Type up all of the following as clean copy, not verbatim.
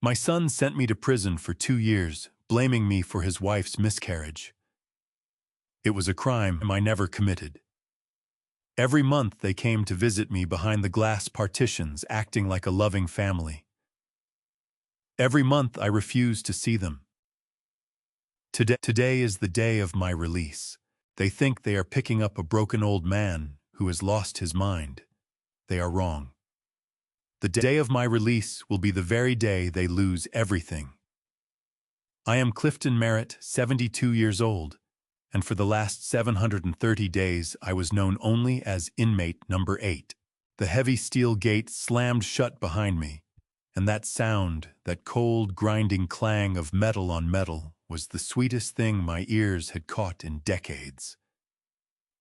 My son sent me to prison for 2 years, blaming me for his wife's miscarriage. It was a crime I never committed. Every month they came to visit me behind the glass partitions, acting like a loving family. Every month I refused to see them. Today is the day of my release. They think they are picking up a broken old man who has lost his mind. They are wrong. The day of my release will be the very day they lose everything. I am Clifton Merritt, 72 years old, and for the last 730 days I was known only as inmate number 8. The heavy steel gate slammed shut behind me, and that sound, that cold, grinding clang of metal on metal, was the sweetest thing my ears had caught in decades.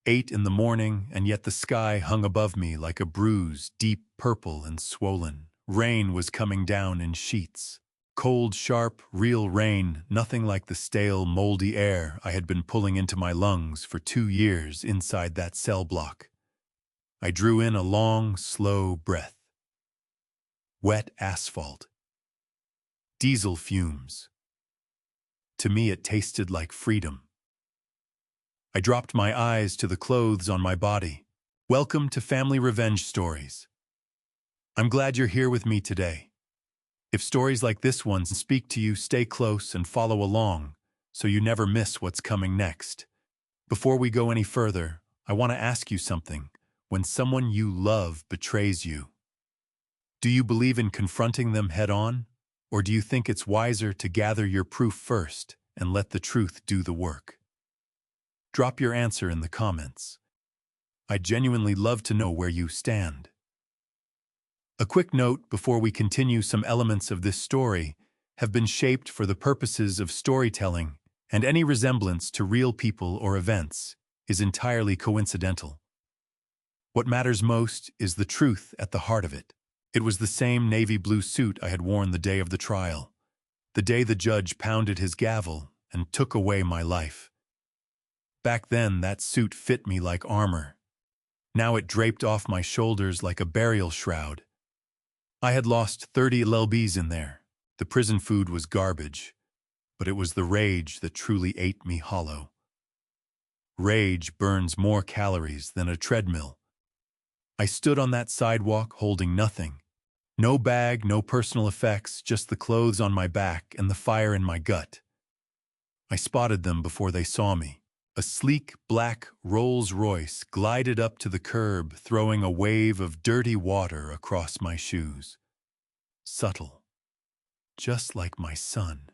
8 in the morning, and yet the sky hung above me like a bruise, deep purple and swollen. Rain was coming down in sheets. Cold, sharp, real rain, nothing like the stale, moldy air I had been pulling into my lungs for 2 years inside that cell block. I drew in a long, slow breath. Wet asphalt. Diesel fumes. To me it tasted like freedom. I dropped my eyes to the clothes on my body. Welcome to Family Revenge Stories. I'm glad you're here with me today. If stories like this one speak to you, stay close and follow along so you never miss what's coming next. Before we go any further, I want to ask you something. When someone you love betrays you, do you believe in confronting them head-on, or do you think it's wiser to gather your proof first and let the truth do the work? Drop your answer in the comments. I'd genuinely love to know where you stand. A quick note before we continue: some elements of this story have been shaped for the purposes of storytelling, and any resemblance to real people or events is entirely coincidental. What matters most is the truth at the heart of it. It was the same navy blue suit I had worn the day of the trial, the day the judge pounded his gavel and took away my life. Back then, that suit fit me like armor. Now it draped off my shoulders like a burial shroud. I had lost 30 LBs in there. The prison food was garbage, but it was the rage that truly ate me hollow. Rage burns more calories than a treadmill. I stood on that sidewalk holding nothing. No bag, no personal effects, just the clothes on my back and the fire in my gut. I spotted them before they saw me. A sleek, black Rolls-Royce glided up to the curb, throwing a wave of dirty water across my shoes. Subtle. Just like my son.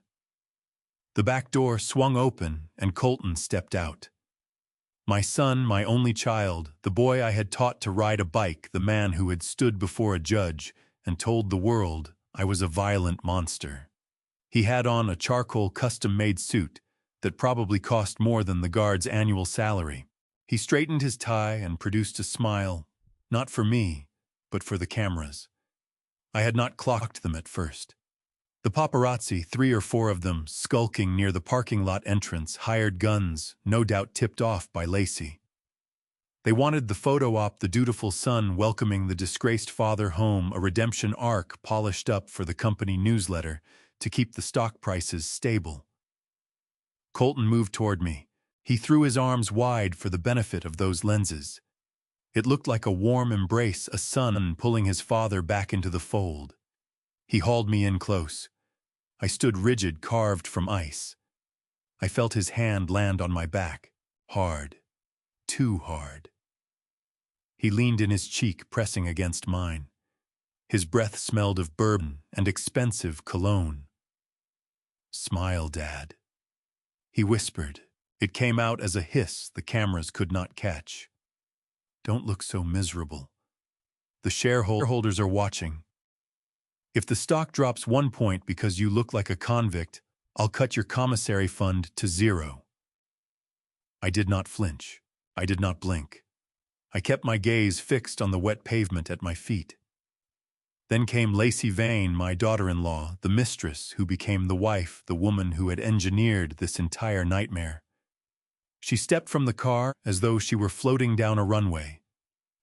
The back door swung open and Colton stepped out. My son, my only child, the boy I had taught to ride a bike, the man who had stood before a judge and told the world I was a violent monster. He had on a charcoal custom-made suit that probably cost more than the guard's annual salary. He straightened his tie and produced a smile, not for me, but for the cameras. I had not clocked them at first. The paparazzi, 3 or 4 of them, skulking near the parking lot entrance, hired guns, no doubt tipped off by Lacey. They wanted the photo op, the dutiful son welcoming the disgraced father home, a redemption arc polished up for the company newsletter to keep the stock prices stable. Colton moved toward me. He threw his arms wide for the benefit of those lenses. It looked like a warm embrace, a son pulling his father back into the fold. He hauled me in close. I stood rigid, carved from ice. I felt his hand land on my back. Hard. Too hard. He leaned in his cheek, pressing against mine. His breath smelled of bourbon and expensive cologne. "Smile, Dad," he whispered. It came out as a hiss the cameras could not catch. "Don't look so miserable. The shareholders are watching. If the stock drops 1 point because you look like a convict, I'll cut your commissary fund to 0. I did not flinch. I did not blink. I kept my gaze fixed on the wet pavement at my feet. Then came Lacey Vane, my daughter-in-law, the mistress who became the wife, the woman who had engineered this entire nightmare. She stepped from the car as though she were floating down a runway.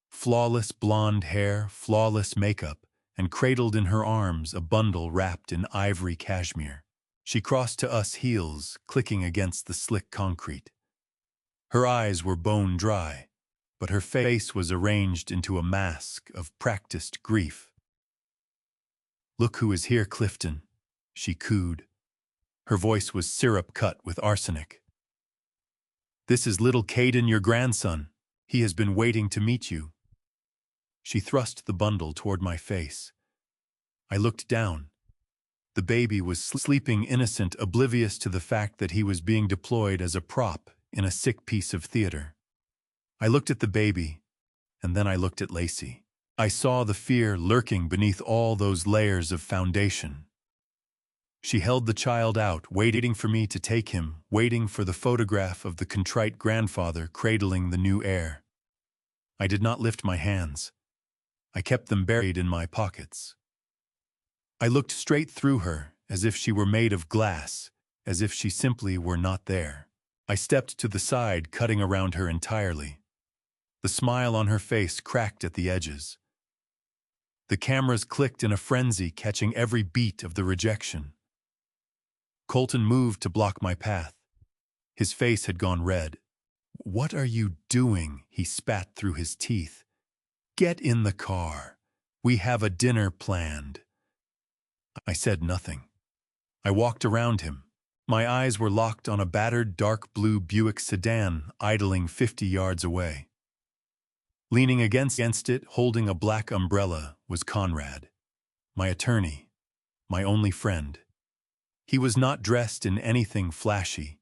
Flawless blonde hair, flawless makeup, and cradled in her arms a bundle wrapped in ivory cashmere. She crossed to us, heels clicking against the slick concrete. Her eyes were bone dry, but her face was arranged into a mask of practiced grief. "Look who is here, Clifton," she cooed. Her voice was syrup cut with arsenic. "This is little Caden, your grandson. He has been waiting to meet you." She thrust the bundle toward my face. I looked down. The baby was sleeping innocent, oblivious to the fact that he was being deployed as a prop in a sick piece of theater. I looked at the baby, and then I looked at Lacey. I saw the fear lurking beneath all those layers of foundation. She held the child out, waiting for me to take him, waiting for the photograph of the contrite grandfather cradling the new heir. I did not lift my hands. I kept them buried in my pockets. I looked straight through her, as if she were made of glass, as if she simply were not there. I stepped to the side, cutting around her entirely. The smile on her face cracked at the edges. The cameras clicked in a frenzy, catching every beat of the rejection. Colton moved to block my path. His face had gone red. "What are you doing?" he spat through his teeth. "Get in the car. We have a dinner planned." I said nothing. I walked around him. My eyes were locked on a battered dark blue Buick sedan idling 50 yards away. Leaning against it, holding a black umbrella, was Conrad, my attorney, my only friend. He was not dressed in anything flashy.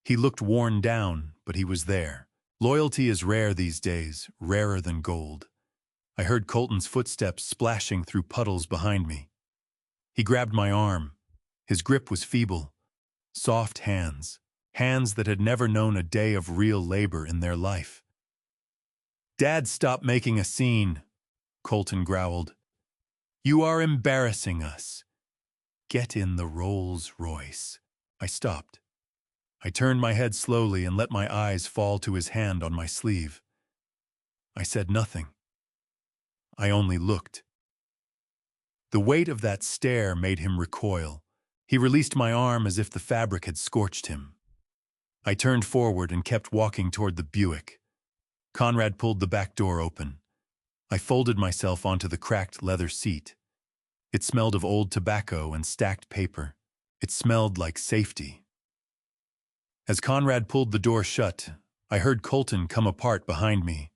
He looked worn down, but he was there. Loyalty is rare these days, rarer than gold. I heard Colton's footsteps splashing through puddles behind me. He grabbed my arm. His grip was feeble. Soft hands, hands that had never known a day of real labor in their life. "Dad, stop making a scene," Colton growled. "You are embarrassing us. Get in the Rolls Royce." I stopped. I turned my head slowly and let my eyes fall to his hand on my sleeve. I said nothing. I only looked. The weight of that stare made him recoil. He released my arm as if the fabric had scorched him. I turned forward and kept walking toward the Buick. Conrad pulled the back door open. I folded myself onto the cracked leather seat. It smelled of old tobacco and stacked paper. It smelled like safety. As Conrad pulled the door shut, I heard Colton come apart behind me.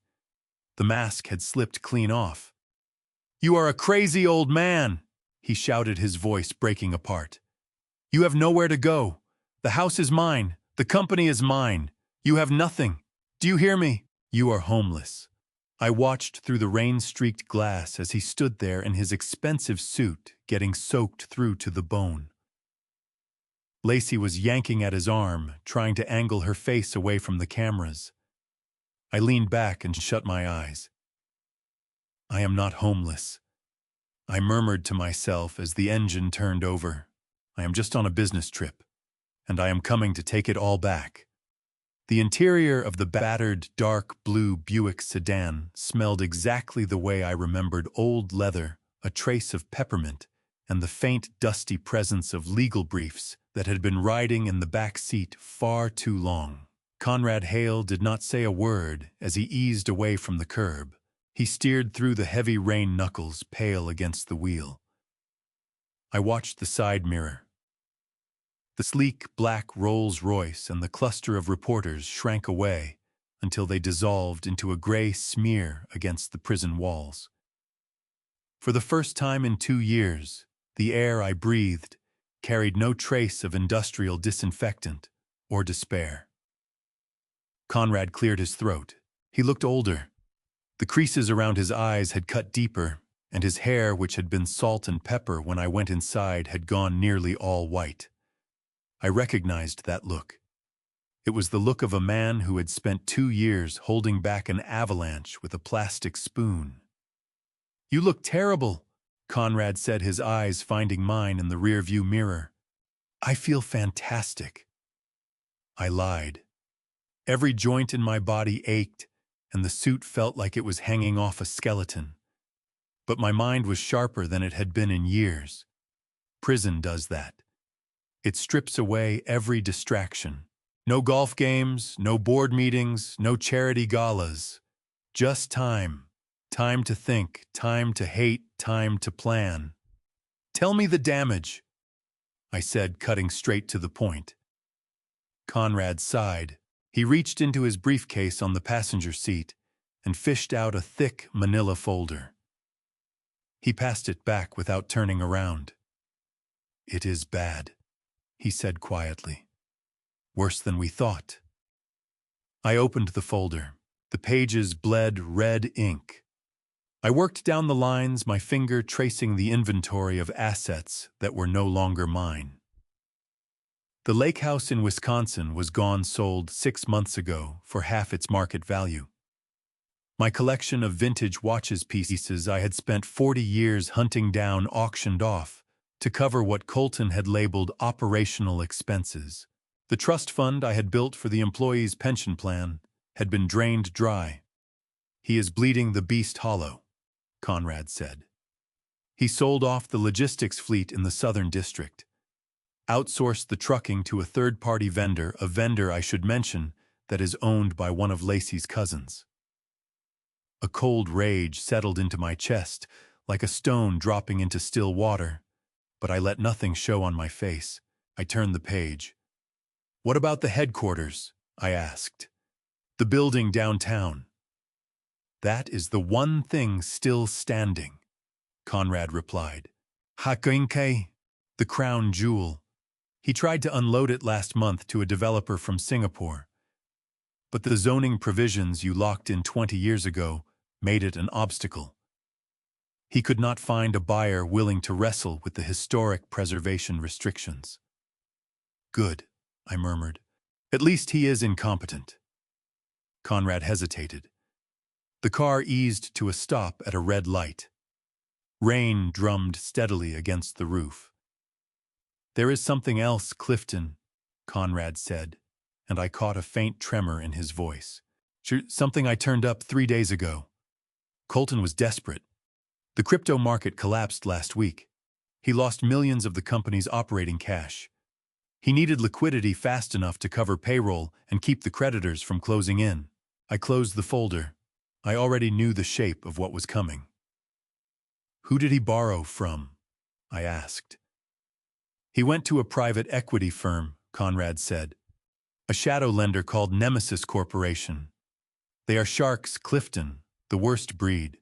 The mask had slipped clean off. "You are a crazy old man," he shouted, his voice breaking apart. "You have nowhere to go. The house is mine. The company is mine. You have nothing. Do you hear me? You are homeless." I watched through the rain-streaked glass as he stood there in his expensive suit, getting soaked through to the bone. Lacey was yanking at his arm, trying to angle her face away from the cameras. I leaned back and shut my eyes. "I am not homeless," I murmured to myself as the engine turned over. "I am just on a business trip, and I am coming to take it all back." The interior of the battered, dark blue Buick sedan smelled exactly the way I remembered: old leather, a trace of peppermint, and the faint, dusty presence of legal briefs that had been riding in the back seat far too long. Conrad Hale did not say a word as he eased away from the curb. He steered through the heavy rain, knuckles pale against the wheel. I watched the side mirror. The sleek black Rolls-Royce and the cluster of reporters shrank away until they dissolved into a gray smear against the prison walls. For the first time in 2 years, the air I breathed carried no trace of industrial disinfectant or despair. Conrad cleared his throat. He looked older. The creases around his eyes had cut deeper, and his hair, which had been salt and pepper when I went inside, had gone nearly all white. I recognized that look. It was the look of a man who had spent 2 years holding back an avalanche with a plastic spoon. "You look terrible," Conrad said, his eyes finding mine in the rearview mirror. "I feel fantastic." I lied. Every joint in my body ached, and the suit felt like it was hanging off a skeleton. but my mind was sharper than it had been in years. Prison does that. It strips away every distraction. No golf games, no board meetings, no charity galas. Just time. Time to think, time to hate, time to plan. "Tell me the damage," I said, cutting straight to the point. Conrad sighed. He reached into his briefcase on the passenger seat and fished out a thick manila folder. He passed it back without turning around. "It is bad," he said quietly. "Worse than we thought." I opened the folder. The pages bled red ink. I worked down the lines, my finger tracing the inventory of assets that were no longer mine. The lake house in Wisconsin was gone, sold 6 months ago for half its market value. My collection of vintage watches pieces I had spent 40 years hunting down auctioned off to cover what Colton had labeled operational expenses. The trust fund I had built for the employees' pension plan had been drained dry. "He is bleeding the beast hollow," Conrad said. He sold off the logistics fleet in the Southern District, outsourced the trucking to a third-party vendor, a vendor, I should mention, that is owned by one of Lacey's cousins. A cold rage settled into my chest, like a stone dropping into still water, but I let nothing show on my face. I turned the page. "What about the headquarters?" I asked. "The building downtown." "That is the one thing still standing," Conrad replied. "Hakuinke, the crown jewel. He tried to unload it last month to a developer from Singapore, but the zoning provisions you locked in 20 years ago made it an obstacle. He could not find a buyer willing to wrestle with the historic preservation restrictions." "Good," I murmured. "At least he is incompetent." Conrad hesitated. The car eased to a stop at a red light. Rain drummed steadily against the roof. "There is something else, Clifton," Conrad said, and I caught a faint tremor in his voice. "Something I turned up 3 days ago. Colton was desperate. The crypto market collapsed last week. He lost millions of the company's operating cash. He needed liquidity fast enough to cover payroll and keep the creditors from closing in." I closed the folder. I already knew the shape of what was coming. "Who did he borrow from?" I asked. "He went to a private equity firm," Conrad said. "A shadow lender called Nemesis Corporation. They are sharks, Clifton, the worst breed.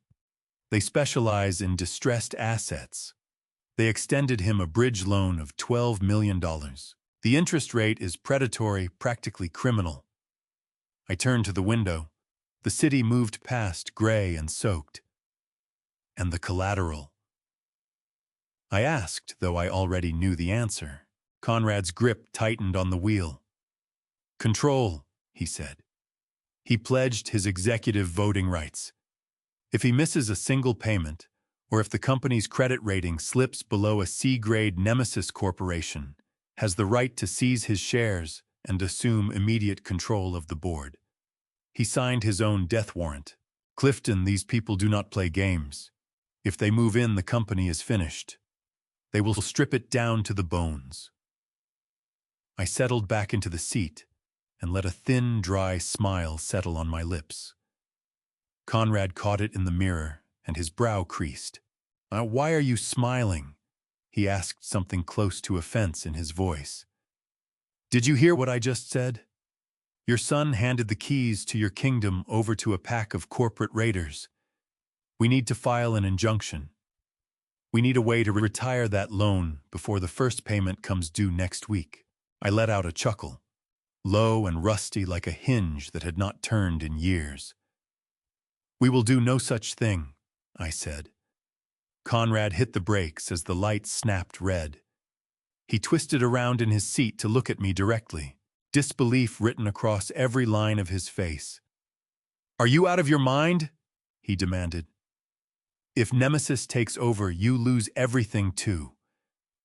They specialize in distressed assets. They extended him a bridge loan of $12 million. The interest rate is predatory, practically criminal." I turned to the window. The city moved past, gray and soaked. "And the collateral?" I asked, though I already knew the answer. Conrad's grip tightened on the wheel. "Control," he said. He pledged his executive voting rights. If he misses a single payment, or if the company's credit rating slips below a C-grade, Nemesis Corporation has the right to seize his shares and assume immediate control of the board. He signed his own death warrant. "Clifton, these people do not play games. If they move in, the company is finished. They will strip it down to the bones." I settled back into the seat and let a thin, dry smile settle on my lips. Conrad caught it in the mirror, and his brow creased. "Why are you smiling?" He asked, something close to offense in his voice. "Did you hear what I just said? Your son handed the keys to your kingdom over to a pack of corporate raiders. We need to file an injunction. We need a way to retire that loan before the first payment comes due next week." I let out a chuckle, low and rusty like a hinge that had not turned in years. "We will do no such thing," I said. Conrad hit the brakes as the light snapped red. He twisted around in his seat to look at me directly, disbelief written across every line of his face. "Are you out of your mind?" he demanded. "If Nemesis takes over, you lose everything too.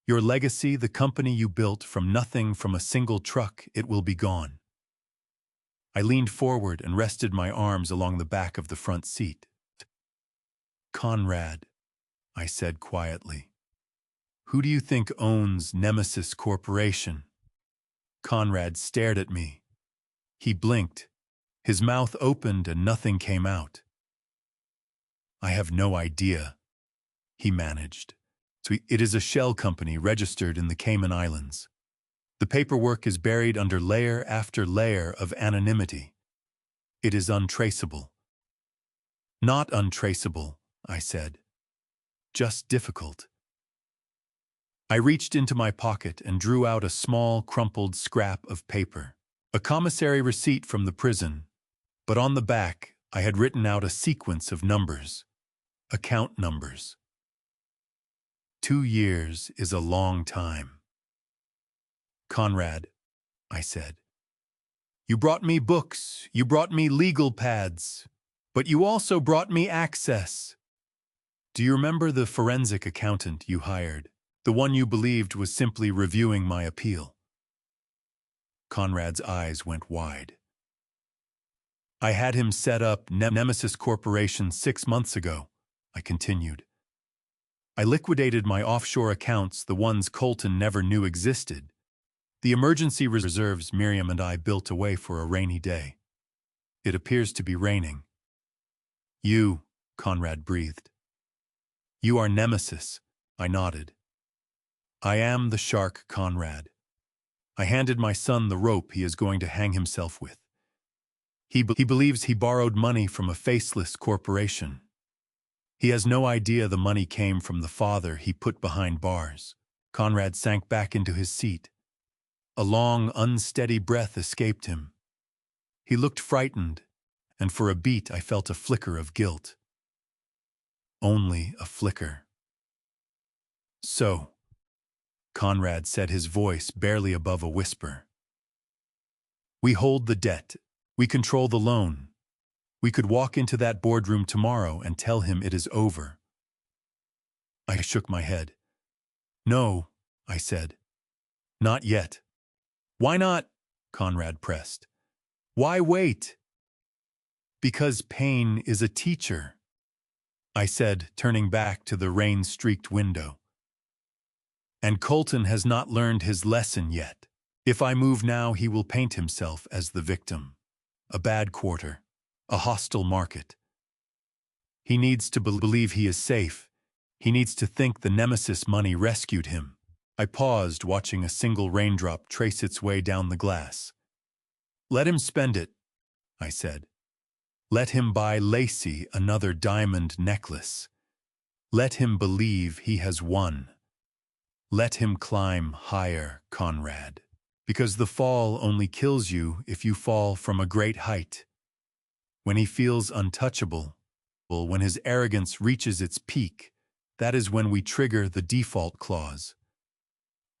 Your legacy, the company you built from nothing, from a single truck, it will be gone." I leaned forward and rested my arms along the back of the front seat. "Conrad," I said quietly. Who do you think owns Nemesis Corporation? Conrad stared at me. He blinked. His mouth opened and nothing came out. I have no idea, he managed. It is a shell company registered in the Cayman Islands. The paperwork is buried under layer after layer of anonymity. It is untraceable. Not untraceable, I said. Just difficult. I reached into my pocket and drew out a small, crumpled scrap of paper. A commissary receipt from the prison, but on the back I had written out a sequence of numbers. Account numbers. 2 years is a long time. Conrad, I said. You brought me books, you brought me legal pads, but you also brought me access. Do you remember the forensic accountant you hired? The one you believed was simply reviewing my appeal? Conrad's eyes went wide. I had him set up Nemesis Corporation 6 months ago, I continued. I liquidated my offshore accounts, the ones Colton never knew existed. The emergency reserves Miriam and I built away for a rainy day. It appears to be raining. You, Conrad breathed. You are Nemesis, I nodded. I am the shark, Conrad. I handed my son the rope he is going to hang himself with. He believes he borrowed money from a faceless corporation. He has no idea the money came from the father he put behind bars. Conrad sank back into his seat. A long, unsteady breath escaped him. He looked frightened, and for a beat I felt a flicker of guilt. Only a flicker. So, Conrad said, his voice barely above a whisper. We hold the debt. We control the loan. We could walk into that boardroom tomorrow and tell him it is over. I shook my head. No, I said. Not yet. Why not? Conrad pressed. Why wait? Because pain is a teacher, I said, turning back to the rain-streaked window. And Colton has not learned his lesson yet. If I move now, he will paint himself as the victim. A bad quarter. A hostile market. He needs to believe he is safe. He needs to think the Nemesis money rescued him. I paused, watching a single raindrop trace its way down the glass. Let him spend it, I said. Let him buy Lacey another diamond necklace. Let him believe he has won. Let him climb higher, Conrad. Because the fall only kills you if you fall from a great height. When he feels untouchable, when his arrogance reaches its peak, that is when we trigger the default clause.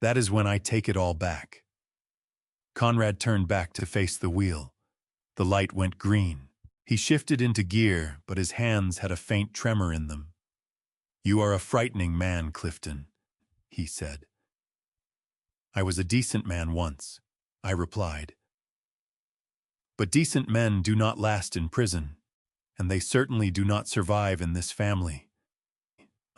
That is when I take it all back. Conrad turned back to face the wheel. The light went green. He shifted into gear, but his hands had a faint tremor in them. You are a frightening man, Clifton, he said. I was a decent man once, I replied. But decent men do not last in prison, and they certainly do not survive in this family.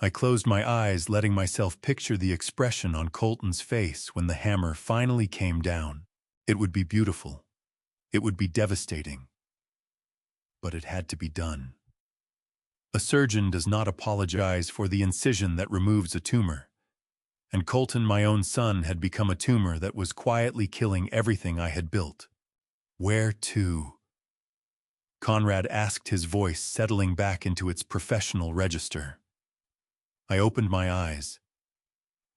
I closed my eyes, letting myself picture the expression on Colton's face when the hammer finally came down. It would be beautiful. It would be devastating. But it had to be done. A surgeon does not apologize for the incision that removes a tumor. And Colton, my own son, had become a tumor that was quietly killing everything I had built. Where to? Conrad asked, his voice settling back into its professional register. I opened my eyes.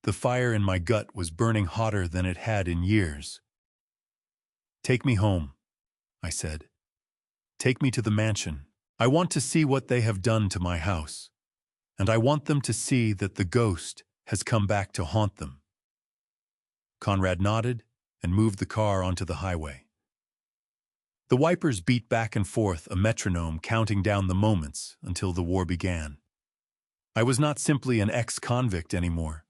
The fire in my gut was burning hotter than it had in years. Take me home, I said. Take me to the mansion. I want to see what they have done to my house. And I want them to see that the ghost has come back to haunt them. Conrad nodded and moved the car onto the highway. The wipers beat back and forth, a metronome counting down the moments until the war began. I was not simply an ex-convict anymore.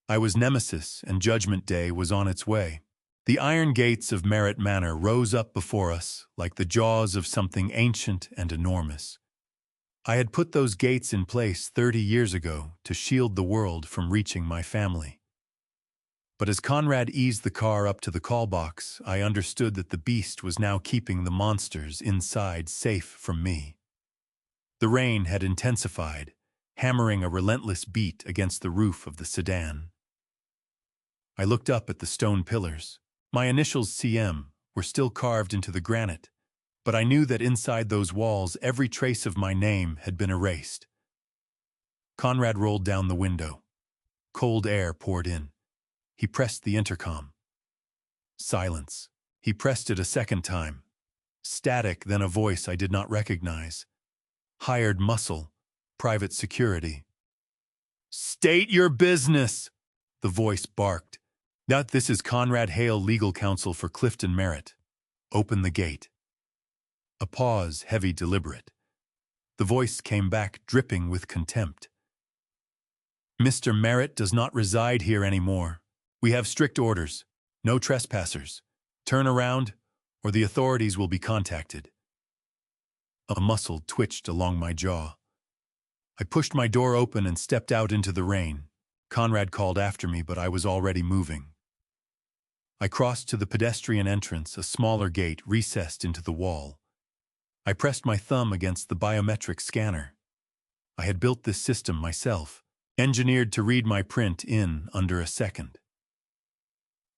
I was Nemesis, and Judgment Day was on its way. The iron gates of Merritt Manor rose up before us like the jaws of something ancient and enormous. I had put those gates in place 30 years ago to shield the world from reaching my family. But as Conrad eased the car up to the call box, I understood that the beast was now keeping the monsters inside safe from me. The rain had intensified, hammering a relentless beat against the roof of the sedan. I looked up at the stone pillars. My initials CM were still carved into the granite, but I knew that inside those walls every trace of my name had been erased. Conrad rolled down the window. Cold air poured in. He pressed the intercom. Silence. He pressed it a second time. Static, then a voice I did not recognize. Hired muscle. Private security. "State your business!" the voice barked. This is Conrad Hale, legal counsel for Clifton Merritt. Open the gate." A pause, heavy, deliberate. The voice came back, dripping with contempt. "Mr. Merritt does not reside here anymore. We have strict orders. No trespassers. Turn around, or the authorities will be contacted." A muscle twitched along my jaw. I pushed my door open and stepped out into the rain. Conrad called after me, but I was already moving. I crossed to the pedestrian entrance, a smaller gate recessed into the wall. I pressed my thumb against the biometric scanner. I had built this system myself, engineered to read my print in under a second.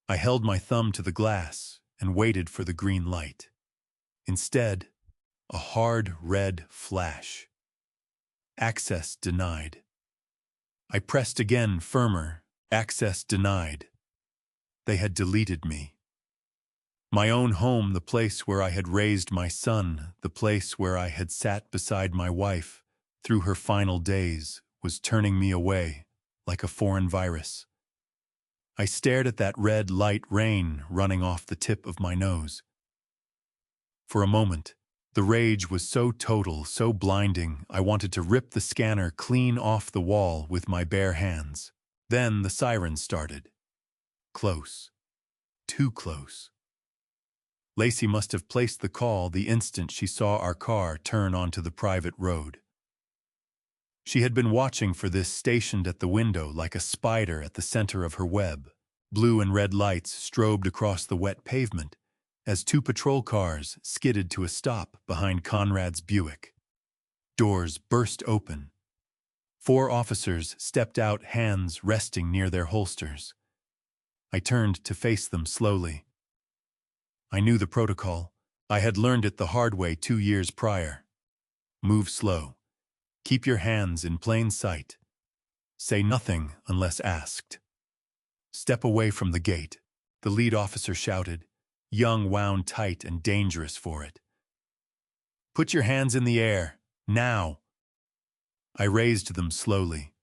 I held my thumb to the glass and waited for the green light. Instead, a hard red flash. Access denied. I pressed again, firmer. Access denied. They had deleted me. My own home, the place where I had raised my son, the place where I had sat beside my wife through her final days, was turning me away like a foreign virus. I stared at that red light rain running off the tip of my nose. For a moment, the rage was so total, so blinding, I wanted to rip the scanner clean off the wall with my bare hands. Then the siren started. Close. Too close. Lacey must have placed the call the instant she saw our car turn onto the private road. She had been watching for this, stationed at the window like a spider at the center of her web. Blue and red lights strobed across the wet pavement as two patrol cars skidded to a stop behind Conrad's Buick. Doors burst open. 4 officers stepped out, hands resting near their holsters. I turned to face them slowly. I knew the protocol. I had learned it the hard way 2 years prior. Move slow. Keep your hands in plain sight. Say nothing unless asked. Step away from the gate, the lead officer shouted, young, wound tight and dangerous for it. Put your hands in the air, now. I raised them slowly.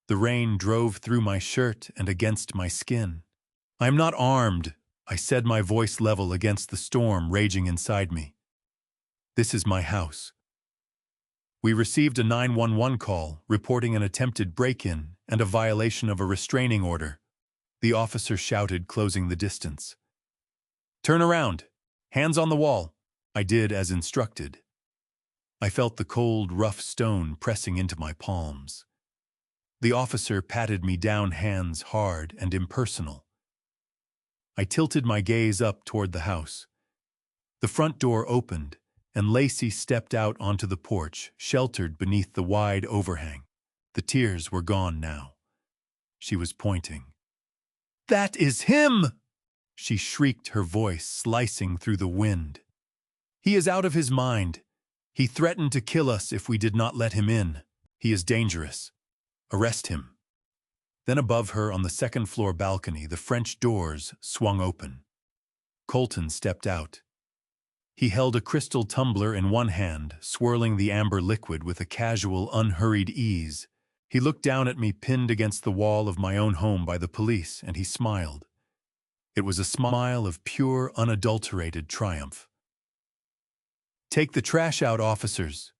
The rain drove through my shirt and against my skin. I'm not armed, I said, my voice level against the storm raging inside me. This is my house. We received a 911 call reporting an attempted break-in and a violation of a restraining order. The officer shouted, closing the distance. Turn around. Hands on the wall. I did as instructed. I felt the cold, rough stone pressing into my palms. The officer patted me down, hands hard and impersonal. I tilted my gaze up toward the house. The front door opened, and Lacey stepped out onto the porch, sheltered beneath the wide overhang. The tears were gone now. She was pointing. That is him! She shrieked, her voice slicing through the wind. He is out of his mind. He threatened to kill us if we did not let him in. He is dangerous. Arrest him. Then above her on the second-floor balcony, the French doors swung open. Colton stepped out. He held a crystal tumbler in one hand, swirling the amber liquid with a casual, unhurried ease. He looked down at me, pinned against the wall of my own home by the police, and he smiled. It was a smile of pure, unadulterated triumph. Take the trash out, officers,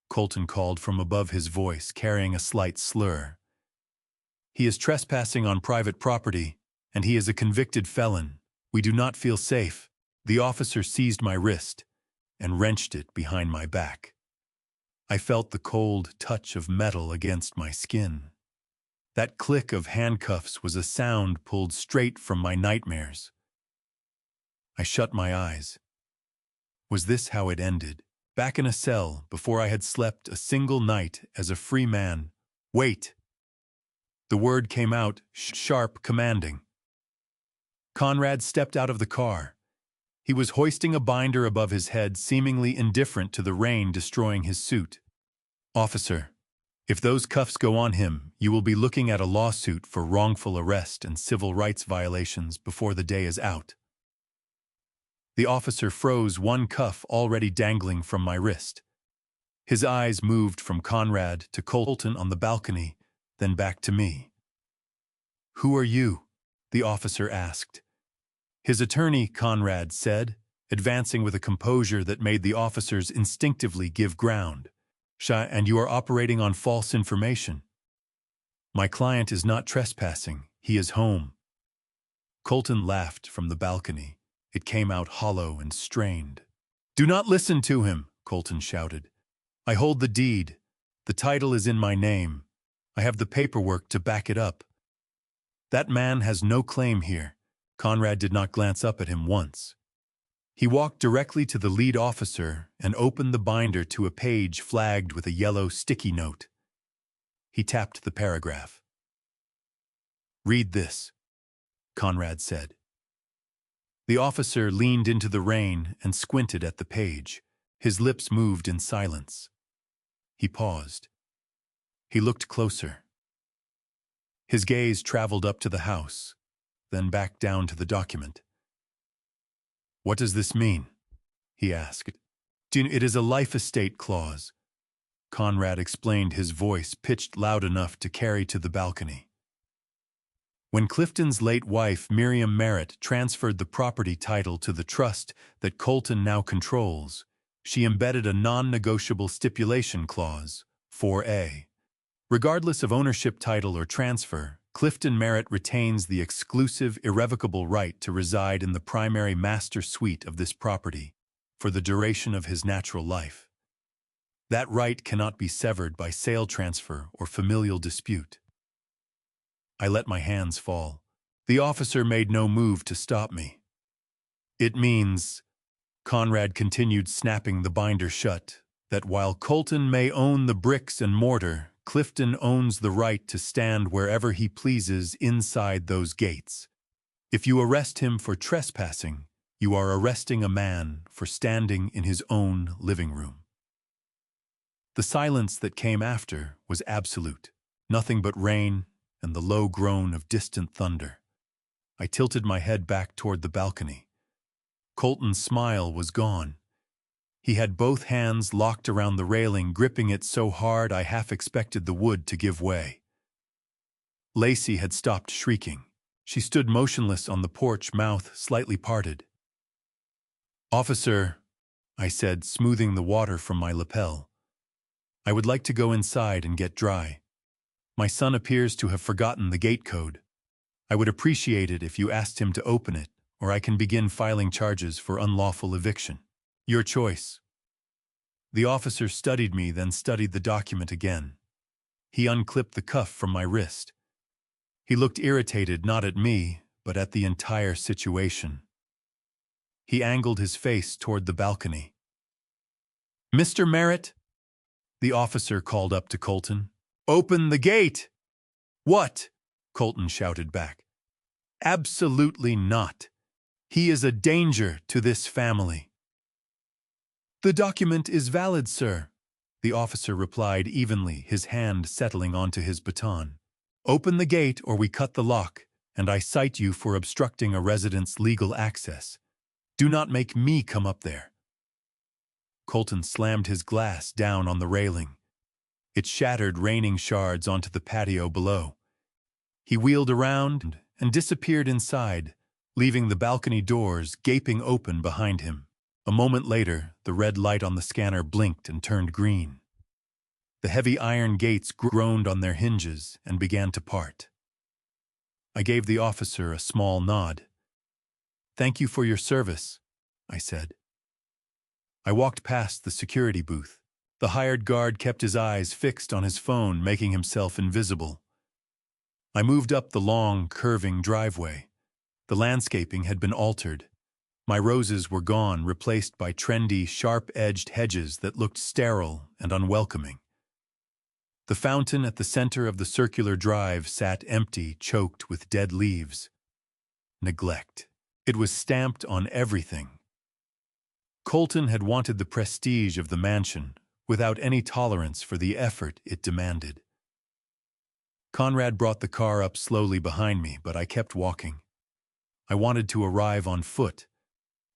Colton called from above, his voice carrying a slight slur. He is trespassing on private property, and he is a convicted felon. We do not feel safe. The officer seized my wrist and wrenched it behind my back. I felt the cold touch of metal against my skin. That click of handcuffs was a sound pulled straight from my nightmares. I shut my eyes. Was this how it ended? Back in a cell, before I had slept a single night as a free man. Wait! The word came out, sharp, commanding. Conrad stepped out of the car. He was hoisting a binder above his head, seemingly indifferent to the rain destroying his suit. Officer, if those cuffs go on him, you will be looking at a lawsuit for wrongful arrest and civil rights violations before the day is out. The officer froze, one cuff already dangling from my wrist. His eyes moved from Conrad to Colton on the balcony, then back to me. "Who are you?" the officer asked. "His attorney," Conrad said, advancing with a composure that made the officers instinctively give ground. "And you are operating on false information." "My client is not trespassing. He is home." Colton laughed from the balcony. It came out hollow and strained. "Do not listen to him," Colton shouted. "I hold the deed. The title is in my name. I have the paperwork to back it up. That man has no claim here." Conrad did not glance up at him once. He walked directly to the lead officer and opened the binder to a page flagged with a yellow sticky note. He tapped the paragraph. "Read this," Conrad said. The officer leaned into the rain and squinted at the page. His lips moved in silence. He paused. He looked closer. His gaze traveled up to the house, then back down to the document. "What does this mean?" he asked. "It is a life estate clause," Conrad explained, his voice pitched loud enough to carry to the balcony. When Clifton's late wife, Miriam Merritt, transferred the property title to the trust that Colton now controls, she embedded a non-negotiable stipulation clause, 4A. Regardless of ownership, title, or transfer, Clifton Merritt retains the exclusive, irrevocable right to reside in the primary master suite of this property for the duration of his natural life. That right cannot be severed by sale, transfer, or familial dispute. I let my hands fall. The officer made no move to stop me. "It means," Conrad continued, snapping the binder shut, "that while Colton may own the bricks and mortar, Clifton owns the right to stand wherever he pleases inside those gates. If you arrest him for trespassing, you are arresting a man for standing in his own living room." The silence that came after was absolute. Nothing but rain and the low groan of distant thunder. I tilted my head back toward the balcony. Colton's smile was gone. He had both hands locked around the railing, gripping it so hard I half expected the wood to give way. Lacey had stopped shrieking. She stood motionless on the porch, mouth slightly parted. "Officer," I said, smoothing the water from my lapel, "I would like to go inside and get dry. My son appears to have forgotten the gate code. I would appreciate it if you asked him to open it, or I can begin filing charges for unlawful eviction. Your choice." The officer studied me, then studied the document again. He unclipped the cuff from my wrist. He looked irritated, not at me, but at the entire situation. He angled his face toward the balcony. "Mr. Merritt," the officer called up to Colton. "Open the gate!" "What?" Colton shouted back. "Absolutely not. He is a danger to this family." "The document is valid, sir," the officer replied evenly, his hand settling onto his baton. "Open the gate or we cut the lock, and I cite you for obstructing a resident's legal access. Do not make me come up there." Colton slammed his glass down on the railing. It shattered, raining shards onto the patio below. He wheeled around and disappeared inside, leaving the balcony doors gaping open behind him. A moment later, the red light on the scanner blinked and turned green. The heavy iron gates groaned on their hinges and began to part. I gave the officer a small nod. "Thank you for your service," I said. I walked past the security booth. The hired guard kept his eyes fixed on his phone, making himself invisible. I moved up the long, curving driveway. The landscaping had been altered. My roses were gone, replaced by trendy, sharp-edged hedges that looked sterile and unwelcoming. The fountain at the center of the circular drive sat empty, choked with dead leaves. Neglect. It was stamped on everything. Colton had wanted the prestige of the mansion, without any tolerance for the effort it demanded. Conrad brought the car up slowly behind me, but I kept walking. I wanted to arrive on foot.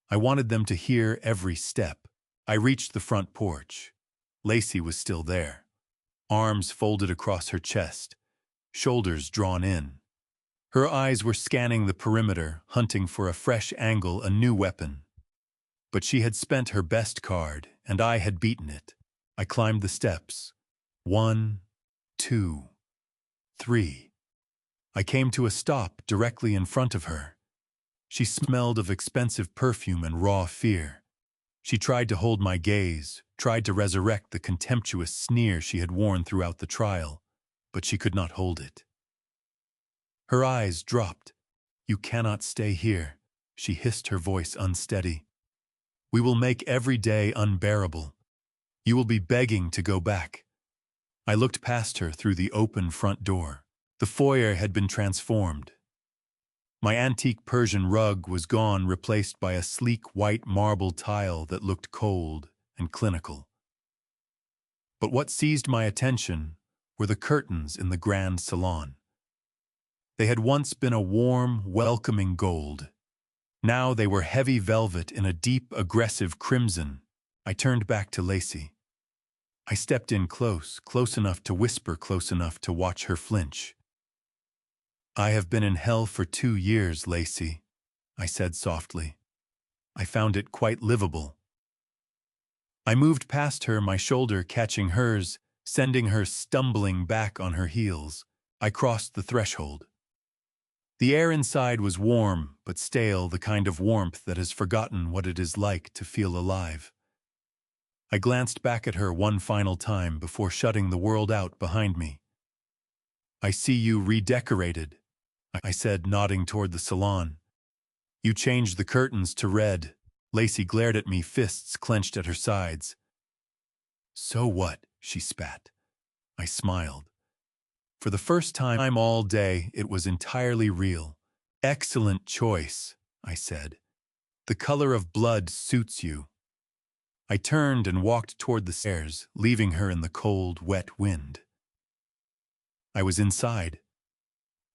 I wanted them to hear every step. I reached the front porch. Lacey was still there, arms folded across her chest, shoulders drawn in. Her eyes were scanning the perimeter, hunting for a fresh angle, a new weapon. But she had spent her best card, and I had beaten it. I climbed the steps. 1, 2, 3. I came to a stop directly in front of her. She smelled of expensive perfume and raw fear. She tried to hold my gaze, tried to resurrect the contemptuous sneer she had worn throughout the trial, but she could not hold it. Her eyes dropped. "You cannot stay here," she hissed, her voice unsteady. "We will make every day unbearable. You will be begging to go back." I looked past her through the open front door. The foyer had been transformed. My antique Persian rug was gone, replaced by a sleek white marble tile that looked cold and clinical. But what seized my attention were the curtains in the grand salon. They had once been a warm, welcoming gold. Now they were heavy velvet in a deep, aggressive crimson. I turned back to Lacey. I stepped in close enough to whisper, close enough to watch her flinch. "I have been in hell for 2 years, Lacey," I said softly. "I found it quite livable." I moved past her, my shoulder catching hers, sending her stumbling back on her heels. I crossed the threshold. The air inside was warm but stale, the kind of warmth that has forgotten what it is like to feel alive. I glanced back at her one final time before shutting the world out behind me. "I see you redecorated," I said, nodding toward the salon. "You changed the curtains to red." Lacey glared at me, fists clenched at her sides. "So what?" she spat. I smiled. For the first time all day, it was entirely real. "Excellent choice," I said. "The color of blood suits you." I turned and walked toward the stairs, leaving her in the cold, wet wind. I was inside.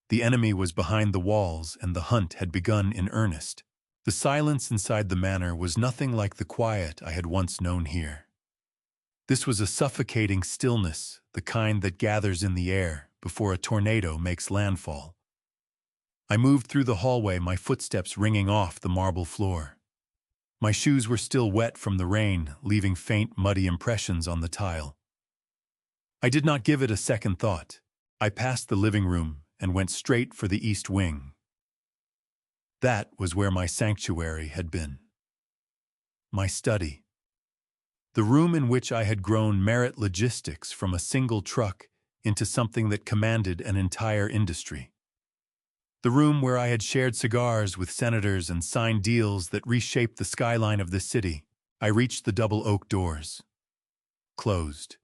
The enemy was behind the walls, and the hunt had begun in earnest. The silence inside the manor was nothing like the quiet I had once known here. This was a suffocating stillness, the kind that gathers in the air before a tornado makes landfall. I moved through the hallway, my footsteps ringing off the marble floor. My shoes were still wet from the rain, leaving faint, muddy impressions on the tile. I did not give it a second thought. I passed the living room and went straight for the east wing. That was where my sanctuary had been. My study. The room in which I had grown merit logistics from a single truck into something that commanded an entire industry. The room where I had shared cigars with senators and signed deals that reshaped the skyline of the city. I reached the double oak doors. Closed.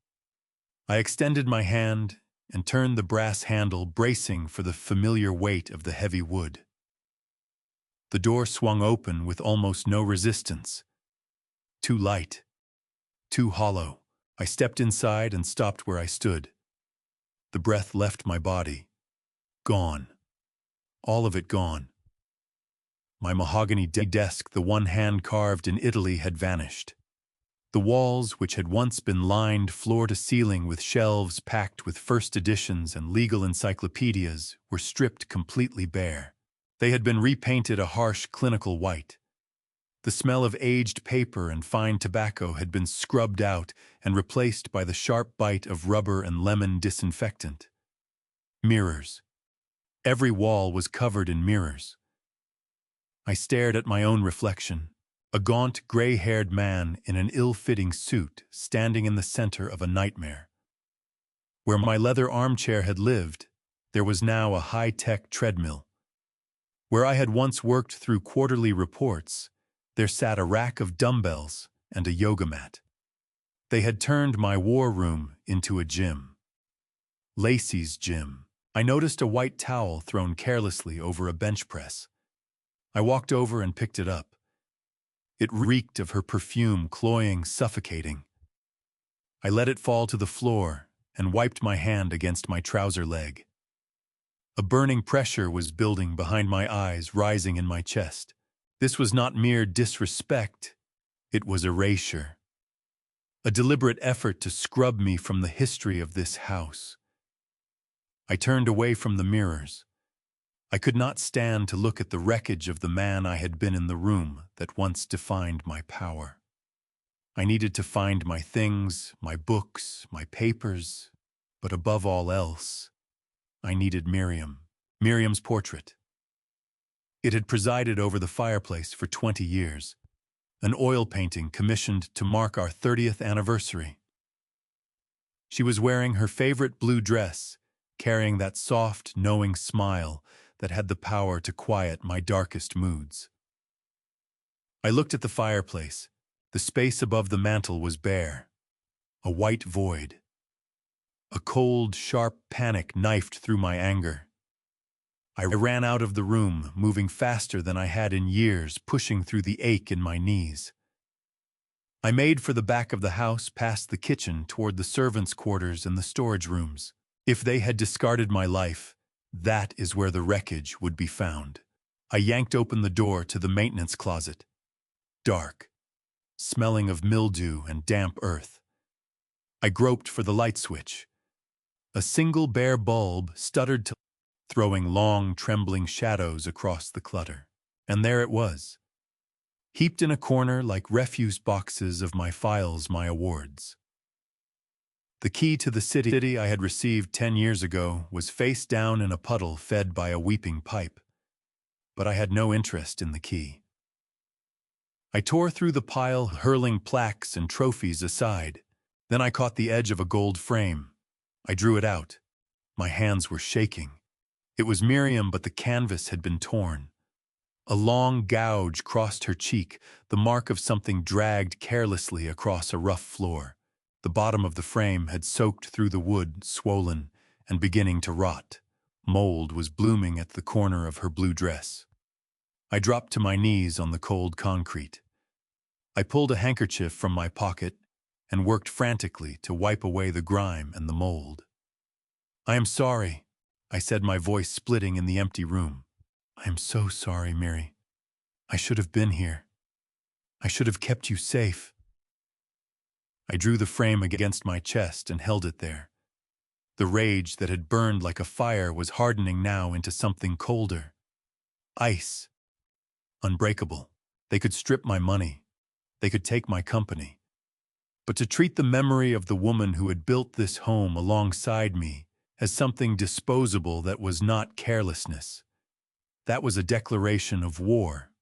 I extended my hand and turned the brass handle, bracing for the familiar weight of the heavy wood. The door swung open with almost no resistance. Too light. Too hollow. I stepped inside and stopped where I stood. The breath left my body. Gone. All of it gone. My mahogany desk, the one hand carved in Italy, had vanished. The walls, which had once been lined floor to ceiling with shelves packed with first editions and legal encyclopedias, were stripped completely bare. They had been repainted a harsh clinical white. The smell of aged paper and fine tobacco had been scrubbed out and replaced by the sharp bite of rubber and lemon disinfectant. Mirrors. Every wall was covered in mirrors. I stared at my own reflection, A gaunt, gray-haired man in an ill-fitting suit standing in the center of a nightmare. Where my leather armchair had lived, there was now a high-tech treadmill. Where I had once worked through quarterly reports, there sat a rack of dumbbells and a yoga mat. They had turned my war room into a gym. Lacey's gym. I noticed a white towel thrown carelessly over a bench press. I walked over and picked it up. It reeked of her perfume, cloying, suffocating. I let it fall to the floor and wiped my hand against my trouser leg. A burning pressure was building behind my eyes, rising in my chest. This was not mere disrespect, it was erasure. A deliberate effort to scrub me from the history of this house. I turned away from the mirrors. I could not stand to look at the wreckage of the man I had been in the room that once defined my power. I needed to find my things, my books, my papers, but above all else, I needed Miriam's portrait. It had presided over the fireplace for 20 years, an oil painting commissioned to mark our 30th anniversary. She was wearing her favorite blue dress, carrying that soft, knowing smile that had the power to quiet my darkest moods. I looked at the fireplace. The space above the mantel was bare, a white void. A cold, sharp panic knifed through my anger. I ran out of the room, moving faster than I had in years, pushing through the ache in my knees. I made for the back of the house, past the kitchen, toward the servants' quarters and the storage rooms. If they had discarded my life, that is where the wreckage would be found. I yanked open the door to the maintenance closet. Dark, smelling of mildew and damp earth. I groped for the light switch. A single bare bulb stuttered to, throwing long, trembling shadows across the clutter. And there it was, heaped in a corner like refuse boxes of my files, my awards. The key to the city I had received 10 years ago was face down in a puddle fed by a weeping pipe. But I had no interest in the key. I tore through the pile, hurling plaques and trophies aside. Then I caught the edge of a gold frame. I drew it out. My hands were shaking. It was Miriam, but the canvas had been torn. A long gouge crossed her cheek, the mark of something dragged carelessly across a rough floor. The bottom of the frame had soaked through the wood, swollen and beginning to rot. Mold was blooming at the corner of her blue dress. I dropped to my knees on the cold concrete. I pulled a handkerchief from my pocket and worked frantically to wipe away the grime and the mold. "I am sorry," I said, my voice splitting in the empty room. "I am so sorry, Miri. I should have been here. I should have kept you safe." I drew the frame against my chest and held it there. The rage that had burned like a fire was hardening now into something colder. Ice. Unbreakable. They could strip my money. They could take my company. But to treat the memory of the woman who had built this home alongside me as something disposable that was not carelessness, that was a declaration of war.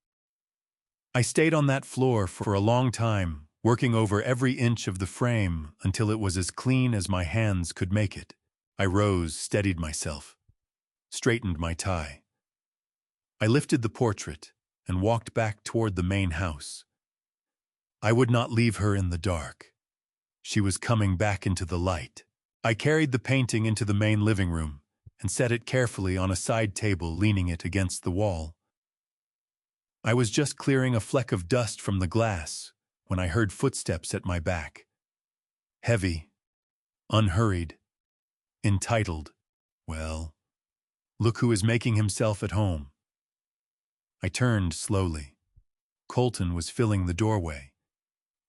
I stayed on that floor for a long time, working over every inch of the frame until it was as clean as my hands could make it. I rose, steadied myself, straightened my tie. I lifted the portrait and walked back toward the main house. I would not leave her in the dark. She was coming back into the light. I carried the painting into the main living room and set it carefully on a side table, leaning it against the wall. I was just clearing a fleck of dust from the glass when I heard footsteps at my back. Heavy, unhurried, entitled. Well, look who is making himself at home. I turned slowly. Colton was filling the doorway.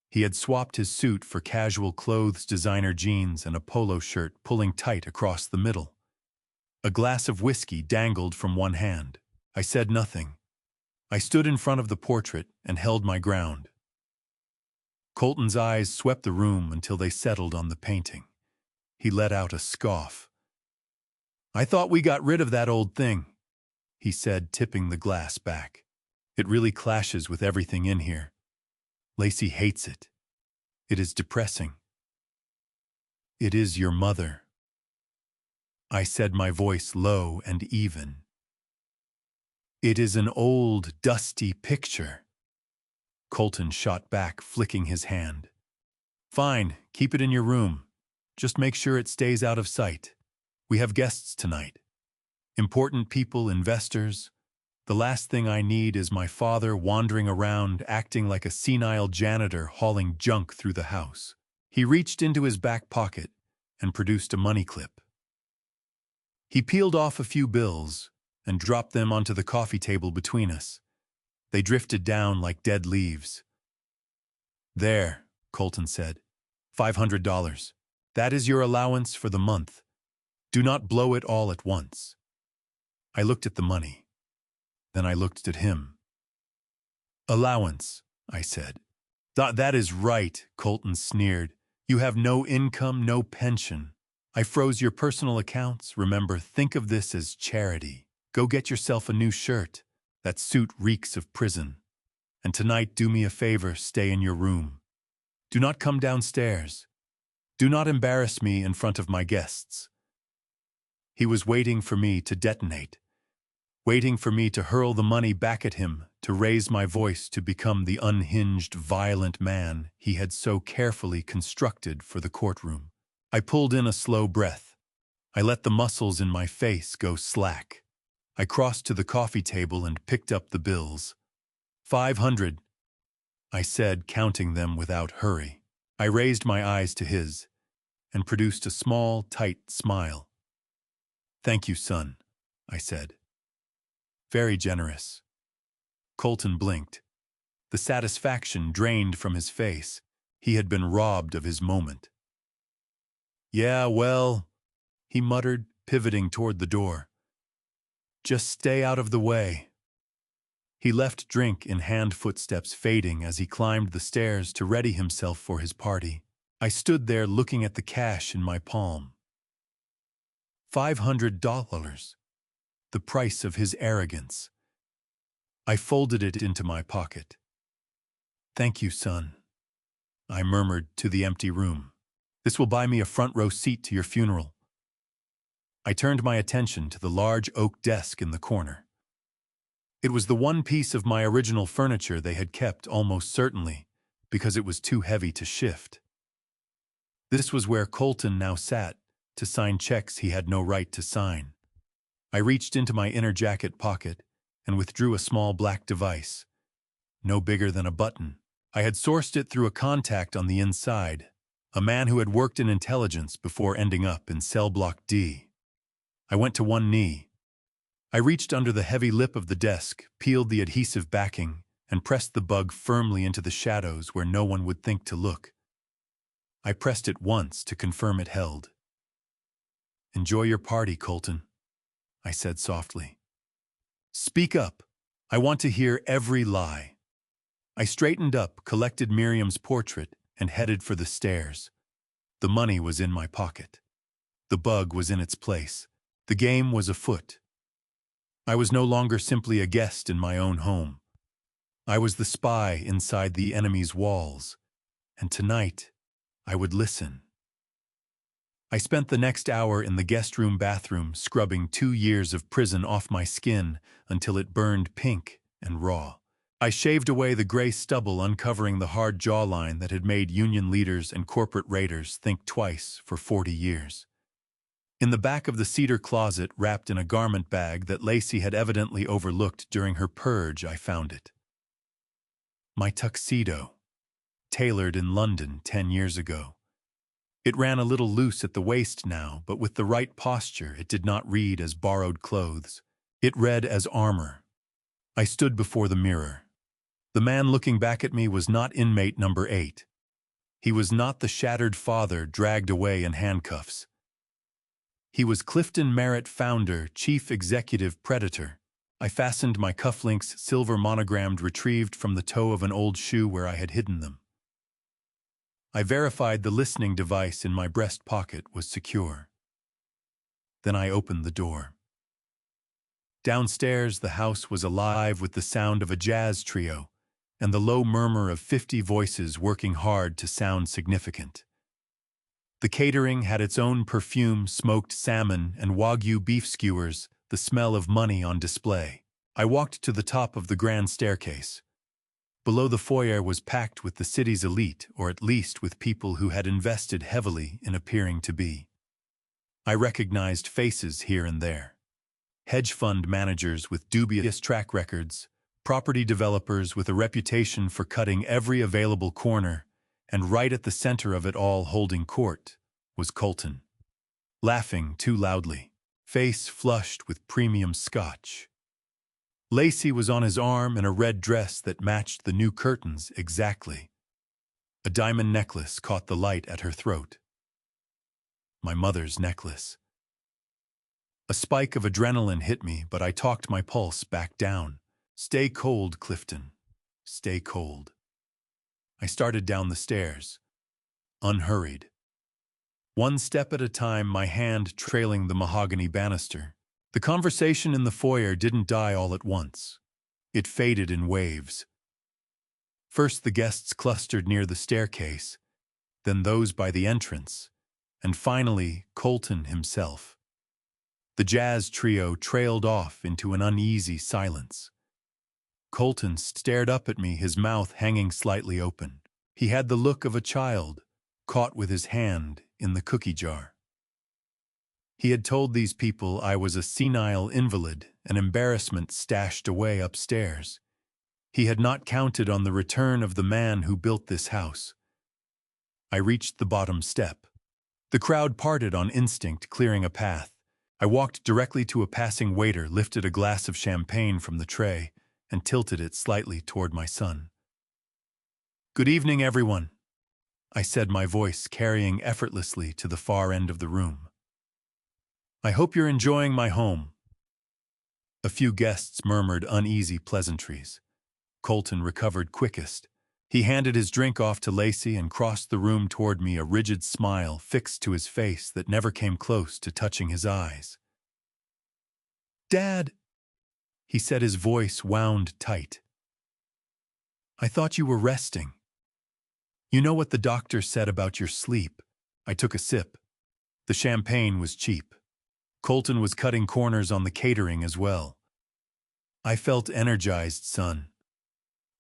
He had swapped his suit for casual clothes, designer jeans, and a polo shirt pulling tight across the middle. A glass of whiskey dangled from one hand. I said nothing. I stood in front of the portrait and held my ground. Colton's eyes swept the room until they settled on the painting. He let out a scoff. "I thought we got rid of that old thing," he said, tipping the glass back. "It really clashes with everything in here." Lacey hates it. It is depressing. It is your mother. I said, my voice low and even. It is an old, dusty picture. Colton shot back, flicking his hand. Fine, keep it in your room. Just make sure it stays out of sight. We have guests tonight. Important people, investors. The last thing I need is my father wandering around, acting like a senile janitor hauling junk through the house. He reached into his back pocket and produced a money clip. He peeled off a few bills and dropped them onto the coffee table between us. They drifted down like dead leaves. There, Colton said. $500. That is your allowance for the month. Do not blow it all at once. I looked at the money. Then I looked at him. Allowance, I said. That is right, Colton sneered. You have no income, no pension. I froze your personal accounts. Remember, think of this as charity. Go get yourself a new shirt. That suit reeks of prison. And tonight, do me a favor, stay in your room. Do not come downstairs. Do not embarrass me in front of my guests. He was waiting for me to detonate, waiting for me to hurl the money back at him, to raise my voice, to become the unhinged, violent man he had so carefully constructed for the courtroom. I pulled in a slow breath. I let the muscles in my face go slack. I crossed to the coffee table and picked up the bills. 500, I said, counting them without hurry. I raised my eyes to his and produced a small, tight smile. Thank you, son, I said. Very generous. Colton blinked. The satisfaction drained from his face. He had been robbed of his moment. Yeah, well, he muttered, pivoting toward the door. Just stay out of the way. He left drink in hand, footsteps fading as he climbed the stairs to ready himself for his party. I stood there looking at the cash in my palm. $500, the price of his arrogance. I folded it into my pocket. Thank you, son, I murmured to the empty room. This will buy me a front row seat to your funeral. I turned my attention to the large oak desk in the corner. It was the one piece of my original furniture they had kept, almost certainly, because it was too heavy to shift. This was where Colton now sat, to sign checks he had no right to sign. I reached into my inner jacket pocket and withdrew a small black device, no bigger than a button. I had sourced it through a contact on the inside, a man who had worked in intelligence before ending up in cell block D. I went to one knee. I reached under the heavy lip of the desk, peeled the adhesive backing, and pressed the bug firmly into the shadows where no one would think to look. I pressed it once to confirm it held. Enjoy your party, Colton, I said softly. Speak up. I want to hear every lie. I straightened up, collected Miriam's portrait, and headed for the stairs. The money was in my pocket. The bug was in its place. The game was afoot. I was no longer simply a guest in my own home. I was the spy inside the enemy's walls, and tonight I would listen. I spent the next hour in the guest room bathroom scrubbing 2 years of prison off my skin until it burned pink and raw. I shaved away the gray stubble, uncovering the hard jawline that had made union leaders and corporate raiders think twice for 40 years. In the back of the cedar closet, wrapped in a garment bag that Lacey had evidently overlooked during her purge, I found it. My tuxedo, tailored in London 10 years ago. It ran a little loose at the waist now, but with the right posture, it did not read as borrowed clothes. It read as armor. I stood before the mirror. The man looking back at me was not inmate number 8. He was not the shattered father dragged away in handcuffs. He was Clifton Merritt, founder, chief executive predator. I fastened my cufflinks, silver monogrammed, retrieved from the toe of an old shoe where I had hidden them. I verified the listening device in my breast pocket was secure. Then I opened the door. Downstairs, the house was alive with the sound of a jazz trio and the low murmur of 50 voices working hard to sound significant. The catering had its own perfume, smoked salmon, and Wagyu beef skewers, the smell of money on display. I walked to the top of the grand staircase. Below, the foyer was packed with the city's elite, or at least with people who had invested heavily in appearing to be. I recognized faces here and there. Hedge fund managers with dubious track records, property developers with a reputation for cutting every available corner, and right at the center of it all, holding court, was Colton. Laughing too loudly, face flushed with premium scotch. Lacey was on his arm in a red dress that matched the new curtains exactly. A diamond necklace caught the light at her throat. My mother's necklace. A spike of adrenaline hit me, but I talked my pulse back down. Stay cold, Clifton. Stay cold. I started down the stairs, unhurried. One step at a time, my hand trailing the mahogany banister. The conversation in the foyer didn't die all at once. It faded in waves. First the guests clustered near the staircase, then those by the entrance, and finally Colton himself. The jazz trio trailed off into an uneasy silence. Colton stared up at me, his mouth hanging slightly open. He had the look of a child, caught with his hand in the cookie jar. He had told these people I was a senile invalid, an embarrassment stashed away upstairs. He had not counted on the return of the man who built this house. I reached the bottom step. The crowd parted on instinct, clearing a path. I walked directly to a passing waiter, lifted a glass of champagne from the tray, and tilted it slightly toward my son. "Good evening, everyone," I said, my voice carrying effortlessly to the far end of the room. "I hope you're enjoying my home." A few guests murmured uneasy pleasantries. Colton recovered quickest. He handed his drink off to Lacey and crossed the room toward me, a rigid smile fixed to his face that never came close to touching his eyes. "Dad," he said, his voice wound tight. "I thought you were resting. You know what the doctor said about your sleep." I took a sip. The champagne was cheap. Colton was cutting corners on the catering as well. "I felt energized, son,"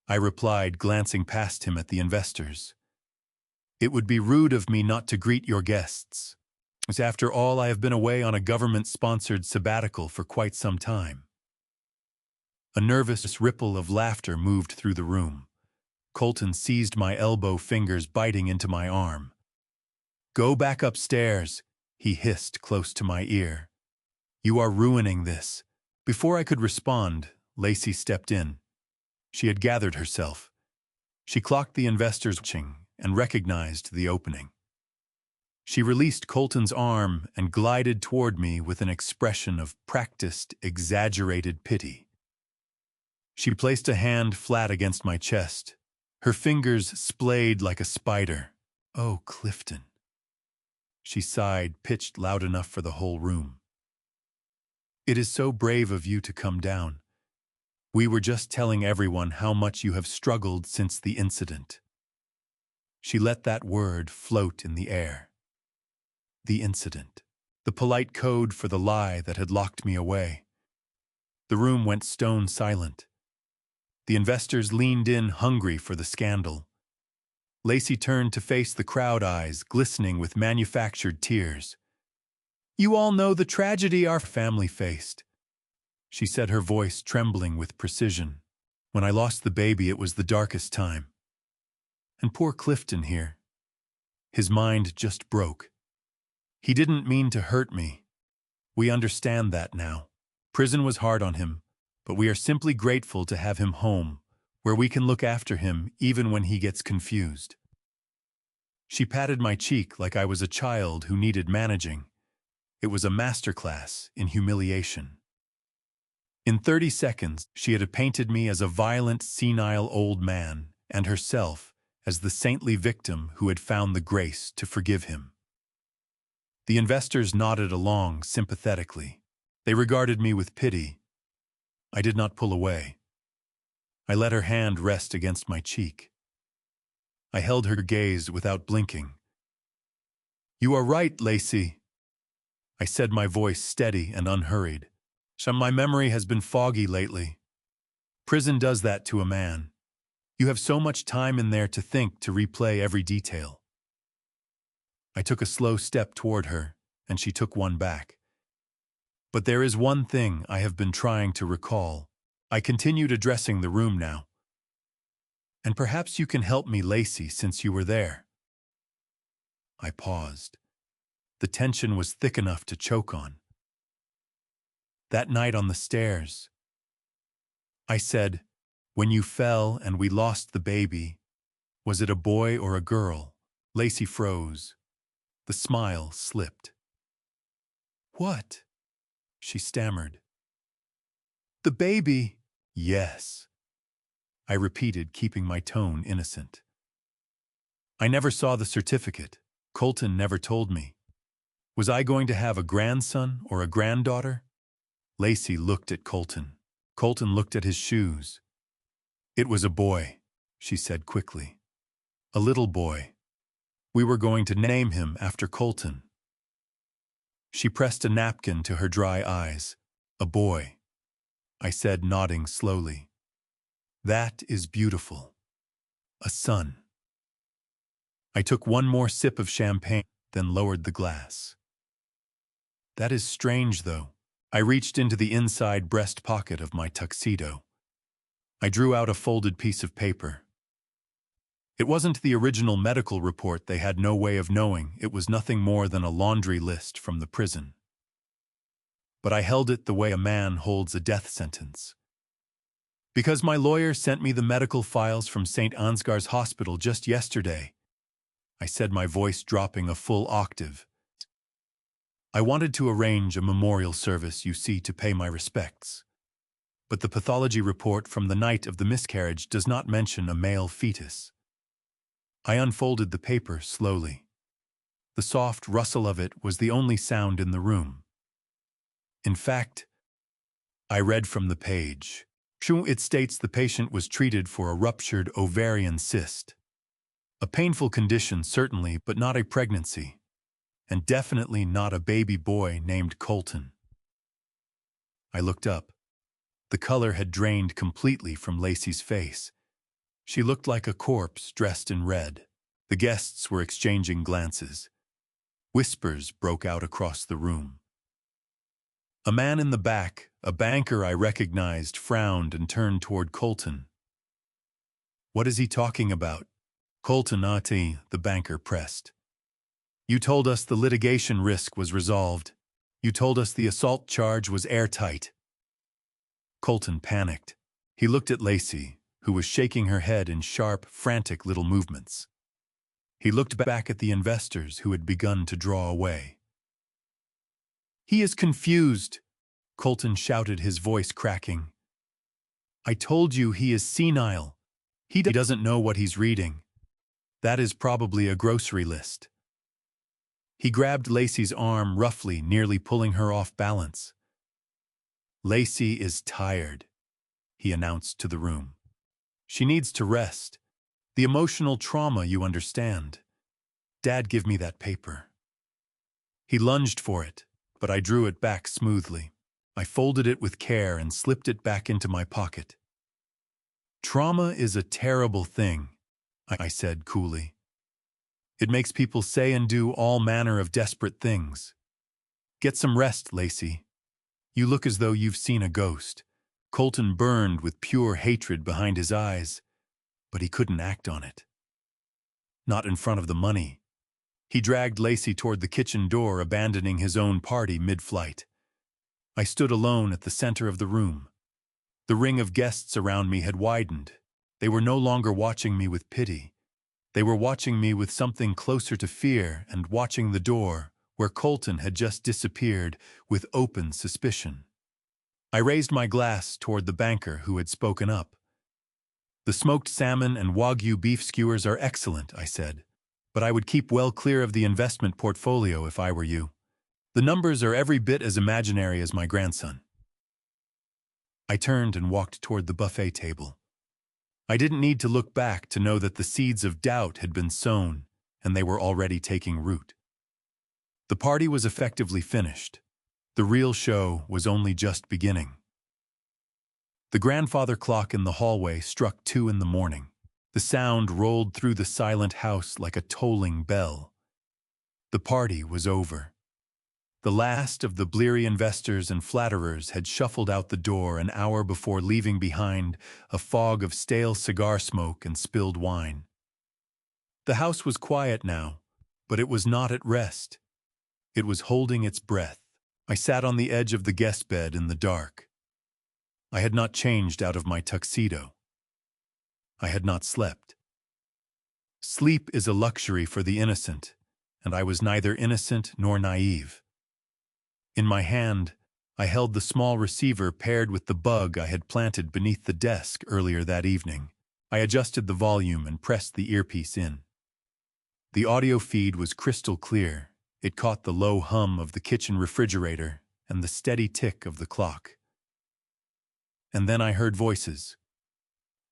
I replied, glancing past him at the investors. "It would be rude of me not to greet your guests. After all, I have been away on a government-sponsored sabbatical for quite some time." A nervous ripple of laughter moved through the room. Colton seized my elbow, fingers biting into my arm. "Go back upstairs," he hissed close to my ear. "You are ruining this." Before I could respond, Lacey stepped in. She had gathered herself. She clocked the investors watching and recognized the opening. She released Colton's arm and glided toward me with an expression of practiced, exaggerated pity. She placed a hand flat against my chest. Her fingers splayed like a spider. "Oh, Clifton." She sighed, pitched loud enough for the whole room. "It is so brave of you to come down. We were just telling everyone how much you have struggled since the incident." She let that word float in the air. The incident. The polite code for the lie that had locked me away. The room went stone silent. The investors leaned in, hungry for the scandal. Lacey turned to face the crowd, eyes glistening with manufactured tears. "You all know the tragedy our family faced," she said, her voice trembling with precision. "When I lost the baby, it was the darkest time. And poor Clifton here. His mind just broke. He didn't mean to hurt me. We understand that now. Prison was hard on him, but we are simply grateful to have him home, where we can look after him even when he gets confused." She patted my cheek like I was a child who needed managing. It was a masterclass in humiliation. In 30 seconds, she had painted me as a violent, senile old man, and herself as the saintly victim who had found the grace to forgive him. The investors nodded along sympathetically. They regarded me with pity. I did not pull away. I let her hand rest against my cheek. I held her gaze without blinking. "You are right, Lacey," I said, my voice steady and unhurried. My memory has been foggy lately. Prison does that to a man. You have so much time in there to think, to replay every detail. I took a slow step toward her, and she took one back. "But there is one thing I have been trying to recall." I continued, addressing the room now. "And perhaps you can help me, Lacey, since you were there." I paused. The tension was thick enough to choke on. "That night on the stairs," I said, "when you fell and we lost the baby, was it a boy or a girl?" Lacey froze. The smile slipped. "What?" she stammered. "The baby." "Yes," I repeated, keeping my tone innocent. "I never saw the certificate. Colton never told me. Was I going to have a grandson or a granddaughter?" Lacey looked at Colton. Colton looked at his shoes. "It was a boy," she said quickly. "A little boy. We were going to name him after Colton." She pressed a napkin to her dry eyes. "A boy," I said, nodding slowly. "That is beautiful. A son." I took one more sip of champagne, then lowered the glass. "That is strange, though." I reached into the inside breast pocket of my tuxedo. I drew out a folded piece of paper. It wasn't the original medical report. They had no way of knowing. It was nothing more than a laundry list from the prison. But I held it the way a man holds a death sentence. "Because my lawyer sent me the medical files from St. Ansgar's hospital just yesterday," I said, my voice dropping a full octave. "I wanted to arrange a memorial service, you see, to pay my respects. But the pathology report from the night of the miscarriage does not mention a male fetus." I unfolded the paper slowly. The soft rustle of it was the only sound in the room. In fact, I read from the page. It states the patient was treated for a ruptured ovarian cyst. A painful condition, certainly, but not a pregnancy. And definitely not a baby boy named Colton. I looked up. The color had drained completely from Lacey's face. She looked like a corpse dressed in red. The guests were exchanging glances. Whispers broke out across the room. A man in the back, a banker I recognized, frowned and turned toward Colton. "What is he talking about?" "Colton, the banker pressed. "You told us the litigation risk was resolved. You told us the assault charge was airtight." Colton panicked. He looked at Lacey, who was shaking her head in sharp, frantic little movements. He looked back at the investors who had begun to draw away. "He is confused," Colton shouted, his voice cracking. "I told you he is senile. He doesn't know what he's reading. That is probably a grocery list." He grabbed Lacey's arm roughly, nearly pulling her off balance. "Lacey is tired," he announced to the room. "She needs to rest. The emotional trauma, you understand. Dad, give me that paper." He lunged for it, but I drew it back smoothly. I folded it with care and slipped it back into my pocket. "Trauma is a terrible thing," I said coolly. "It makes people say and do all manner of desperate things. Get some rest, Lacey. You look as though you've seen a ghost." Colton burned with pure hatred behind his eyes, but he couldn't act on it. Not in front of the money. He dragged Lacey toward the kitchen door, abandoning his own party mid-flight. I stood alone at the center of the room. The ring of guests around me had widened. They were no longer watching me with pity. They were watching me with something closer to fear, and watching the door, where Colton had just disappeared, with open suspicion. I raised my glass toward the banker who had spoken up. "The smoked salmon and Wagyu beef skewers are excellent," I said, "but I would keep well clear of the investment portfolio if I were you. The numbers are every bit as imaginary as my grandson." I turned and walked toward the buffet table. I didn't need to look back to know that the seeds of doubt had been sown, and they were already taking root. The party was effectively finished. The real show was only just beginning. The grandfather clock in the hallway struck 2 in the morning. The sound rolled through the silent house like a tolling bell. The party was over. The last of the bleary investors and flatterers had shuffled out the door an hour before, leaving behind a fog of stale cigar smoke and spilled wine. The house was quiet now, but it was not at rest. It was holding its breath. I sat on the edge of the guest bed in the dark. I had not changed out of my tuxedo. I had not slept. Sleep is a luxury for the innocent, and I was neither innocent nor naive. In my hand, I held the small receiver paired with the bug I had planted beneath the desk earlier that evening. I adjusted the volume and pressed the earpiece in. The audio feed was crystal clear. It caught the low hum of the kitchen refrigerator and the steady tick of the clock. And then I heard voices.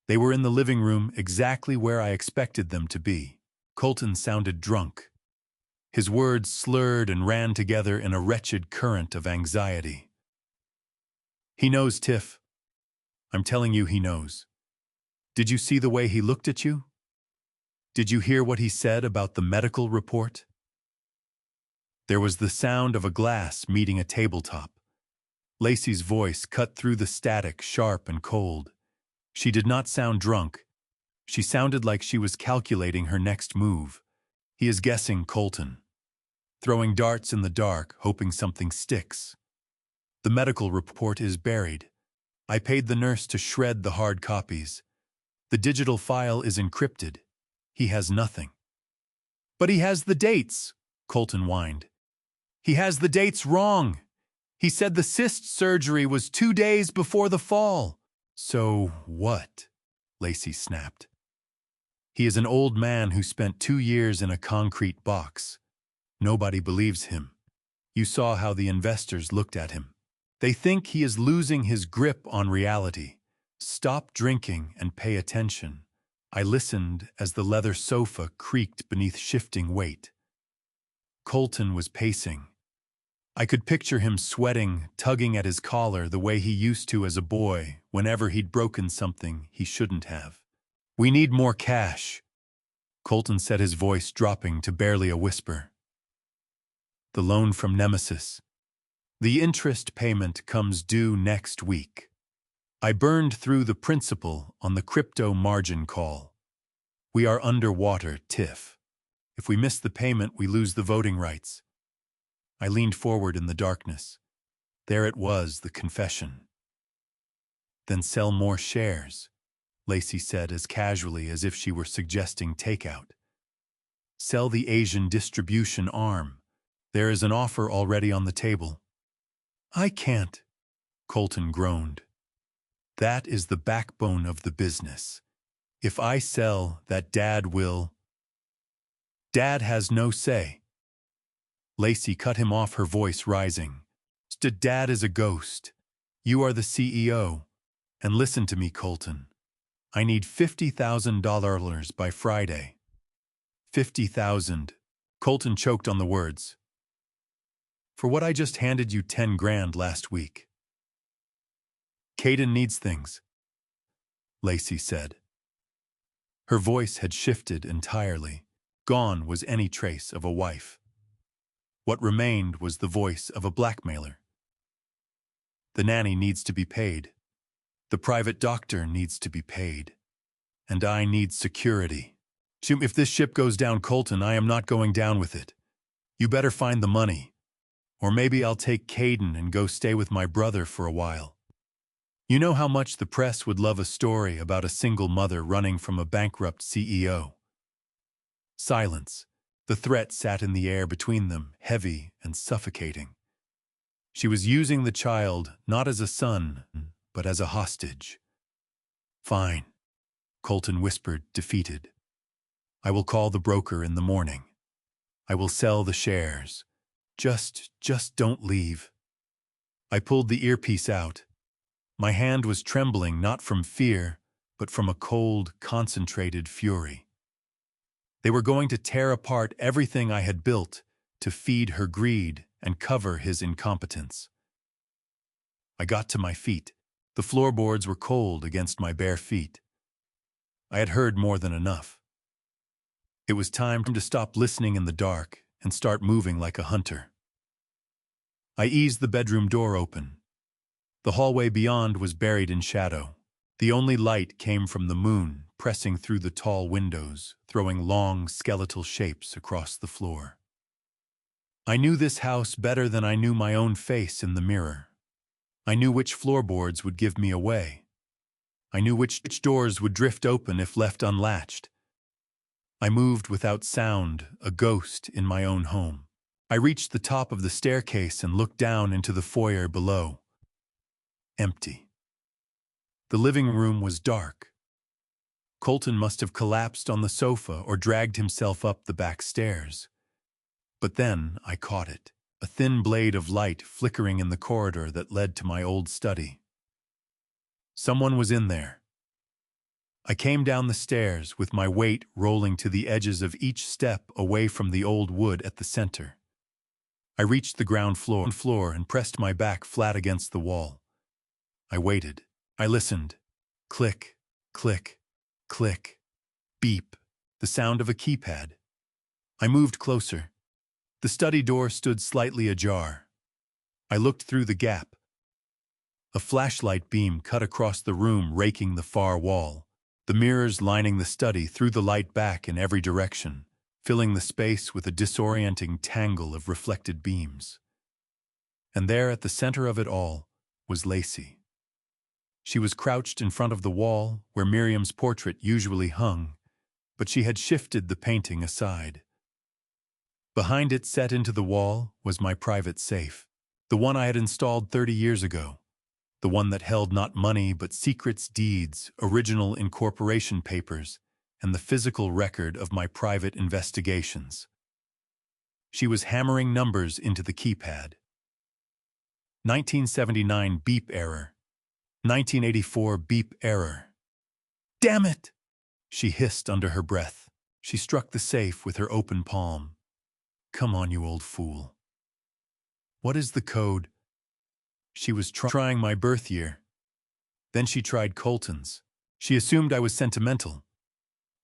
They were in the living room, exactly where I expected them to be. Colton sounded drunk. His words slurred and ran together in a wretched current of anxiety. "He knows, Tiff. I'm telling you, he knows. Did you see the way he looked at you? Did you hear what he said about the medical report?" There was the sound of a glass meeting a tabletop. Lacey's voice cut through the static, sharp and cold. She did not sound drunk. She sounded like she was calculating her next move. "He is guessing, Colton. Throwing darts in the dark, hoping something sticks. The medical report is buried. I paid the nurse to shred the hard copies. The digital file is encrypted. He has nothing." "But he has the dates," Colton whined. "He has the dates wrong. He said the cyst surgery was 2 days before the fall." "So what?" Lacey snapped. "He is an old man who spent 2 years in a concrete box. Nobody believes him. You saw how the investors looked at him. They think he is losing his grip on reality. Stop drinking and pay attention." I listened as the leather sofa creaked beneath shifting weight. Colton was pacing. I could picture him sweating, tugging at his collar the way he used to as a boy whenever he'd broken something he shouldn't have. "We need more cash," Colton said, his voice dropping to barely a whisper. "The loan from Nemesis. The interest payment comes due next week." I burned through the principal on the crypto margin call. "We are underwater, Tiff. If we miss the payment, we lose the voting rights." I leaned forward in the darkness. There it was, the confession. "Then sell more shares," Lacey said as casually as if she were suggesting takeout. "Sell the Asian distribution arm. There is an offer already on the table." "I can't," Colton groaned. "That is the backbone of the business. If I sell, that Dad will." "Dad has no say." Lacey cut him off, her voice rising. "Dad is a ghost. You are the CEO. And listen to me, Colton. I need $50,000 by Friday." "50,000. Colton choked on the words. "For what I just handed you 10 grand last week." "Caden needs things," Lacey said. Her voice had shifted entirely. Gone was any trace of a wife. What remained was the voice of a blackmailer. "The nanny needs to be paid. The private doctor needs to be paid. And I need security. If this ship goes down, Colton, I am not going down with it. You better find the money. Or maybe I'll take Caden and go stay with my brother for a while. You know how much the press would love a story about a single mother running from a bankrupt CEO." Silence. The threat sat in the air between them, heavy and suffocating. She was using the child not as a son, but as a hostage. "Fine," Colton whispered, defeated. "I will call the broker in the morning. I will sell the shares. Just don't leave." I pulled the earpiece out. My hand was trembling not from fear, but from a cold, concentrated fury. They were going to tear apart everything I had built to feed her greed and cover his incompetence. I got to my feet. The floorboards were cold against my bare feet. I had heard more than enough. It was time to stop listening in the dark and start moving like a hunter. I eased the bedroom door open. The hallway beyond was buried in shadow. The only light came from the moon, pressing through the tall windows, throwing long, skeletal shapes across the floor. I knew this house better than I knew my own face in the mirror. I knew which floorboards would give me away. I knew which doors would drift open if left unlatched. I moved without sound, a ghost in my own home. I reached the top of the staircase and looked down into the foyer below. Empty. The living room was dark. Colton must have collapsed on the sofa or dragged himself up the back stairs. But then I caught it, a thin blade of light flickering in the corridor that led to my old study. Someone was in there. I came down the stairs with my weight rolling to the edges of each step away from the old wood at the center. I reached the ground floor and pressed my back flat against the wall. I waited. I listened. Click, click, click, beep, the sound of a keypad. I moved closer. The study door stood slightly ajar. I looked through the gap. A flashlight beam cut across the room, raking the far wall. The mirrors lining the study threw the light back in every direction, filling the space with a disorienting tangle of reflected beams. And there at the center of it all was Lacey. She was crouched in front of the wall where Miriam's portrait usually hung, but she had shifted the painting aside. Behind it, set into the wall, was my private safe, the one I had installed 30 years ago, the one that held not money but secrets, deeds, original incorporation papers, and the physical record of my private investigations. She was hammering numbers into the keypad. 1979 beep error. 1984 beep error. Damn it! She hissed under her breath. She struck the safe with her open palm. Come on, you old fool. What is the code? She was trying my birth year. Then she tried Colton's. She assumed I was sentimental.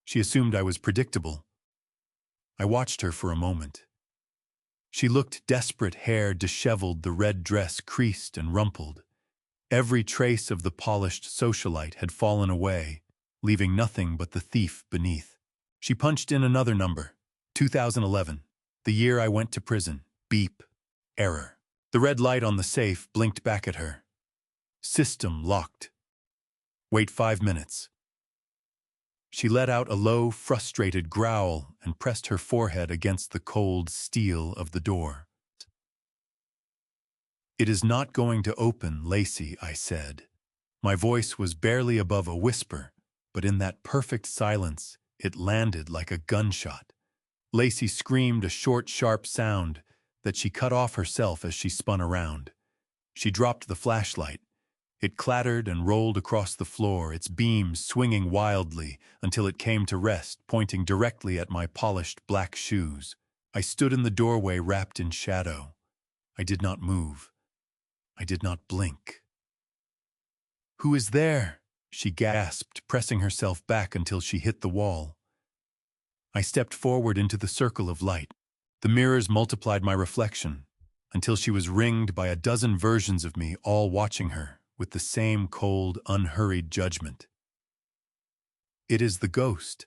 She assumed I was predictable. I watched her for a moment. She looked desperate, hair disheveled, the red dress creased and rumpled. Every trace of the polished socialite had fallen away, leaving nothing but the thief beneath. She punched in another number, 2011, the year I went to prison. Beep. Error. The red light on the safe blinked back at her. System locked. Wait 5 minutes. She let out a low, frustrated growl and pressed her forehead against the cold steel of the door. It is not going to open, Lacey, I said. My voice was barely above a whisper, but in that perfect silence, it landed like a gunshot. Lacey screamed a short, sharp sound that she cut off herself as she spun around. She dropped the flashlight. It clattered and rolled across the floor, its beams swinging wildly until it came to rest, pointing directly at my polished black shoes. I stood in the doorway wrapped in shadow. I did not move. I did not blink. Who is there? She gasped, pressing herself back until she hit the wall. I stepped forward into the circle of light. The mirrors multiplied my reflection until she was ringed by a dozen versions of me, all watching her with the same cold, unhurried judgment. It is the ghost,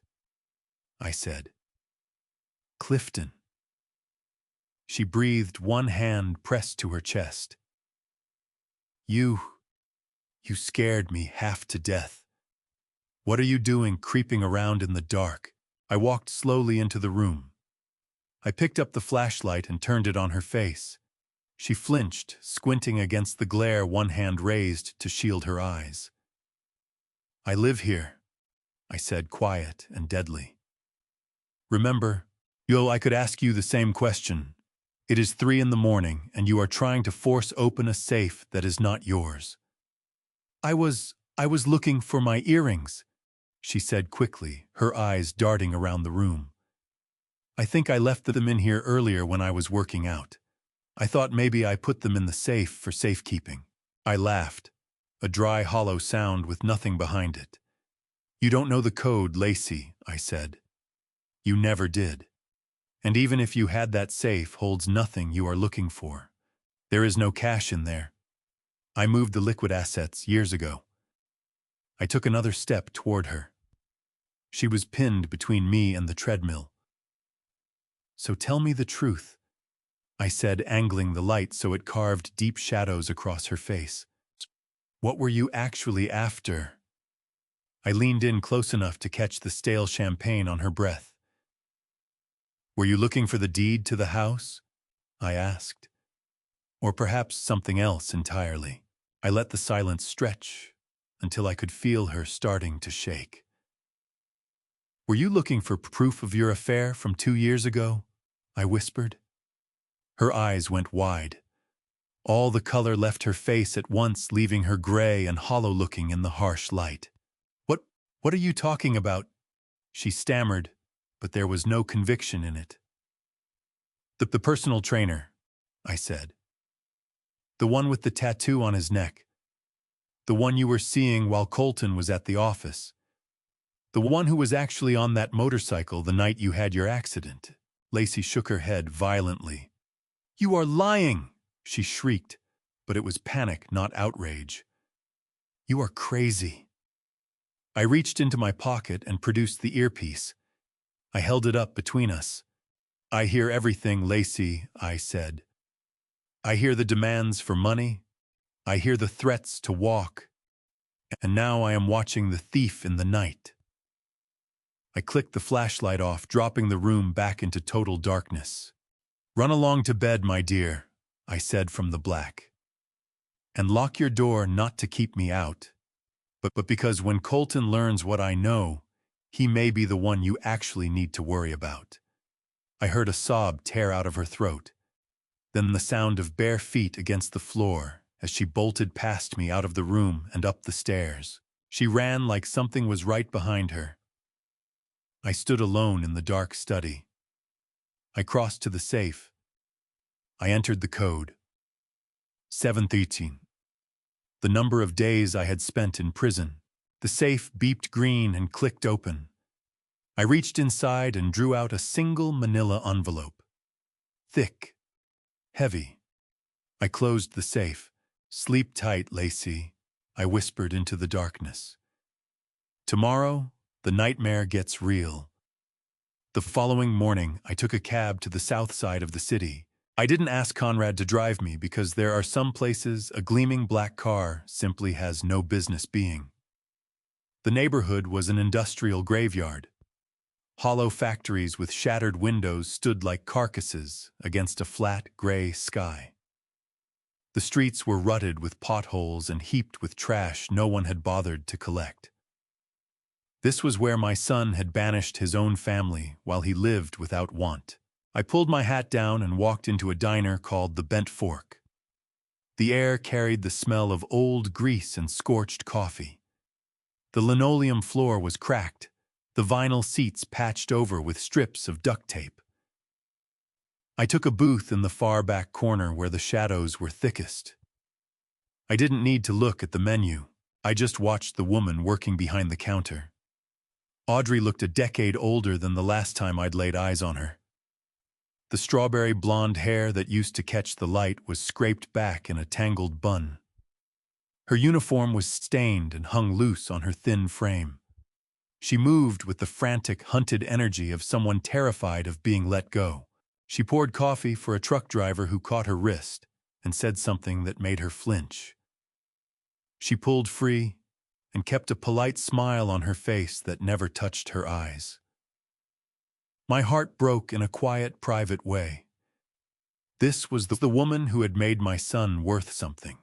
I said. Clifton. She breathed, one hand pressed to her chest. You scared me half to death. What are you doing creeping around in the dark? I walked slowly into the room. I picked up the flashlight and turned it on her face. She flinched, squinting against the glare, one hand raised to shield her eyes. I live here, I said, quiet and deadly. Remember, I could ask you the same question. It is 3 a.m, and you are trying to force open a safe that is not yours. I was looking for my earrings. she said quickly, her eyes darting around the room. I think I left them in here earlier when I was working out. I thought maybe I put them in the safe for safekeeping. I laughed, a dry, hollow sound with nothing behind it. You don't know the code, Lacey, I said. You never did. And even if you had, that safe holds nothing you are looking for. There is no cash in there. I moved the liquid assets years ago. I took another step toward her. She was pinned between me and the treadmill. So tell me the truth, I said, angling the light so it carved deep shadows across her face. What were you actually after? I leaned in close enough to catch the stale champagne on her breath. Were you looking for the deed to the house? I asked. Or perhaps something else entirely. I let the silence stretch until I could feel her starting to shake. Were you looking for proof of your affair from 2 years ago? I whispered. Her eyes went wide. All the color left her face at once, leaving her gray and hollow-looking in the harsh light. What are you talking about? She stammered, but there was no conviction in it. The personal trainer, I said. The one with the tattoo on his neck. The one you were seeing while Colton was at the office. The one who was actually on that motorcycle the night you had your accident. Lacey shook her head violently. You are lying, she shrieked, but it was panic, not outrage. You are crazy. I reached into my pocket and produced the earpiece. I held it up between us. I hear everything, Lacey, I said. I hear the demands for money. I hear the threats to walk. And now I am watching the thief in the night. I clicked the flashlight off, dropping the room back into total darkness. Run along to bed, my dear, I said from the black. And lock your door, not to keep me out, but because when Colton learns what I know, he may be the one you actually need to worry about. I heard a sob tear out of her throat, then the sound of bare feet against the floor as she bolted past me out of the room and up the stairs. She ran like something was right behind her. I stood alone in the dark study. I crossed to the safe. I entered the code. 713. The number of days I had spent in prison. The safe beeped green and clicked open. I reached inside and drew out a single manila envelope. Thick. Heavy. I closed the safe. Sleep tight, Lacey, I whispered into the darkness. Tomorrow, the nightmare gets real. The following morning, I took a cab to the south side of the city. I didn't ask Conrad to drive me because there are some places a gleaming black car simply has no business being. The neighborhood was an industrial graveyard. Hollow factories with shattered windows stood like carcasses against a flat, gray sky. The streets were rutted with potholes and heaped with trash no one had bothered to collect. This was where my son had banished his own family while he lived without want. I pulled my hat down and walked into a diner called the Bent Fork. The air carried the smell of old grease and scorched coffee. The linoleum floor was cracked, the vinyl seats patched over with strips of duct tape. I took a booth in the far back corner where the shadows were thickest. I didn't need to look at the menu. I just watched the woman working behind the counter. Audrey looked a decade older than the last time I'd laid eyes on her. The strawberry blonde hair that used to catch the light was scraped back in a tangled bun. Her uniform was stained and hung loose on her thin frame. She moved with the frantic, hunted energy of someone terrified of being let go. She poured coffee for a truck driver who caught her wrist and said something that made her flinch. She pulled free and kept a polite smile on her face that never touched her eyes. My heart broke in a quiet, private way. This was the woman who had made my son worth something.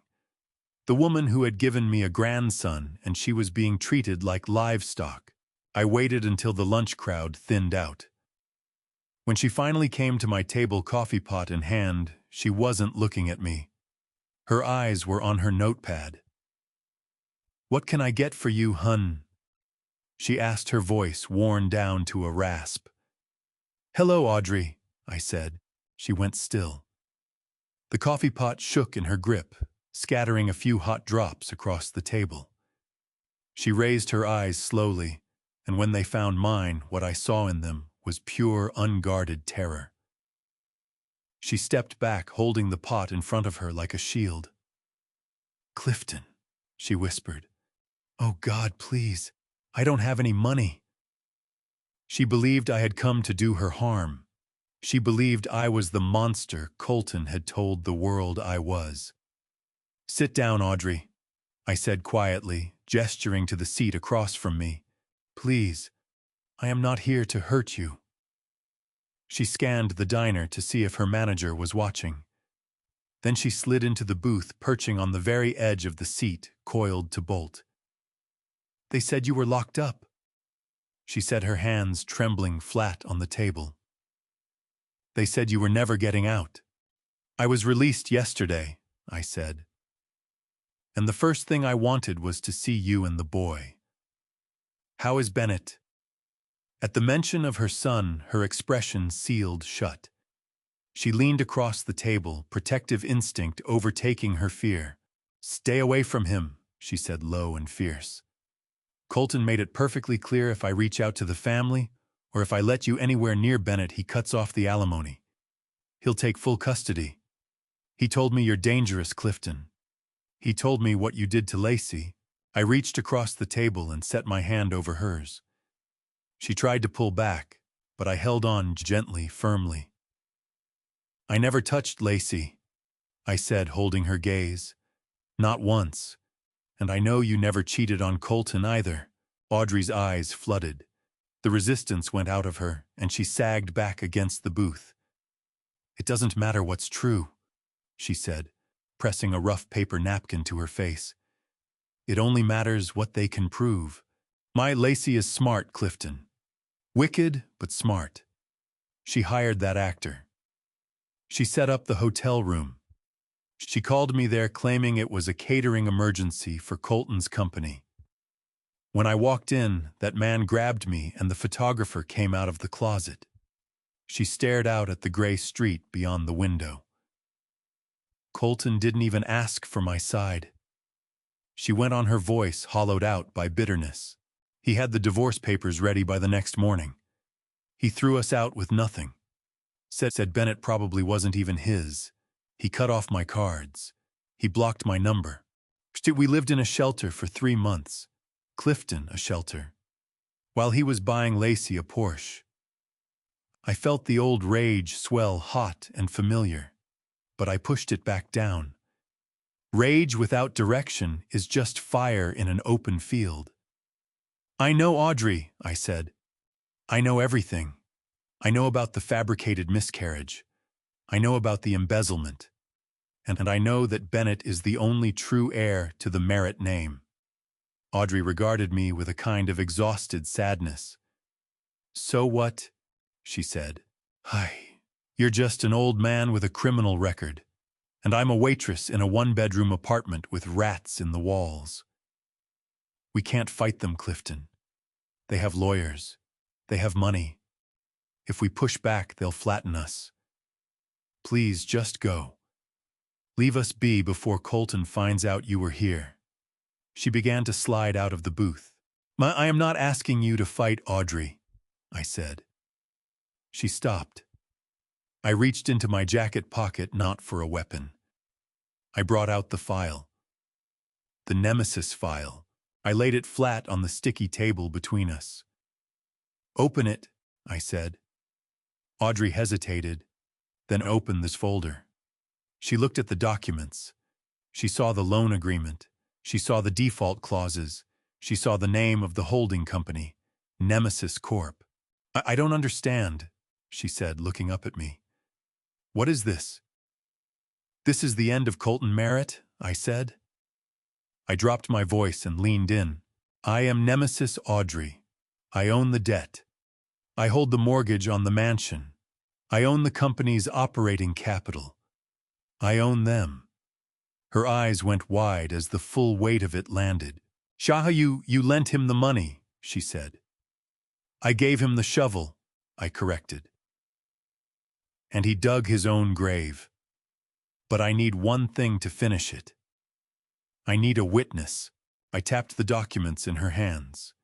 The woman who had given me a grandson, and she was being treated like livestock. I waited until the lunch crowd thinned out. When she finally came to my table, coffee pot in hand, she wasn't looking at me. Her eyes were on her notepad. "What can I get for you, hun?" she asked, her voice worn down to a rasp. "Hello, Audrey," I said. She went still. The coffee pot shook in her grip, scattering a few hot drops across the table. She raised her eyes slowly, and when they found mine, what I saw in them was pure, unguarded terror. She stepped back, holding the pot in front of her like a shield. "Clifton," she whispered. "Oh God, please, I don't have any money." She believed I had come to do her harm. She believed I was the monster Colton had told the world I was. "Sit down, Audrey," I said quietly, gesturing to the seat across from me. "Please, I am not here to hurt you." She scanned the diner to see if her manager was watching. Then she slid into the booth, perching on the very edge of the seat, coiled to bolt. "They said you were locked up," she said, her hands trembling flat on the table. "They said you were never getting out." "I was released yesterday," I said. "And the first thing I wanted was to see you and the boy. How is Bennett?" At the mention of her son, her expression sealed shut. She leaned across the table, protective instinct overtaking her fear. "Stay away from him," she said, low and fierce. "Colton made it perfectly clear, if I reach out to the family, or if I let you anywhere near Bennett, he cuts off the alimony. He'll take full custody. He told me you're dangerous, Clifton. He told me what you did to Lacey." I reached across the table and set my hand over hers. She tried to pull back, but I held on gently, firmly. "I never touched Lacey," I said, holding her gaze. "Not once. And I know you never cheated on Colton either." Audrey's eyes flooded. The resistance went out of her, and she sagged back against the booth. "It doesn't matter what's true," she said, pressing a rough paper napkin to her face. "It only matters what they can prove. My Lacey is smart, Clifton. Wicked, but smart. She hired that actor. She set up the hotel room. She called me there claiming it was a catering emergency for Colton's company. When I walked in, that man grabbed me and the photographer came out of the closet." She stared out at the gray street beyond the window. "Colton didn't even ask for my side." She went on, her voice hollowed out by bitterness. "He had the divorce papers ready by the next morning. He threw us out with nothing. Said Bennett probably wasn't even his. He cut off my cards. He blocked my number. We lived in a shelter for 3 months. Clifton, a shelter. While he was buying Lacey a Porsche." I felt the old rage swell hot and familiar, but I pushed it back down. Rage without direction is just fire in an open field. "I know Audrey," I said. "I know everything. I know about the fabricated miscarriage. I know about the embezzlement. And I know that Bennett is the only true heir to the Merritt name." Audrey regarded me with a kind of exhausted sadness. "So what?" she said. "Hi, you're just an old man with a criminal record, and I'm a waitress in a 1-bedroom apartment with rats in the walls. We can't fight them, Clifton. They have lawyers. They have money. If we push back, they'll flatten us. Please, just go. Leave us be before Colton finds out you were here." She began to slide out of the booth. "I am not asking you to fight Audrey," I said. She stopped. I reached into my jacket pocket, not for a weapon. I brought out the file. The Nemesis file. I laid it flat on the sticky table between us. "Open it," I said. Audrey hesitated, then opened this folder. She looked at the documents. She saw the loan agreement. She saw the default clauses. She saw the name of the holding company, Nemesis Corp. I don't understand," she said, looking up at me. "What is this?" "This is the end of Colton Merritt," I said. I dropped my voice and leaned in. "I am Nemesis Audrey. I own the debt. I hold the mortgage on the mansion. I own the company's operating capital. I own them." Her eyes went wide as the full weight of it landed. "Shaha, you lent him the money," she said. I gave him the shovel, I corrected. And he dug his own grave. But I need one thing to finish it. I need a witness. I tapped the documents in her hands.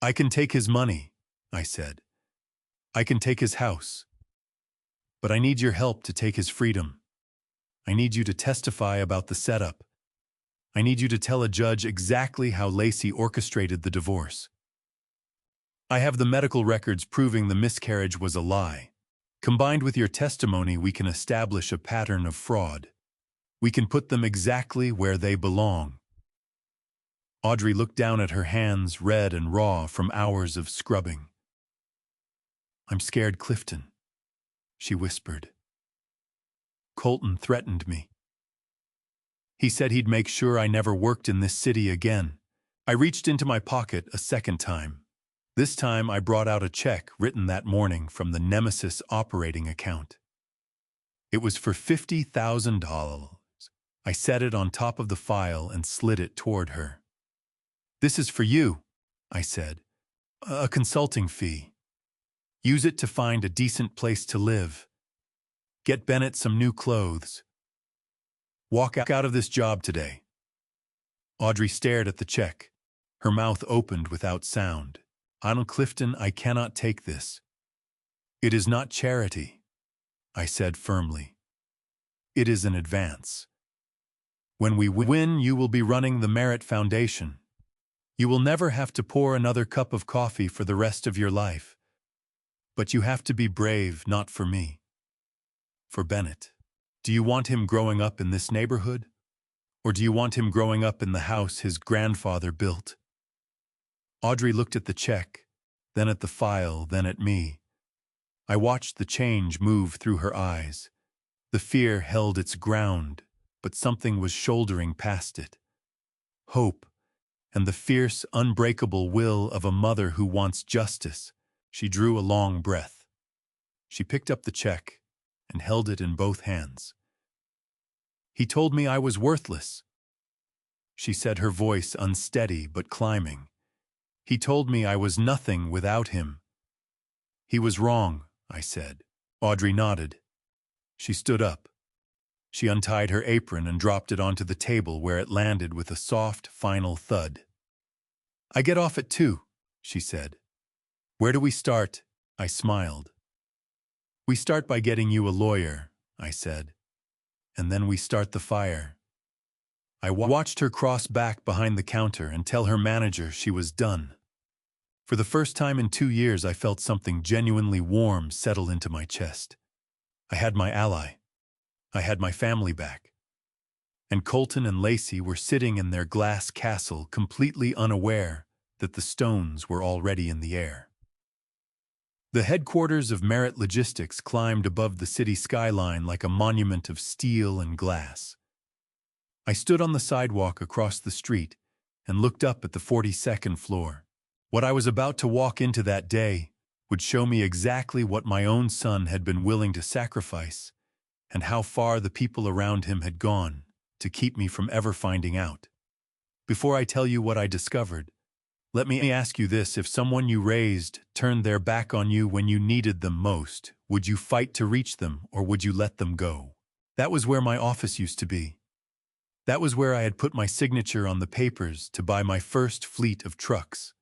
I can take his money, I said. I can take his house. But I need your help to take his freedom. I need you to testify about the setup. I need you to tell a judge exactly how Lacey orchestrated the divorce. I have the medical records proving the miscarriage was a lie. Combined with your testimony, we can establish a pattern of fraud. We can put them exactly where they belong. Audrey looked down at her hands, red and raw from hours of scrubbing. I'm scared, Clifton, she whispered. Colton threatened me. He said he'd make sure I never worked in this city again. I reached into my pocket a second time. This time I brought out a check written that morning from the Nemesis operating account. It was for $50,000. I set it on top of the file and slid it toward her. This is for you, I said. A consulting fee. Use it to find a decent place to live. Get Bennett some new clothes. Walk out of this job today. Audrey stared at the check. Her mouth opened without sound. Arnold Clifton, I cannot take this. It is not charity, I said firmly. It is an advance. When we win, you will be running the Merit Foundation. You will never have to pour another cup of coffee for the rest of your life. But you have to be brave, not for me. For Bennett. Do you want him growing up in this neighborhood? Or do you want him growing up in the house his grandfather built? Audrey looked at the check, then at the file, then at me. I watched the change move through her eyes. The fear held its ground, but something was shouldering past it. Hope, and the fierce, unbreakable will of a mother who wants justice. She drew a long breath. She picked up the check and held it in both hands. He told me I was worthless, she said, her voice unsteady but climbing. He told me I was nothing without him. He was wrong, I said. Audrey nodded. She stood up. She untied her apron and dropped it onto the table where it landed with a soft, final thud. I get off at 2, she said. Where do we start? I smiled. We start by getting you a lawyer, I said. And then we start the fire. I watched her cross back behind the counter and tell her manager she was done. For the first time in 2 years, I felt something genuinely warm settle into my chest. I had my ally. I had my family back. And Colton and Lacey were sitting in their glass castle, completely unaware that the stones were already in the air. The headquarters of Merit Logistics climbed above the city skyline like a monument of steel and glass. I stood on the sidewalk across the street and looked up at the 42nd floor. What I was about to walk into that day would show me exactly what my own son had been willing to sacrifice and how far the people around him had gone to keep me from ever finding out. Before I tell you what I discovered, let me ask you this: if someone you raised turned their back on you when you needed them most, would you fight to reach them or would you let them go? That was where my office used to be. That was where I had put my signature on the papers to buy my first fleet of trucks.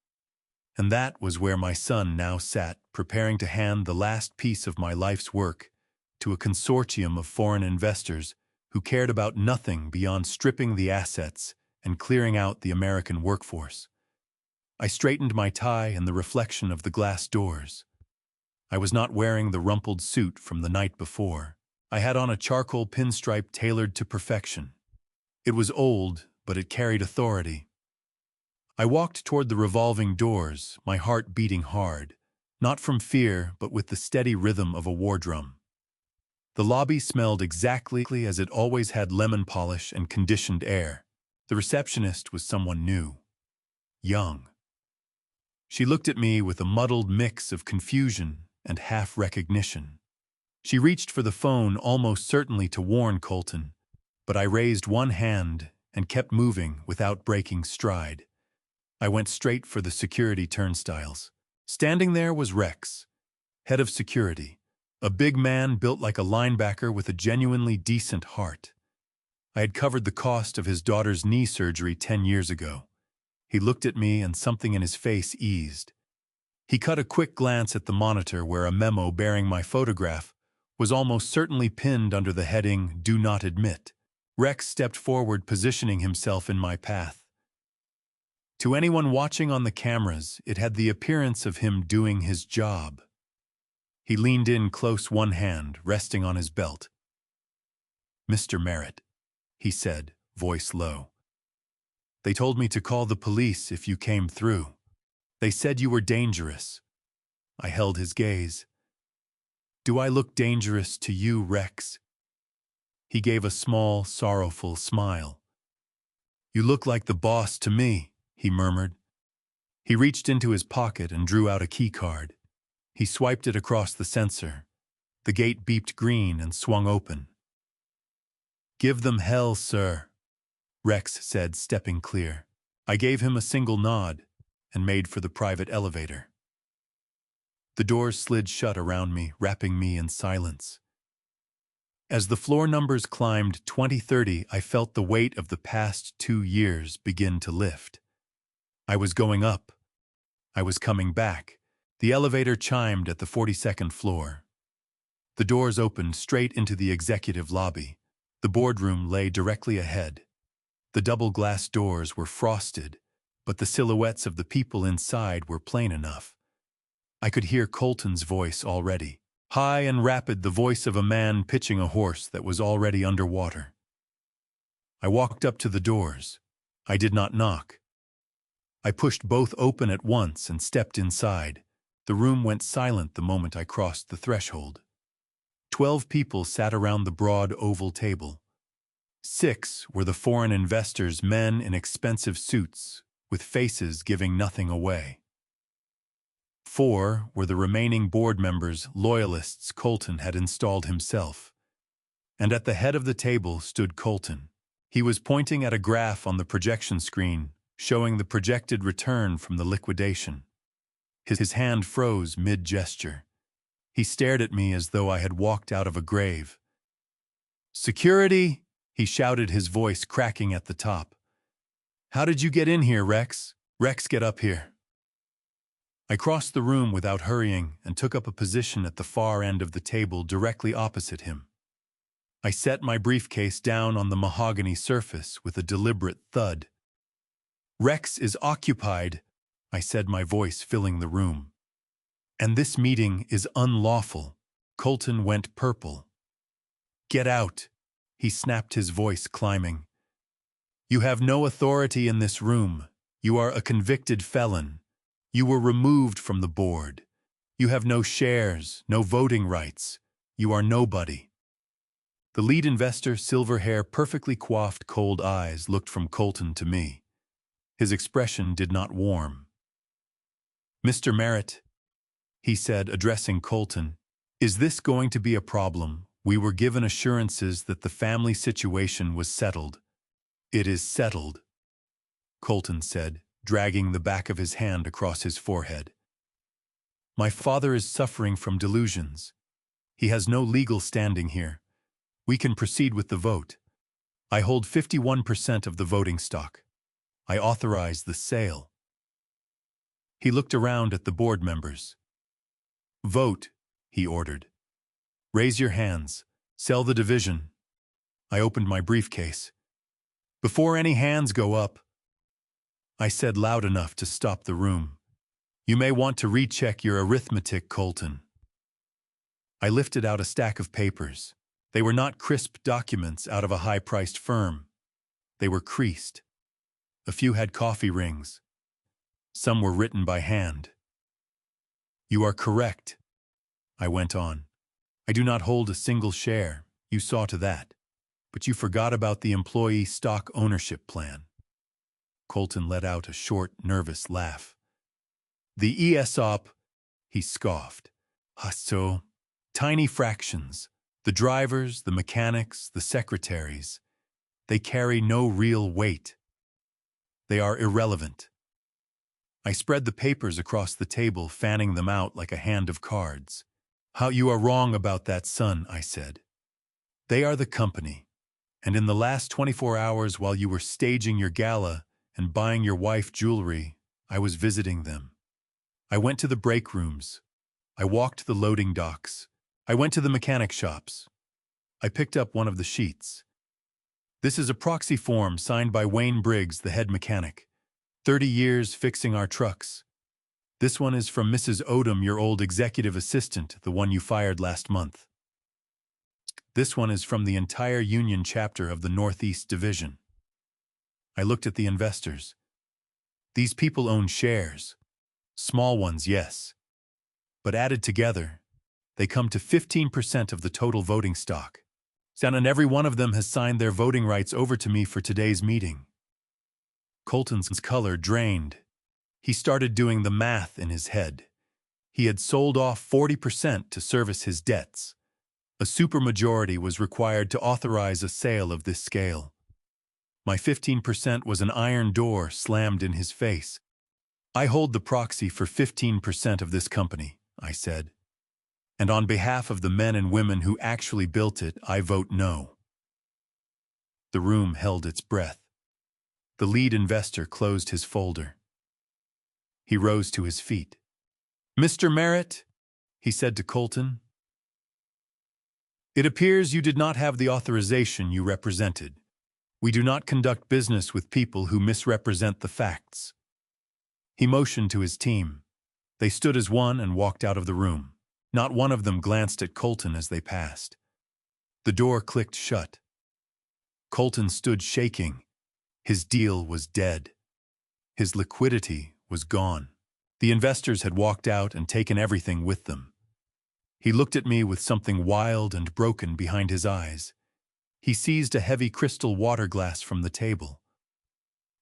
And that was where my son now sat, preparing to hand the last piece of my life's work to a consortium of foreign investors who cared about nothing beyond stripping the assets and clearing out the American workforce. I straightened my tie in the reflection of the glass doors. I was not wearing the rumpled suit from the night before. I had on a charcoal pinstripe tailored to perfection. It was old, but it carried authority. I walked toward the revolving doors, my heart beating hard, not from fear, but with the steady rhythm of a war drum. The lobby smelled exactly as it always had: lemon polish and conditioned air. The receptionist was someone new, young. She looked at me with a muddled mix of confusion and half-recognition. She reached for the phone, almost certainly to warn Colton, but I raised one hand and kept moving without breaking stride. I went straight for the security turnstiles. Standing there was Rex, head of security, a big man built like a linebacker with a genuinely decent heart. I had covered the cost of his daughter's knee surgery 10 years ago. He looked at me and something in his face eased. He cut a quick glance at the monitor where a memo bearing my photograph was almost certainly pinned under the heading, "Do not admit." Rex stepped forward, positioning himself in my path. To anyone watching on the cameras, it had the appearance of him doing his job. He leaned in close, one hand resting on his belt. "Mr. Merritt," he said, voice low. "They told me to call the police if you came through. They said you were dangerous." I held his gaze. "Do I look dangerous to you, Rex?" He gave a small, sorrowful smile. "You look like the boss to me," he murmured. He reached into his pocket and drew out a key card. He swiped it across the sensor. The gate beeped green and swung open. "Give them hell, sir," Rex said, stepping clear. I gave him a single nod and made for the private elevator. The doors slid shut around me, wrapping me in silence. As the floor numbers climbed 2030, I felt the weight of the past 2 years begin to lift. I was going up. I was coming back. The elevator chimed at the 42nd floor. The doors opened straight into the executive lobby. The boardroom lay directly ahead. The double glass doors were frosted, but the silhouettes of the people inside were plain enough. I could hear Colton's voice already. High and rapid, the voice of a man pitching a horse that was already underwater. I walked up to the doors. I did not knock. I pushed both open at once and stepped inside. The room went silent the moment I crossed the threshold. 12 people sat around the broad oval table. 6 were the foreign investors, men in expensive suits, with faces giving nothing away. 4 were the remaining board members, loyalists Colton had installed himself. And at the head of the table stood Colton. He was pointing at a graph on the projection screen, showing the projected return from the liquidation. His hand froze mid-gesture. He stared at me as though I had walked out of a grave. "Security!" he shouted, his voice cracking at the top. "How did you get in here, Rex? Rex, get up here." I crossed the room without hurrying and took up a position at the far end of the table directly opposite him. I set my briefcase down on the mahogany surface with a deliberate thud. "Rex is occupied," I said, my voice filling the room. "And this meeting is unlawful." Colton went purple. "Get out," he snapped, his voice climbing. "You have no authority in this room. You are a convicted felon. You were removed from the board. You have no shares, no voting rights. You are nobody." The lead investor, silver hair, perfectly coiffed, cold eyes, looked from Colton to me. His expression did not warm. "Mr. Merritt," he said, addressing Colton, "is this going to be a problem? We were given assurances that the family situation was settled." "It is settled," Colton said, dragging the back of his hand across his forehead. "My father is suffering from delusions. He has no legal standing here. We can proceed with the vote. I hold 51% of the voting stock. I authorize the sale." He looked around at the board members. "Vote," he ordered. "Raise your hands. Sell the division." I opened my briefcase. "Before any hands go up," I said loud enough to stop the room, "you may want to recheck your arithmetic, Colton." I lifted out a stack of papers. They were not crisp documents out of a high-priced firm. They were creased. A few had coffee rings. Some were written by hand. "You are correct," I went on. "I do not hold a single share. You saw to that. But you forgot about the employee stock ownership plan." Colton let out a short, nervous laugh. "The ESOP," he scoffed. So, tiny fractions. The drivers, the mechanics, the secretaries. They carry no real weight. They are irrelevant. I spread the papers across the table, fanning them out like a hand of cards. "How you are wrong about that, son," I said. "They are the company. And in the last 24 hours while you were staging your gala and buying your wife jewelry, I was visiting them. I went to the break rooms. I walked the loading docks. I went to the mechanic shops. I picked up one of the sheets. This is a proxy form signed by Wayne Briggs, the head mechanic. 30 years fixing our trucks. This one is from Mrs. Odom, your old executive assistant, the one you fired last month. This one is from the entire union chapter of the Northeast Division." I looked at the investors. These people own shares. Small ones, yes. But added together, they come to 15% of the total voting stock. And every one of them has signed their voting rights over to me for today's meeting. Colton's color drained. He started doing the math in his head. He had sold off 40% to service his debts. A supermajority was required to authorize a sale of this scale. My 15% was an iron door slammed in his face. "I hold the proxy for 15% of this company," I said. "And on behalf of the men and women who actually built it, I vote no." The room held its breath. The lead investor closed his folder. He rose to his feet. "Mr. Merritt," he said to Colton, "it appears you did not have the authorization you represented. We do not conduct business with people who misrepresent the facts." He motioned to his team. They stood as one and walked out of the room. Not one of them glanced at Colton as they passed. The door clicked shut. Colton stood shaking. His deal was dead. His liquidity was gone. The investors had walked out and taken everything with them. He looked at me with something wild and broken behind his eyes. He seized a heavy crystal water glass from the table.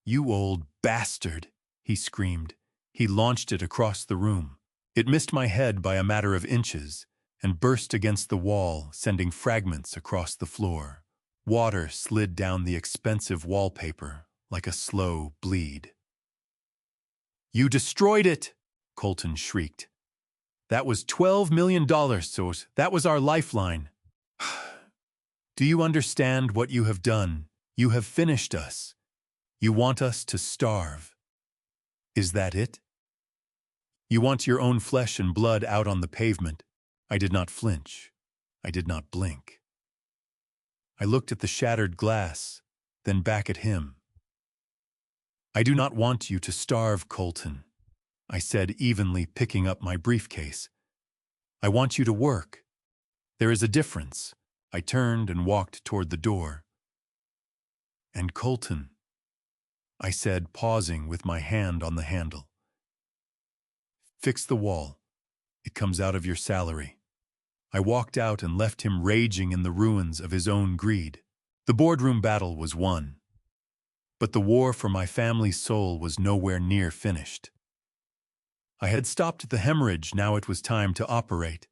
"You old bastard," he screamed. He launched it across the room. It missed my head by a matter of inches and burst against the wall, sending fragments across the floor. Water slid down the expensive wallpaper like a slow bleed. "You destroyed it!" Colton shrieked. "That was $12 million, so that was our lifeline. Do you understand what you have done? You have finished us. You want us to starve. Is that it? You want your own flesh and blood out on the pavement." I did not flinch. I did not blink. I looked at the shattered glass, then back at him. "I do not want you to starve, Colton," I said evenly, picking up my briefcase. "I want you to work. There is a difference." I turned and walked toward the door. "And Colton," I said, pausing with my hand on the handle. "Fix the wall. It comes out of your salary." I walked out and left him raging in the ruins of his own greed. The boardroom battle was won. But the war for my family's soul was nowhere near finished. I had stopped the hemorrhage, now it was time to operate.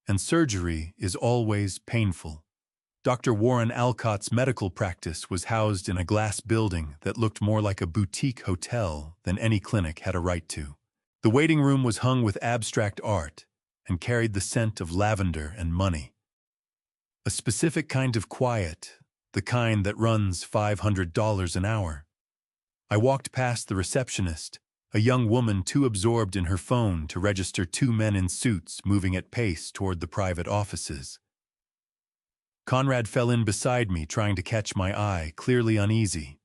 And surgery is always painful. Dr. Warren Alcott's medical practice was housed in a glass building that looked more like a boutique hotel than any clinic had a right to. The waiting room was hung with abstract art and carried the scent of lavender and money. A specific kind of quiet, the kind that runs $500 an hour. I walked past the receptionist, a young woman too absorbed in her phone to register two men in suits moving at pace toward the private offices. Conrad fell in beside me, trying to catch my eye, clearly uneasy.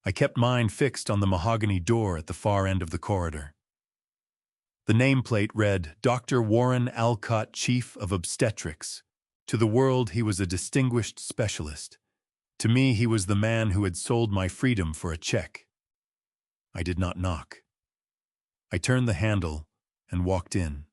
I kept mine fixed on the mahogany door at the far end of the corridor. The nameplate read, "Dr. Warren Alcott, Chief of Obstetrics." To the world, he was a distinguished specialist. To me, he was the man who had sold my freedom for a check. I did not knock. I turned the handle and walked in.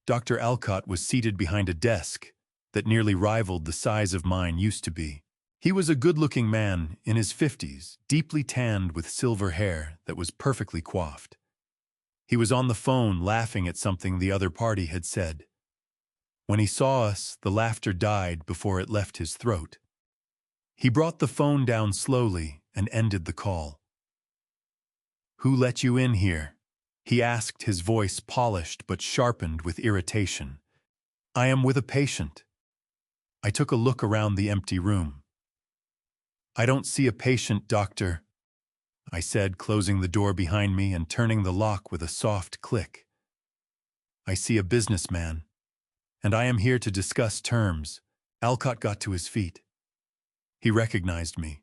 Dr. Alcott was seated behind a desk that nearly rivaled the size of mine used to be. He was a good-looking man in his 50s, deeply tanned with silver hair that was perfectly coiffed. He was on the phone laughing at something the other party had said. When he saw us, the laughter died before it left his throat. He brought the phone down slowly and ended the call. Who let you in here? He asked, his voice polished but sharpened with irritation. I am with a patient. I took a look around the empty room. I don't see a patient, doctor, I said, closing the door behind me and turning the lock with a soft click. I see a businessman, and I am here to discuss terms. Alcott got to his feet. He recognized me.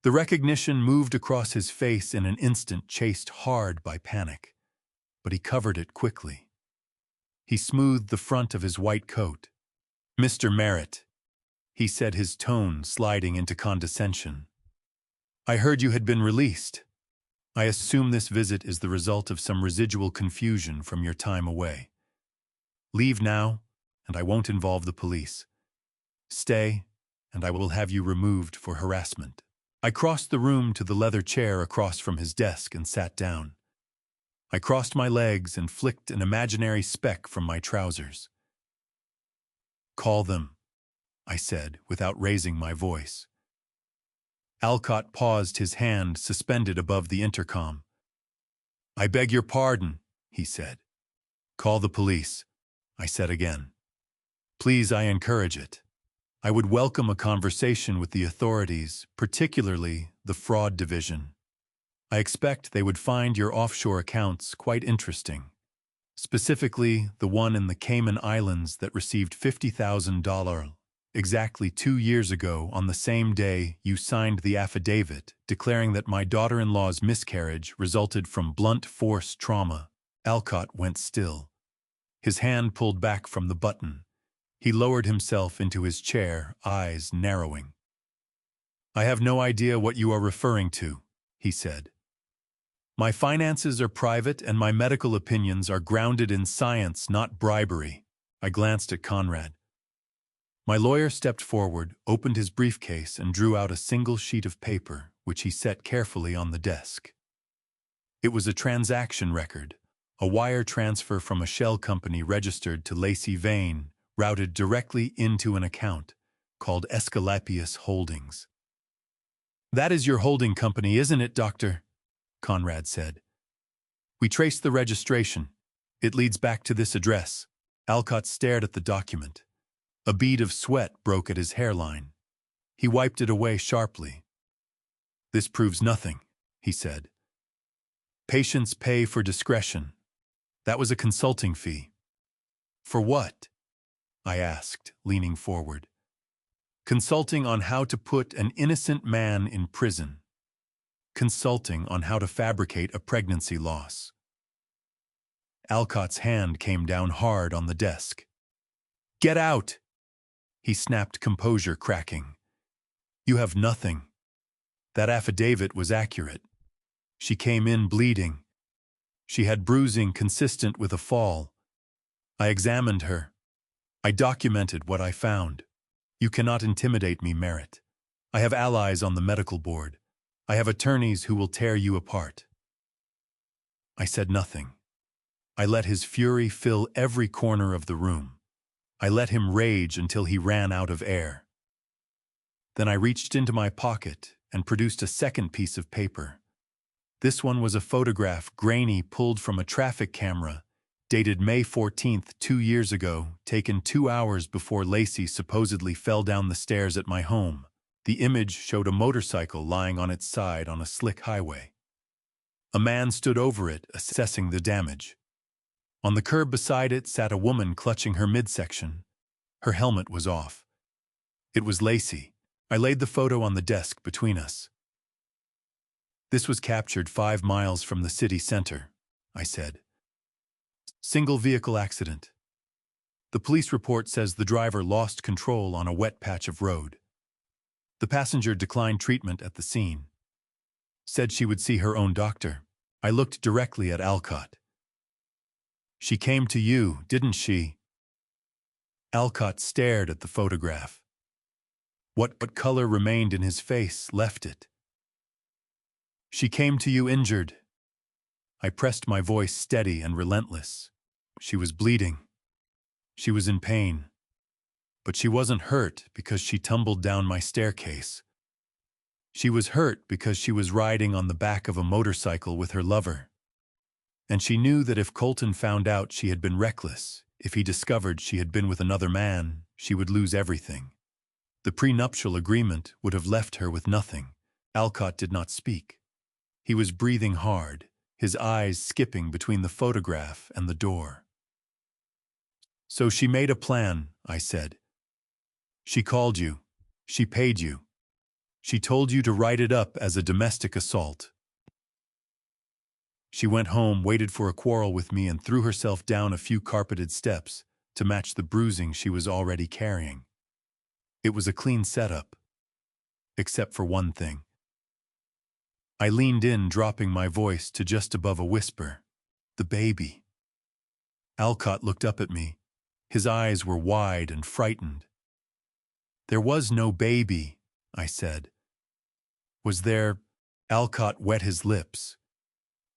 The recognition moved across his face in an instant, chased hard by panic, but he covered it quickly. He smoothed the front of his white coat. Mr. Merritt, he said, his tone sliding into condescension. I heard you had been released. I assume this visit is the result of some residual confusion from your time away. Leave now, and I won't involve the police. Stay, and I will have you removed for harassment. I crossed the room to the leather chair across from his desk and sat down. I crossed my legs and flicked an imaginary speck from my trousers. Call them, I said, without raising my voice. Alcott paused, his hand suspended above the intercom. I beg your pardon, he said. Call the police, I said again. Please, I encourage it. I would welcome a conversation with the authorities, particularly the fraud division. I expect they would find your offshore accounts quite interesting. Specifically, the one in the Cayman Islands that received $50,000 exactly 2 years ago on the same day you signed the affidavit declaring that my daughter-in-law's miscarriage resulted from blunt force trauma. Alcott went still. His hand pulled back from the button. He lowered himself into his chair, eyes narrowing. I have no idea what you are referring to, he said. My finances are private and my medical opinions are grounded in science, not bribery. I glanced at Conrad. My lawyer stepped forward, opened his briefcase, and drew out a single sheet of paper, which he set carefully on the desk. It was a transaction record, a wire transfer from a shell company registered to Lacey Vane, routed directly into an account called Escalapius Holdings. That is your holding company, isn't it, Doctor? Conrad said. We traced the registration. It leads back to this address. Alcott stared at the document. A bead of sweat broke at his hairline. He wiped it away sharply. This proves nothing, he said. Patients pay for discretion. That was a consulting fee. For what? I asked, leaning forward. Consulting on how to put an innocent man in prison. Consulting on how to fabricate a pregnancy loss. Alcott's hand came down hard on the desk. Get out! He snapped, composure cracking. You have nothing. That affidavit was accurate. She came in bleeding. She had bruising consistent with a fall. I examined her. I documented what I found. You cannot intimidate me, Merritt. I have allies on the medical board. I have attorneys who will tear you apart. I said nothing. I let his fury fill every corner of the room. I let him rage until he ran out of air. Then I reached into my pocket and produced a second piece of paper. This one was a photograph, grainy, pulled from a traffic camera, dated May 14th, 2 years ago, taken 2 hours before Lacey supposedly fell down the stairs at my home. The image showed a motorcycle lying on its side on a slick highway. A man stood over it, assessing the damage. On the curb beside it sat a woman clutching her midsection. Her helmet was off. It was Lacey. I laid the photo on the desk between us. This was captured 5 miles from the city center, I said. Single vehicle accident. The police report says the driver lost control on a wet patch of road. The passenger declined treatment at the scene. Said she would see her own doctor. I looked directly at Alcott. She came to you, didn't she? Alcott stared at the photograph. What color remained in his face left it. She came to you injured. I pressed my voice steady and relentless. She was bleeding. She was in pain. But she wasn't hurt because she tumbled down my staircase. She was hurt because she was riding on the back of a motorcycle with her lover. And she knew that if Colton found out she had been reckless, if he discovered she had been with another man, she would lose everything. The prenuptial agreement would have left her with nothing. Alcott did not speak. He was breathing hard, his eyes skipping between the photograph and the door. "So she made a plan," I said. "She called you. She paid you. She told you to write it up as a domestic assault. She went home, waited for a quarrel with me, and threw herself down a few carpeted steps to match the bruising she was already carrying. It was a clean setup, except for one thing." I leaned in, dropping my voice to just above a whisper. "The baby." Alcott looked up at me. His eyes were wide and frightened. "There was no baby," I said. "Was there?" Alcott wet his lips.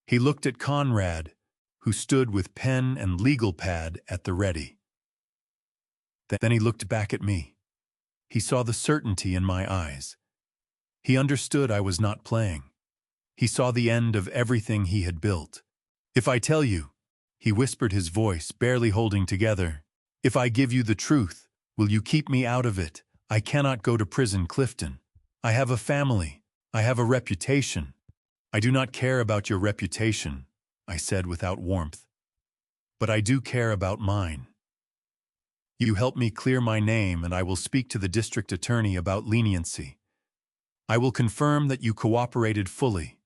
He looked at Conrad, who stood with pen and legal pad at the ready. Then he looked back at me. He saw the certainty in my eyes. He understood I was not playing. He saw the end of everything he had built. "If I tell you," he whispered, his voice barely holding together, "if I give you the truth, will you keep me out of it? I cannot go to prison, Clifton. I have a family. I have a reputation." "I do not care about your reputation," I said without warmth. "But I do care about mine. You help me clear my name, and I will speak to the district attorney about leniency. I will confirm that you cooperated fully.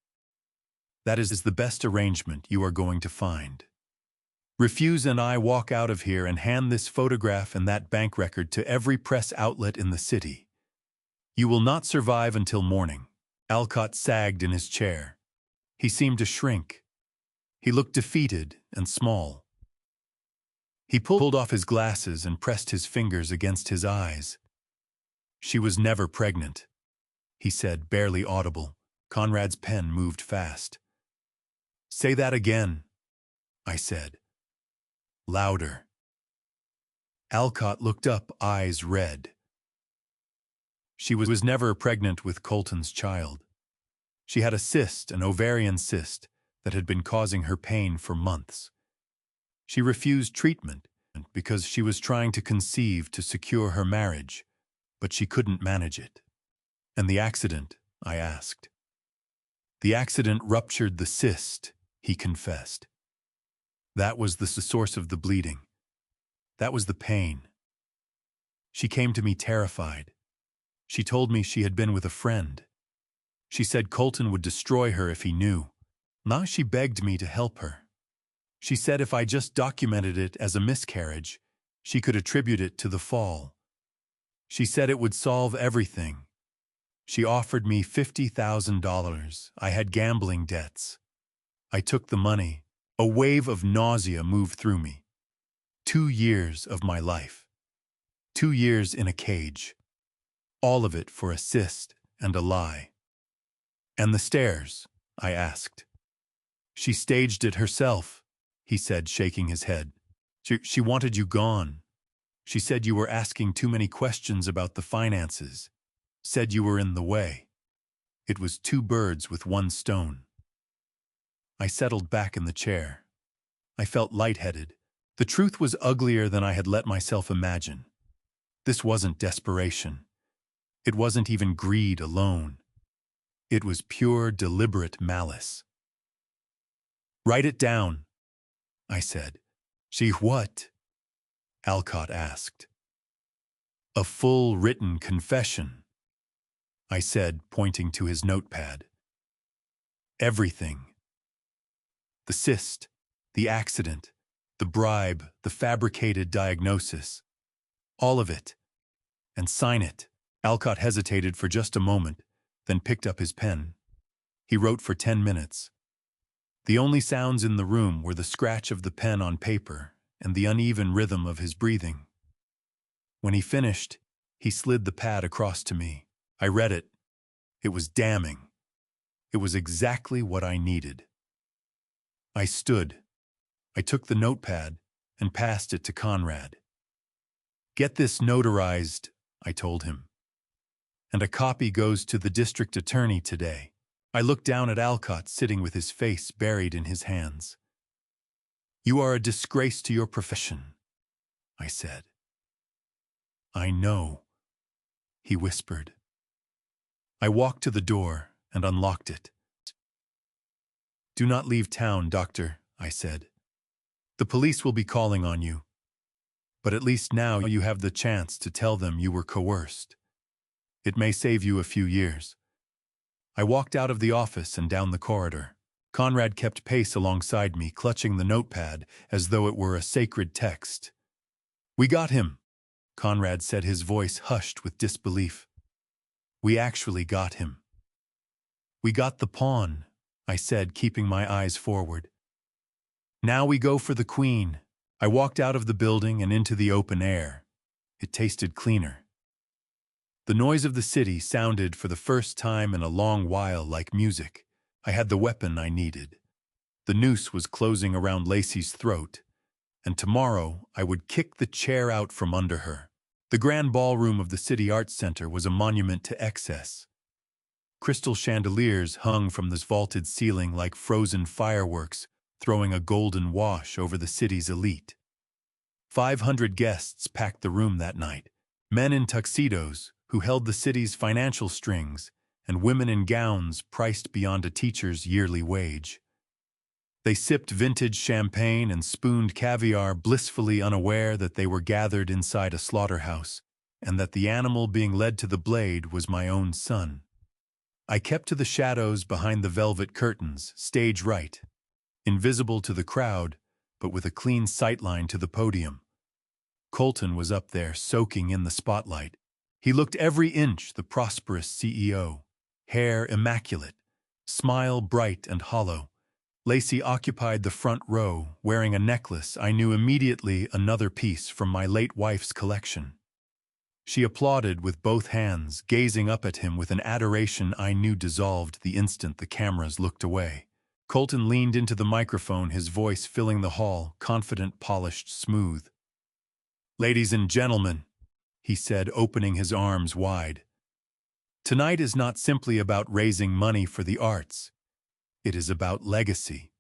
That is the best arrangement you are going to find. Refuse and I walk out of here and hand this photograph and that bank record to every press outlet in the city. You will not survive until morning." Alcott sagged in his chair. He seemed to shrink. He looked defeated and small. He pulled off his glasses and pressed his fingers against his eyes. "She was never pregnant," he said, barely audible. Conrad's pen moved fast. "Say that again," I said. Louder. Alcott looked up, eyes red. "She was never pregnant with Colton's child. She had a cyst, an ovarian cyst, that had been causing her pain for months. She refused treatment because she was trying to conceive to secure her marriage, but she couldn't manage it." "And the accident?" I asked. "The accident ruptured the cyst," he confessed. "That was the source of the bleeding. That was the pain. She came to me terrified. She told me she had been with a friend. She said Colton would destroy her if he knew. Now she begged me to help her. She said if I just documented it as a miscarriage, she could attribute it to the fall. She said it would solve everything. She offered me $50,000. I had gambling debts. I took the money. A wave of nausea moved through me. 2 years of my life. 2 years in a cage. All of it for a cyst and a lie." "And the stairs?" I asked. "She staged it herself," he said, shaking his head. She wanted you gone. She said you were asking too many questions about the finances. Said you were in the way. It was 2 birds with 1 stone. I settled back in the chair. I felt lightheaded. The truth was uglier than I had let myself imagine. This wasn't desperation. It wasn't even greed alone. It was pure, deliberate malice. "Write it down," I said. "She what?" Alcott asked. "A full written confession," I said, pointing to his notepad. "Everything. The cyst, the accident, the bribe, the fabricated diagnosis. All of it. And sign it." Alcott hesitated for just a moment, then picked up his pen. He wrote for 10 minutes. The only sounds in the room were the scratch of the pen on paper and the uneven rhythm of his breathing. When he finished, he slid the pad across to me. I read it. It was damning. It was exactly what I needed. I stood. I took the notepad and passed it to Conrad. "Get this notarized," I told him. and a copy goes to the district attorney today. I looked down at Alcott sitting with his face buried in his hands. You are a disgrace to your profession, I said. I know, he whispered. I walked to the door and unlocked it. Do not leave town, doctor, I said. The police will be calling on you. But at least now you have the chance to tell them you were coerced. It may save you a few years. I walked out of the office and down the corridor. Conrad kept pace alongside me, clutching the notepad as though it were a sacred text. We got him, Conrad said, his voice hushed with disbelief. We actually got him. We got the pawn, I said, keeping my eyes forward. Now we go for the Queen. I walked out of the building and into the open air. It tasted cleaner. The noise of the city sounded for the first time in a long while like music. I had the weapon I needed. The noose was closing around Lacey's throat, and tomorrow I would kick the chair out from under her. The grand ballroom of the City Arts Center was a monument to excess. Crystal chandeliers hung from this vaulted ceiling like frozen fireworks, throwing a golden wash over the city's elite. 500 guests packed the room that night, men in tuxedos who held the city's financial strings, and women in gowns priced beyond a teacher's yearly wage. They sipped vintage champagne and spooned caviar, blissfully unaware that they were gathered inside a slaughterhouse, and that the animal being led to the blade was my own son. I kept to the shadows behind the velvet curtains, stage right, invisible to the crowd, but with a clean sightline to the podium. Colton was up there, soaking in the spotlight. He looked every inch the prosperous CEO. Hair immaculate, smile bright and hollow. Lacey occupied the front row, wearing a necklace I knew immediately another piece from my late wife's collection. She applauded with both hands, gazing up at him with an adoration I knew dissolved the instant the cameras looked away. Colton leaned into the microphone, his voice filling the hall, confident, polished, smooth. Ladies and gentlemen, he said, opening his arms wide. Tonight is not simply about raising money for the arts. It is about legacy.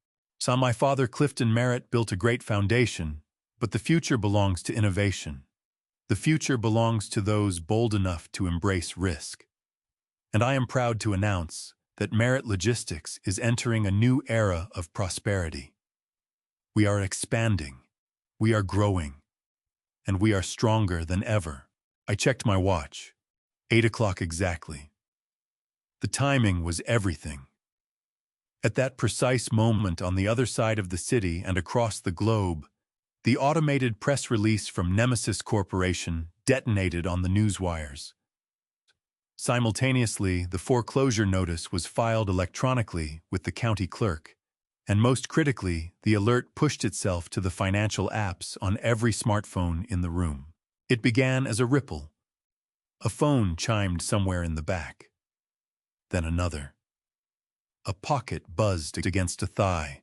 My father, Clifton Merritt, built a great foundation, but the future belongs to innovation. The future belongs to those bold enough to embrace risk. And I am proud to announce that Merritt Logistics is entering a new era of prosperity. We are expanding, we are growing, and we are stronger than ever. I checked my watch. 8 o'clock exactly. The timing was everything. At that precise moment, on the other side of the city and across the globe, the automated press release from Nemesis Corporation detonated on the newswires. Simultaneously, the foreclosure notice was filed electronically with the county clerk, and most critically, the alert pushed itself to the financial apps on every smartphone in the room. It began as a ripple. A phone chimed somewhere in the back. Then another. A pocket buzzed against a thigh.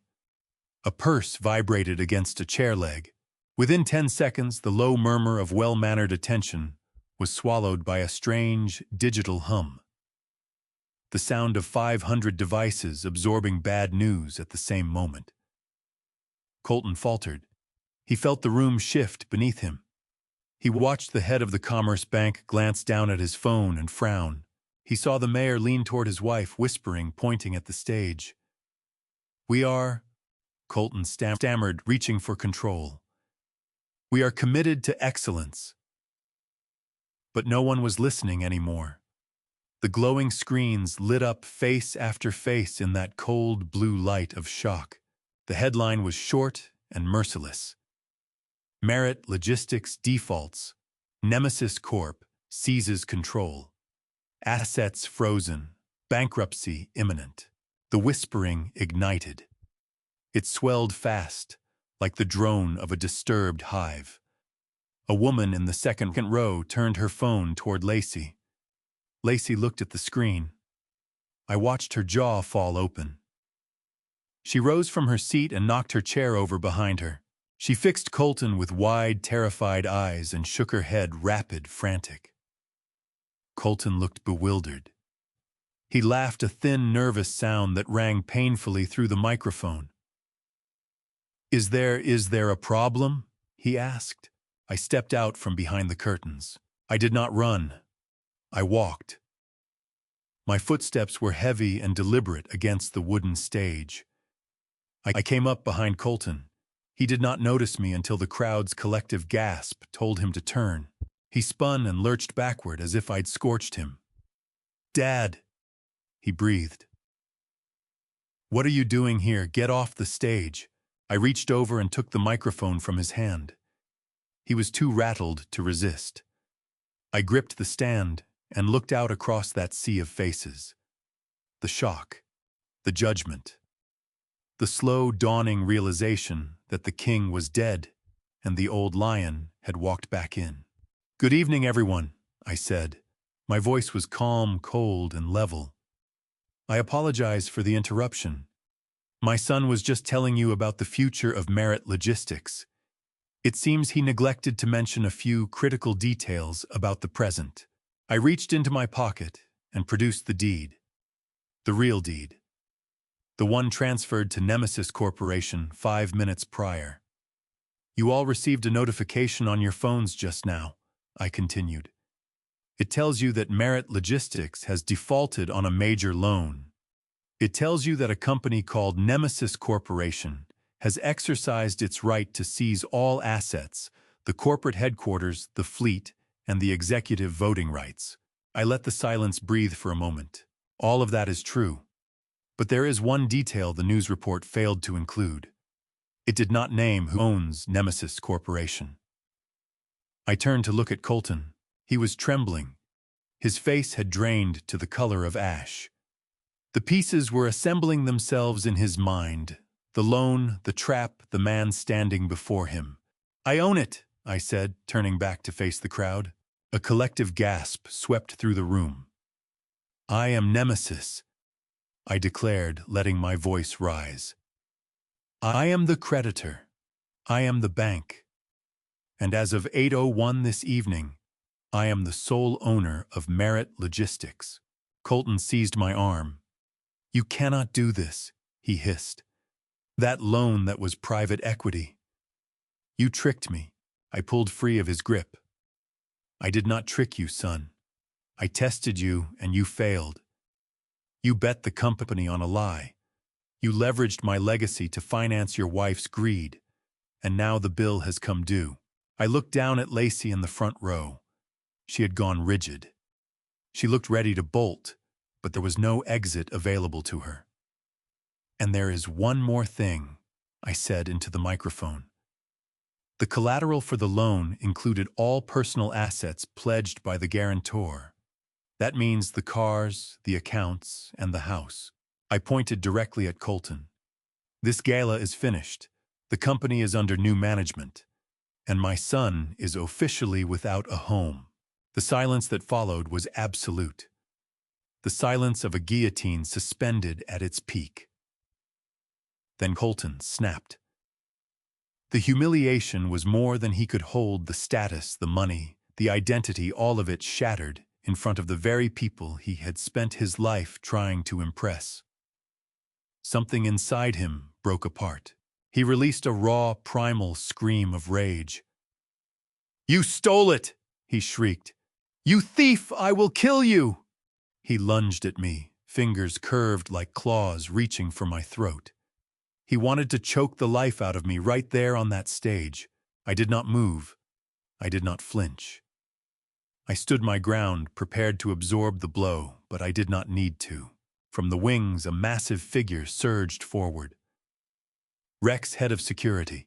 A purse vibrated against a chair leg. Within 10 seconds, the low murmur of well-mannered attention was swallowed by a strange, digital hum. The sound of 500 devices absorbing bad news at the same moment. Colton faltered. He felt the room shift beneath him. He watched the head of the Commerce Bank glance down at his phone and frown. He saw the mayor lean toward his wife, whispering, pointing at the stage. We are, Colton stammered, reaching for control. We are committed to excellence. But no one was listening anymore. The glowing screens lit up face after face in that cold blue light of shock. The headline was short and merciless. Merritt Logistics defaults. Nemesis Corp. Seizes control. Assets frozen. Bankruptcy imminent. The whispering ignited. It swelled fast, like the drone of a disturbed hive. A woman in the second row turned her phone toward Lacey. Lacey looked at the screen. I watched her jaw fall open. She rose from her seat and knocked her chair over behind her. She fixed Colton with wide, terrified eyes and shook her head, rapid, frantic. Colton looked bewildered. He laughed a thin, nervous sound that rang painfully through the microphone. Is there a problem?" he asked. I stepped out from behind the curtains. I did not run. I walked. My footsteps were heavy and deliberate against the wooden stage. I came up behind Colton. He did not notice me until the crowd's collective gasp told him to turn. He spun and lurched backward as if I'd scorched him. "Dad," he breathed. "What are you doing here? Get off the stage." I reached over and took the microphone from his hand. He was too rattled to resist. I gripped the stand and looked out across that sea of faces. The shock, the judgment, the slow dawning realization that the king was dead and the old lion had walked back in. "Good evening, everyone," I said. My voice was calm, cold, and level. "I apologize for the interruption. My son was just telling you about the future of Merit Logistics. It seems he neglected to mention a few critical details about the present." I reached into my pocket and produced the deed. The real deed. The one transferred to Nemesis Corporation 5 minutes prior. "You all received a notification on your phones just now," I continued. "It tells you that Merit Logistics has defaulted on a major loan. It tells you that a company called Nemesis Corporation has exercised its right to seize all assets, the corporate headquarters, the fleet, and the executive voting rights." I let the silence breathe for a moment. All of that is true. But there is one detail the news report failed to include. It did not name who owns Nemesis Corporation. I turned to look at Colton. He was trembling. His face had drained to the color of ash. The pieces were assembling themselves in his mind. The loan, the trap, the man standing before him. "I own it," I said, turning back to face the crowd. A collective gasp swept through the room. "I am Nemesis," I declared, letting my voice rise. "I am the creditor. I am the bank. And as of 8:01 this evening, I am the sole owner of Merit Logistics." Colton seized my arm. "You cannot do this," he hissed. "That loan that was private equity. You tricked me." I pulled free of his grip. "I did not trick you, son. I tested you and you failed. You bet the company on a lie. You leveraged my legacy to finance your wife's greed. And now the bill has come due." I looked down at Lacey in the front row. She had gone rigid. She looked ready to bolt, but there was no exit available to her. "And there is one more thing," I said into the microphone. "The collateral for the loan included all personal assets pledged by the guarantor. That means the cars, the accounts, and the house." I pointed directly at Colton. "This gala is finished. The company is under new management. And my son is officially without a home." The silence that followed was absolute. The silence of a guillotine suspended at its peak. Then Colton snapped. The humiliation was more than he could hold. The status, the money, the identity, all of it shattered in front of the very people he had spent his life trying to impress. Something inside him broke apart. He released a raw, primal scream of rage. "You stole it!" he shrieked. "You thief! I will kill you!" He lunged at me, fingers curved like claws reaching for my throat. He wanted to choke the life out of me right there on that stage. I did not move. I did not flinch. I stood my ground, prepared to absorb the blow, but I did not need to. From the wings, a massive figure surged forward. Rex, head of security.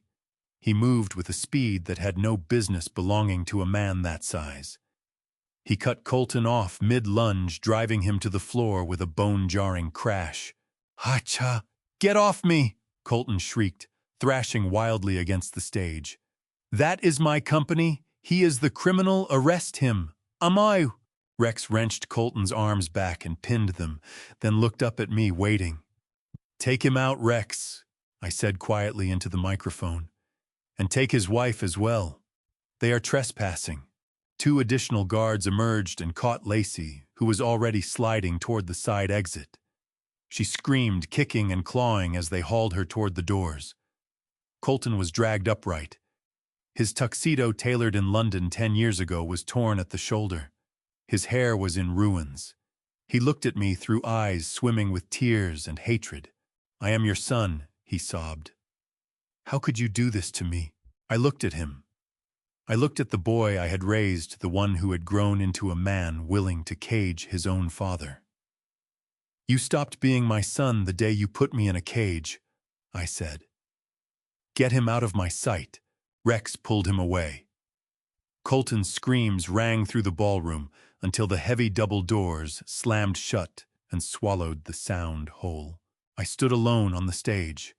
He moved with a speed that had no business belonging to a man that size. He cut Colton off mid-lunge, driving him to the floor with a bone-jarring crash. "Hacha! Get off me!" Colton shrieked, thrashing wildly against the stage. "That is my company. He is the criminal. Arrest him. Amayu!" Rex wrenched Colton's arms back and pinned them, then looked up at me, waiting. "Take him out, Rex," I said quietly into the microphone. "And take his wife as well. They are trespassing." 2 additional guards emerged and caught Lacey, who was already sliding toward the side exit. She screamed, kicking and clawing as they hauled her toward the doors. Colton was dragged upright. His tuxedo tailored in London 10 years ago was torn at the shoulder. His hair was in ruins. He looked at me through eyes swimming with tears and hatred. "I am your son," he sobbed. "How could you do this to me?" I looked at him. I looked at the boy I had raised, the one who had grown into a man willing to cage his own father. "You stopped being my son the day you put me in a cage," I said. "Get him out of my sight." Rex pulled him away. Colton's screams rang through the ballroom until the heavy double doors slammed shut and swallowed the sound whole. I stood alone on the stage.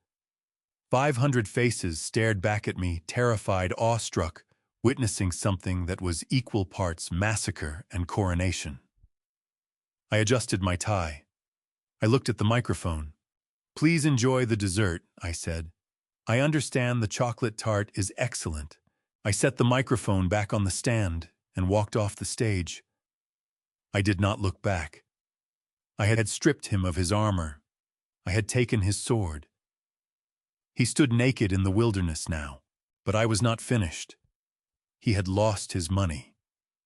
500 faces stared back at me, terrified, awestruck, witnessing something that was equal parts massacre and coronation. I adjusted my tie. I looked at the microphone. "Please enjoy the dessert," I said. "I understand the chocolate tart is excellent." I set the microphone back on the stand and walked off the stage. I did not look back. I had stripped him of his armor. I had taken his sword. He stood naked in the wilderness now, but I was not finished. He had lost his money.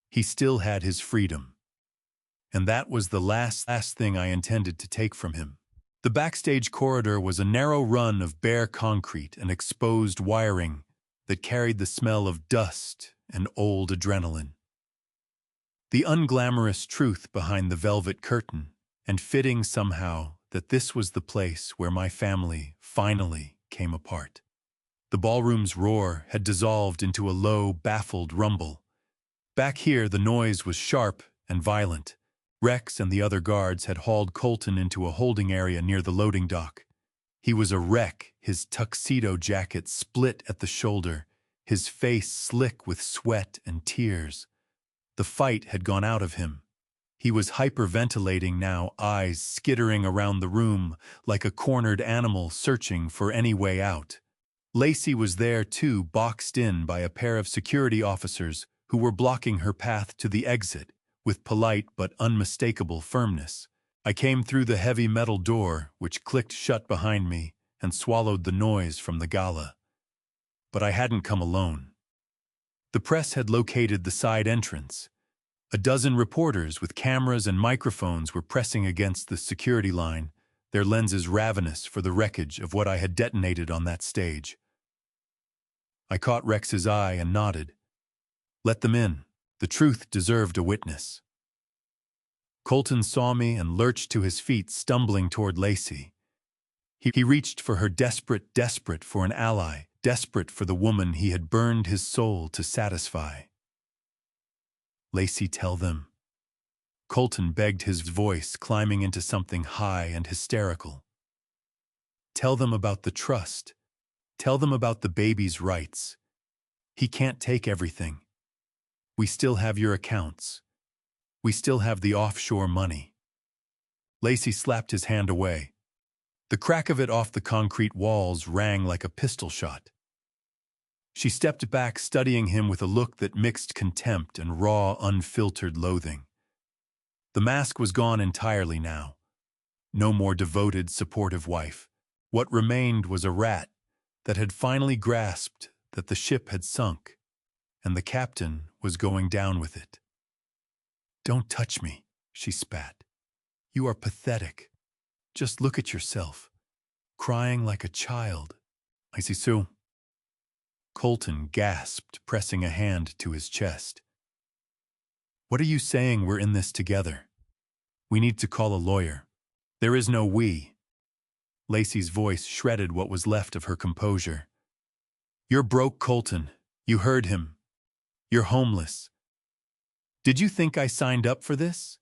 He still had his freedom. And that was the last thing I intended to take from him. The backstage corridor was a narrow run of bare concrete and exposed wiring that carried the smell of dust and old adrenaline. The unglamorous truth behind the velvet curtain, and fitting somehow that this was the place where my family finally came apart. The ballroom's roar had dissolved into a low, baffled rumble. Back here, the noise was sharp and violent. Rex and the other guards had hauled Colton into a holding area near the loading dock. He was a wreck, his tuxedo jacket split at the shoulder, his face slick with sweat and tears. The fight had gone out of him. He was hyperventilating now, eyes skittering around the room like a cornered animal searching for any way out. Lacey was there too, boxed in by a pair of security officers who were blocking her path to the exit with polite but unmistakable firmness. I came through the heavy metal door, which clicked shut behind me, and swallowed the noise from the gala. But I hadn't come alone. The press had located the side entrance. A dozen reporters with cameras and microphones were pressing against the security line, their lenses ravenous for the wreckage of what I had detonated on that stage. I caught Rex's eye and nodded. Let them in. The truth deserved a witness. Colton saw me and lurched to his feet, stumbling toward Lacey. He reached for her, desperate for an ally, desperate for the woman he had burned his soul to satisfy. "Lacey, tell them." Colton begged, his voice climbing into something high and hysterical. "Tell them about the trust. Tell them about the baby's rights. He can't take everything. We still have your accounts. We still have the offshore money." Lacey slapped his hand away. The crack of it off the concrete walls rang like a pistol shot. She stepped back, studying him with a look that mixed contempt and raw, unfiltered loathing. The mask was gone entirely now. No more devoted, supportive wife. What remained was a rat that had finally grasped that the ship had sunk, and the captain was going down with it. "Don't touch me," she spat. "You are pathetic. Just look at yourself, crying like a child." "I see so." Colton gasped, pressing a hand to his chest. "What are you saying? We're in this together. We need to call a lawyer." "There is no we." Lacey's voice shredded what was left of her composure. "You're broke, Colton. You heard him. You're homeless. Did you think I signed up for this?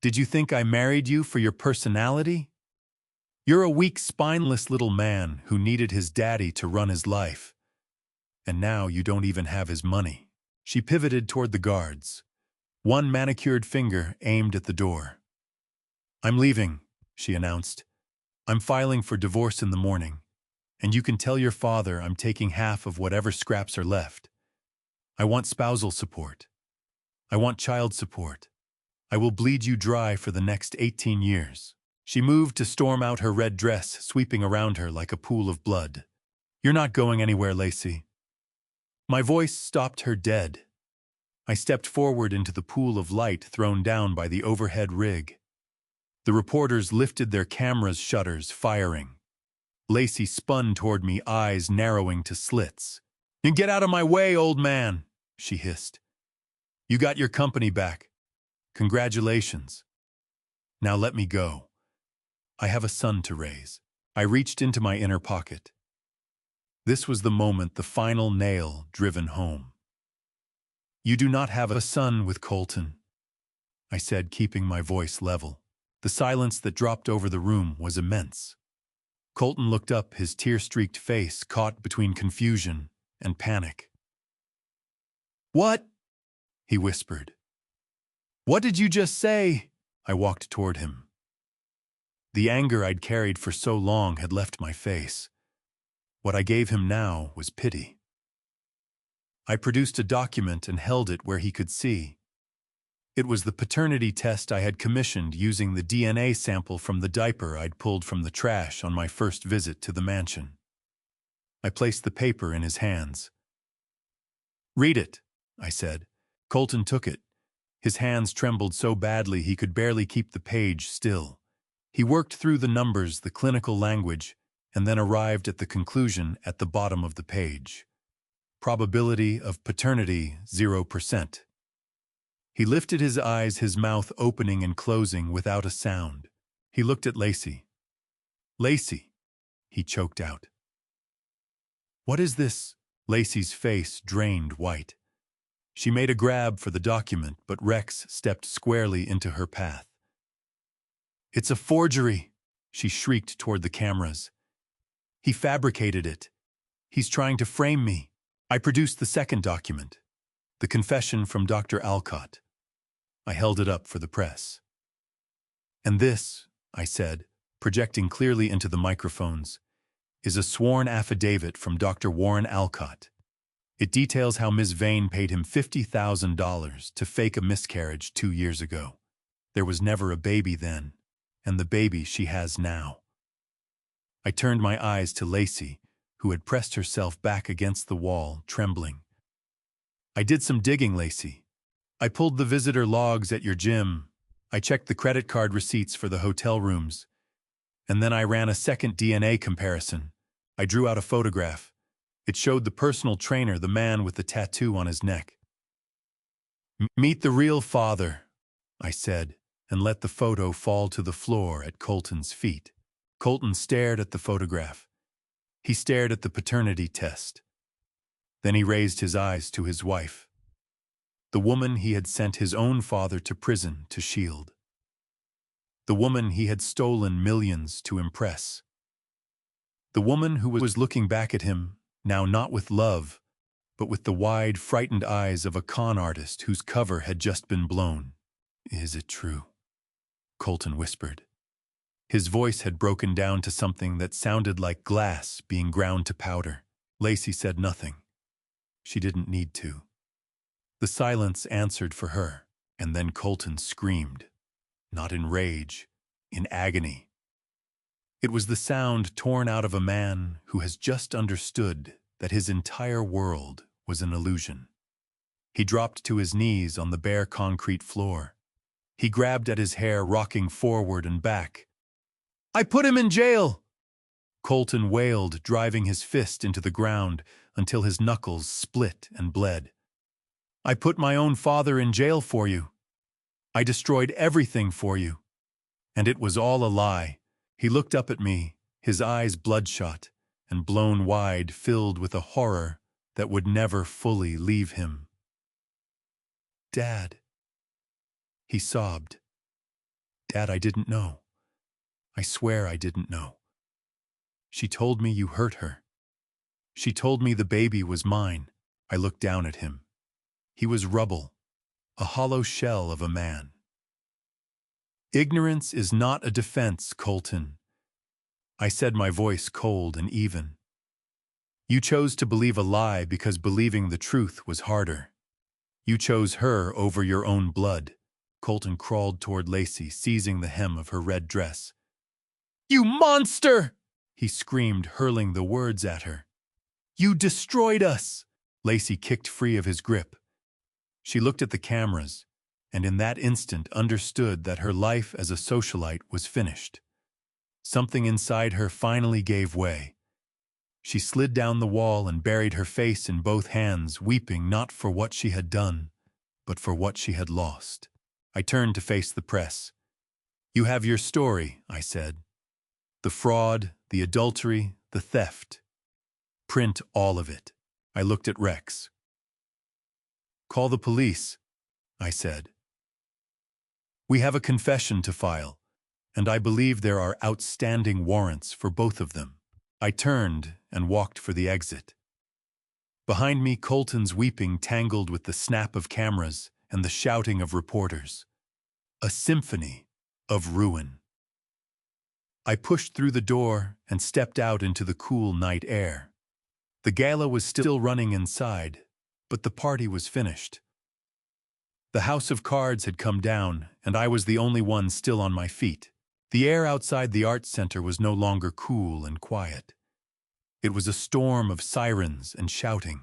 Did you think I married you for your personality? You're a weak, spineless little man who needed his daddy to run his life. And now you don't even have his money." She pivoted toward the guards. One manicured finger aimed at the door. "I'm leaving," she announced. "I'm filing for divorce in the morning, and you can tell your father I'm taking half of whatever scraps are left. I want spousal support. I want child support. I will bleed you dry for the next 18 years. She moved to storm out her red dress, sweeping around her like a pool of blood. You're not going anywhere, Lacey. My voice stopped her dead. I stepped forward into the pool of light thrown down by the overhead rig. The reporters lifted their cameras' shutters, firing. Lacey spun toward me, eyes narrowing to slits. "You get out of my way, old man," she hissed. "You got your company back. Congratulations. Now let me go. I have a son to raise." I reached into my inner pocket. This was the moment, the final nail driven home. "You do not have a son with Colton," I said, keeping my voice level. The silence that dropped over the room was immense. Colton looked up, his tear-streaked face caught between confusion and panic. "What?" he whispered. "What did you just say?" I walked toward him. The anger I'd carried for so long had left my face. What I gave him now was pity. I produced a document and held it where he could see. It was the paternity test I had commissioned using the DNA sample from the diaper I'd pulled from the trash on my first visit to the mansion. I placed the paper in his hands. "Read it," I said. Colton took it. His hands trembled so badly he could barely keep the page still. He worked through the numbers, the clinical language, and then arrived at the conclusion at the bottom of the page. Probability of paternity, 0%. He lifted his eyes, his mouth opening and closing without a sound. He looked at Lacey. "Lacey," he choked out. "What is this?" Lacey's face drained white. She made a grab for the document, but Rex stepped squarely into her path. "It's a forgery," she shrieked toward the cameras. "He fabricated it. He's trying to frame me." I produced the second document, the confession from Dr. Alcott. I held it up for the press. "And this," I said, projecting clearly into the microphones, "is a sworn affidavit from Dr. Warren Alcott. It details how Ms. Vane paid him $50,000 to fake a miscarriage 2 years ago. There was never a baby then, and the baby she has now." I turned my eyes to Lacey, who had pressed herself back against the wall, trembling. "I did some digging, Lacey. I pulled the visitor logs at your gym. I checked the credit card receipts for the hotel rooms. And then I ran a second DNA comparison. I drew out a photograph. It showed the personal trainer, the man with the tattoo on his neck." "Meet the real father," I said, and let the photo fall to the floor at Colton's feet. Colton stared at the photograph. He stared at the paternity test. Then he raised his eyes to his wife, the woman he had sent his own father to prison to shield, the woman he had stolen millions to impress, the woman who was looking back at him, now not with love, but with the wide, frightened eyes of a con artist whose cover had just been blown. "Is it true?" Colton whispered. His voice had broken down to something that sounded like glass being ground to powder. Lacey said nothing. She didn't need to. The silence answered for her, and then Colton screamed, not in rage, in agony. It was the sound torn out of a man who has just understood that his entire world was an illusion. He dropped to his knees on the bare concrete floor. He grabbed at his hair, rocking forward and back. "I put him in jail!" Colton wailed, driving his fist into the ground until his knuckles split and bled. "I put my own father in jail for you. I destroyed everything for you. And it was all a lie." He looked up at me, his eyes bloodshot and blown wide, filled with a horror that would never fully leave him. "Dad," he sobbed. "Dad, I didn't know. I swear I didn't know. She told me you hurt her. She told me the baby was mine." I looked down at him. He was rubble, a hollow shell of a man. "Ignorance is not a defense, Colton," I said, my voice cold and even. "You chose to believe a lie because believing the truth was harder. You chose her over your own blood. Colton crawled toward Lacey, seizing the hem of her red dress. You monster! He screamed, hurling the words at her. You destroyed us! Lacey kicked free of his grip. She looked at the cameras, and in that instant understood that her life as a socialite was finished. Something inside her finally gave way. She slid down the wall and buried her face in both hands, weeping not for what she had done, but for what she had lost. I turned to face the press. You have your story, I said. The fraud, the adultery, the theft. Print all of it. I looked at Rex. Call the police, I said. We have a confession to file, and I believe there are outstanding warrants for both of them. I turned and walked for the exit. Behind me, Colton's weeping tangled with the snap of cameras and the shouting of reporters. A symphony of ruin. I pushed through the door and stepped out into the cool night air. The gala was still running inside, but the party was finished. The house of cards had come down, and I was the only one still on my feet. The air outside the arts center was no longer cool and quiet. It was a storm of sirens and shouting.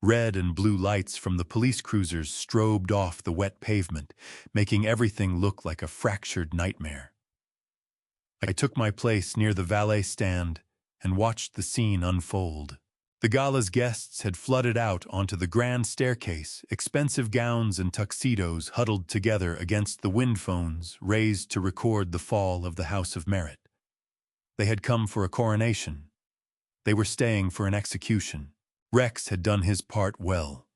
Red and blue lights from the police cruisers strobed off the wet pavement, making everything look like a fractured nightmare. I took my place near the valet stand and watched the scene unfold. The gala's guests had flooded out onto the grand staircase, expensive gowns and tuxedos huddled together against the wind phones raised to record the fall of the House of Merit. They had come for a coronation. They were staying for an execution. Rex had done his part well.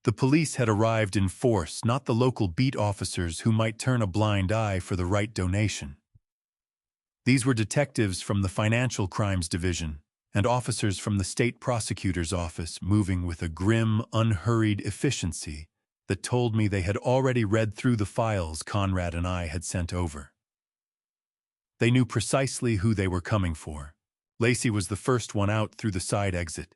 The police had arrived in force, not the local beat officers who might turn a blind eye for the right donation. These were detectives from the Financial Crimes Division and officers from the state prosecutor's office moving with a grim, unhurried efficiency that told me they had already read through the files Conrad and I had sent over. They knew precisely who they were coming for. Lacey was the first one out through the side exit.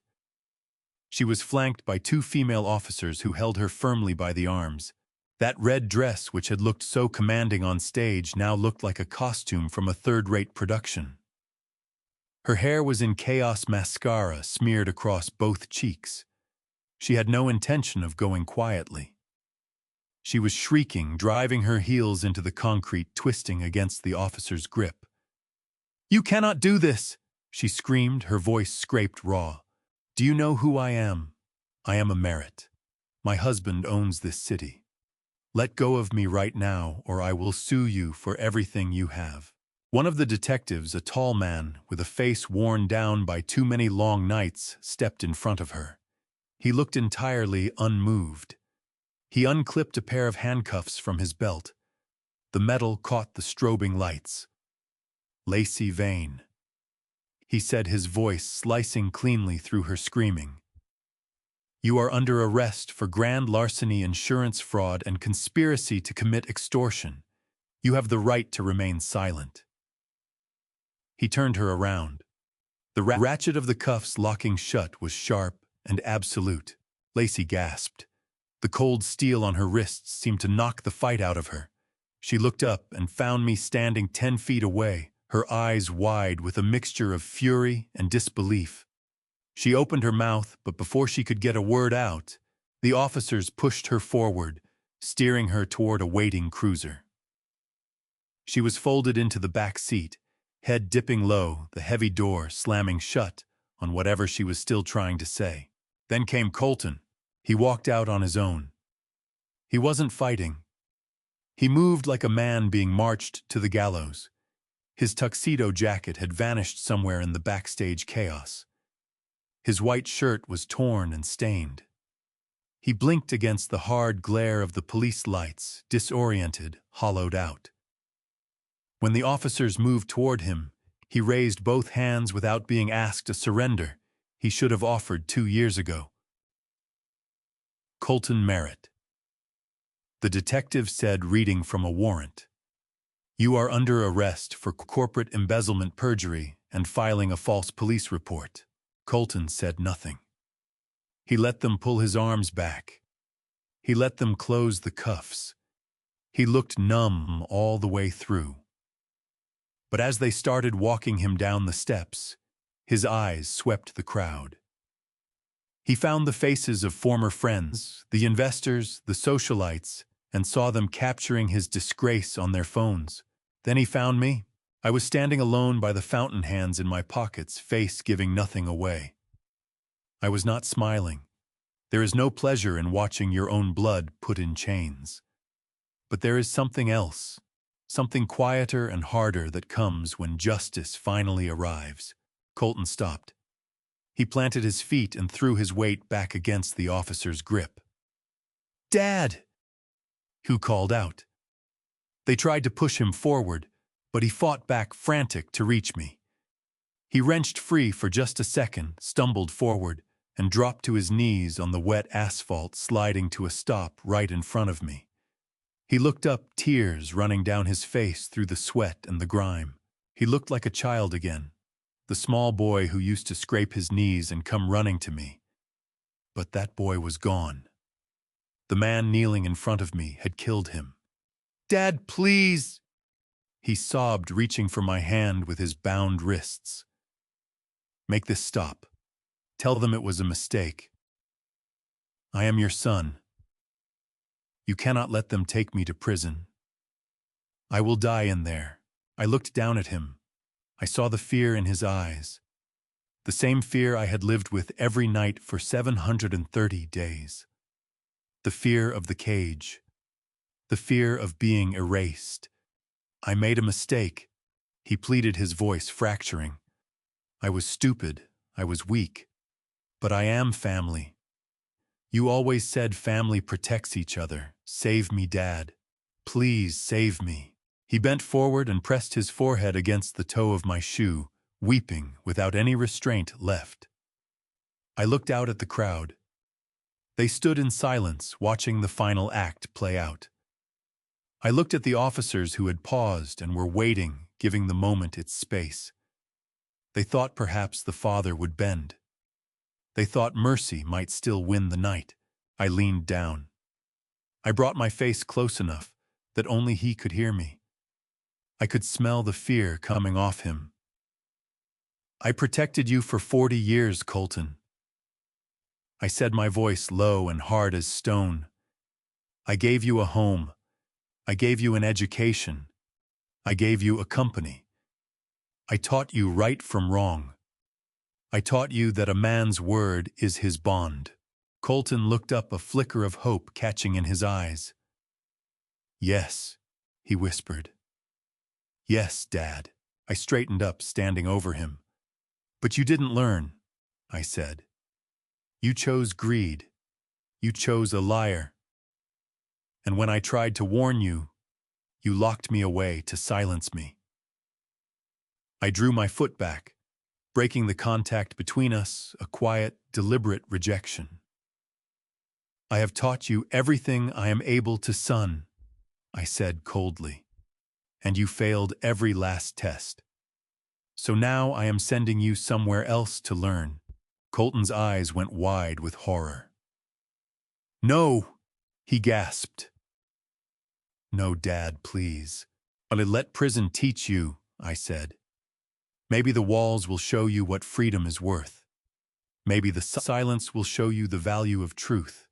She was flanked by two female officers who held her firmly by the arms. That red dress, which had looked so commanding on stage, now looked like a costume from a third-rate production. Her hair was in chaos mascara smeared across both cheeks. She had no intention of going quietly. She was shrieking, driving her heels into the concrete, twisting against the officer's grip. "You cannot do this!" she screamed, her voice scraped raw. "Do you know who I am? I am a Merit. My husband owns this city. Let go of me right now, or I will sue you for everything you have." One of the detectives, a tall man with a face worn down by too many long nights, stepped in front of her. He looked entirely unmoved. He unclipped a pair of handcuffs from his belt. The metal caught the strobing lights. "Lacey Vane," he said, his voice slicing cleanly through her screaming. "You are under arrest for grand larceny, insurance fraud, and conspiracy to commit extortion. You have the right to remain silent." He turned her around. The ratchet of the cuffs locking shut was sharp and absolute. Lacey gasped. The cold steel on her wrists seemed to knock the fight out of her. She looked up and found me standing 10 feet away, her eyes wide with a mixture of fury and disbelief. She opened her mouth, but before she could get a word out, the officers pushed her forward, steering her toward a waiting cruiser. She was folded into the back seat, head dipping low, the heavy door slamming shut on whatever she was still trying to say. Then came Colton. He walked out on his own. He wasn't fighting. He moved like a man being marched to the gallows. His tuxedo jacket had vanished somewhere in the backstage chaos. His white shirt was torn and stained. He blinked against the hard glare of the police lights, disoriented, hollowed out. When the officers moved toward him, he raised both hands without being asked a surrender he should have offered 2 years ago. "Colton Merritt," the detective said, reading from a warrant. "You are under arrest for corporate embezzlement, perjury, and filing a false police report." Colton said nothing. He let them pull his arms back. He let them close the cuffs. He looked numb all the way through. But as they started walking him down the steps, his eyes swept the crowd. He found the faces of former friends, the investors, the socialites, and saw them capturing his disgrace on their phones. Then he found me. I was standing alone by the fountain, hands in my pockets, face giving nothing away. I was not smiling. There is no pleasure in watching your own blood put in chains. But there is something else, something quieter and harder that comes when justice finally arrives. Colton stopped. He planted his feet and threw his weight back against the officer's grip. "Dad!" Who called out. They tried to push him forward, but he fought back, frantic to reach me. He wrenched free for just a second, stumbled forward, and dropped to his knees on the wet asphalt, sliding to a stop right in front of me. He looked up, tears running down his face through the sweat and the grime. He looked like a child again, the small boy who used to scrape his knees and come running to me. But that boy was gone. The man kneeling in front of me had killed him. "Dad, please!" He sobbed, reaching for my hand with his bound wrists. "Make this stop. Tell them it was a mistake. I am your son. You cannot let them take me to prison. I will die in there." I looked down at him. I saw the fear in his eyes. The same fear I had lived with every night for 730 days. The fear of the cage. The fear of being erased. "I made a mistake," he pleaded, his voice fracturing. "I was stupid. I was weak. But I am family. You always said family protects each other. Save me, Dad. Please save me." He bent forward and pressed his forehead against the toe of my shoe, weeping without any restraint left. I looked out at the crowd. They stood in silence, watching the final act play out. I looked at the officers who had paused and were waiting, giving the moment its space. They thought perhaps the father would bend. They thought mercy might still win the night. I leaned down. I brought my face close enough that only he could hear me. I could smell the fear coming off him. "I protected you for 40 years, Colton." I said, my voice low and hard as stone. "I gave you a home. I gave you an education. I gave you a company. I taught you right from wrong. I taught you that a man's word is his bond." Colton looked up, a flicker of hope catching in his eyes. "Yes," he whispered. "Yes, Dad." I straightened up, standing over him. "But you didn't learn," I said. "You chose greed. You chose a liar. And when I tried to warn you, you locked me away to silence me." I drew my foot back, breaking the contact between us, a quiet, deliberate rejection. "I have taught you everything I am able to, son," I said coldly. "And you failed every last test. So now I am sending you somewhere else to learn." Colton's eyes went wide with horror. "No!" he gasped. "No, Dad, please. I'll let prison teach you," I said. "Maybe the walls will show you what freedom is worth. Maybe the silence will show you the value of truth.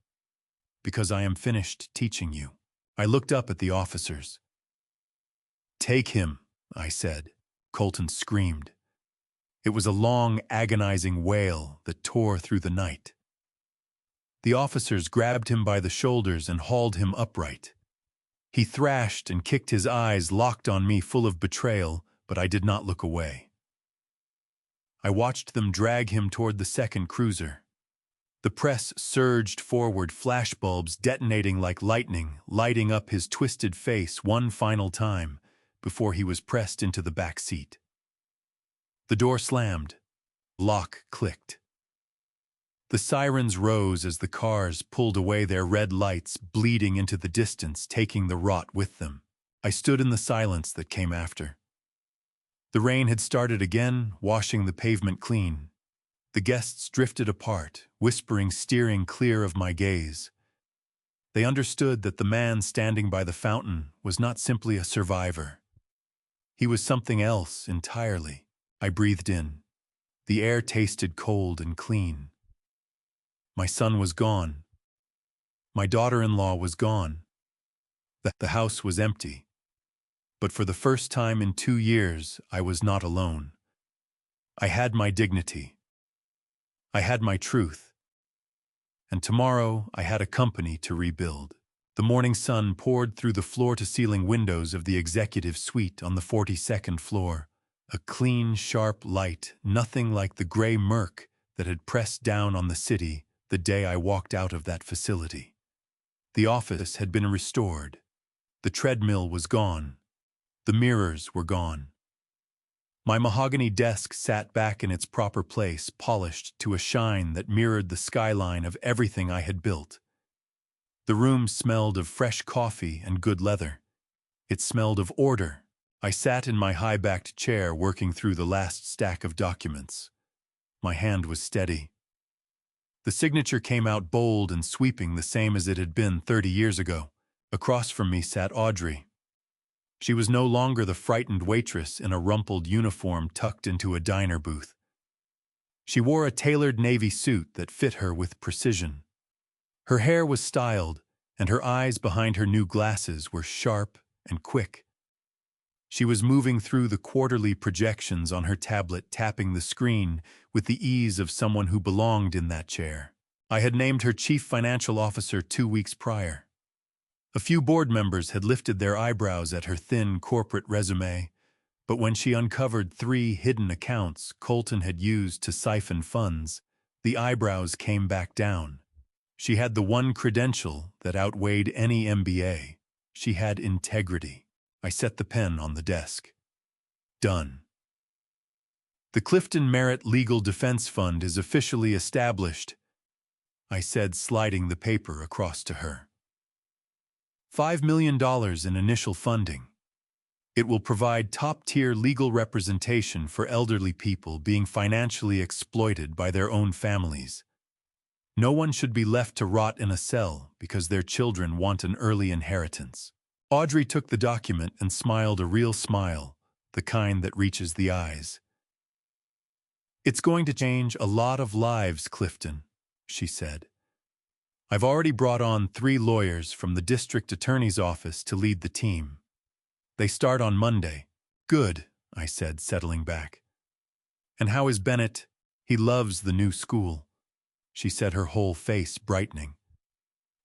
Because I am finished teaching you." I looked up at the officers. "Take him," I said. Colton screamed. It was a long, agonizing wail that tore through the night. The officers grabbed him by the shoulders and hauled him upright. He thrashed and kicked, his eyes locked on me, full of betrayal, but I did not look away. I watched them drag him toward the second cruiser. The press surged forward, flashbulbs detonating like lightning, lighting up his twisted face one final time before he was pressed into the back seat. The door slammed. Lock clicked. The sirens rose as the cars pulled away, their red lights bleeding into the distance, taking the rot with them. I stood in the silence that came after. The rain had started again, washing the pavement clean. The guests drifted apart, whispering, steering clear of my gaze. They understood that the man standing by the fountain was not simply a survivor. He was something else entirely. I breathed in. The air tasted cold and clean. My son was gone. My daughter-in-law was gone. The house was empty. But for the first time in 2 years, I was not alone. I had my dignity. I had my truth. And tomorrow I had a company to rebuild. The morning sun poured through the floor-to-ceiling windows of the executive suite on the 42nd floor. A clean, sharp light, nothing like the gray murk that had pressed down on the city the day I walked out of that facility. The office had been restored. The treadmill was gone. The mirrors were gone. My mahogany desk sat back in its proper place, polished to a shine that mirrored the skyline of everything I had built. The room smelled of fresh coffee and good leather. It smelled of order. I sat in my high-backed chair working through the last stack of documents. My hand was steady. The signature came out bold and sweeping, the same as it had been 30 years ago. Across from me sat Audrey. She was no longer the frightened waitress in a rumpled uniform tucked into a diner booth. She wore a tailored navy suit that fit her with precision. Her hair was styled, and her eyes behind her new glasses were sharp and quick. She was moving through the quarterly projections on her tablet, tapping the screen with the ease of someone who belonged in that chair. I had named her chief financial officer 2 weeks prior. A few board members had lifted their eyebrows at her thin corporate resume, but when she uncovered 3 hidden accounts Colton had used to siphon funds, the eyebrows came back down. She had the one credential that outweighed any MBA. She had integrity. I set the pen on the desk. Done. The Clifton Merritt Legal Defense Fund is officially established, I said, sliding the paper across to her. $5 million in initial funding. It will provide top-tier legal representation for elderly people being financially exploited by their own families. No one should be left to rot in a cell because their children want an early inheritance. Audrey took the document and smiled a real smile, the kind that reaches the eyes. It's going to change a lot of lives, Clifton, she said. I've already brought on 3 lawyers from the district attorney's office to lead the team. They start on Monday. Good, I said, settling back. And how is Bennett? He loves the new school, she said, her whole face brightening.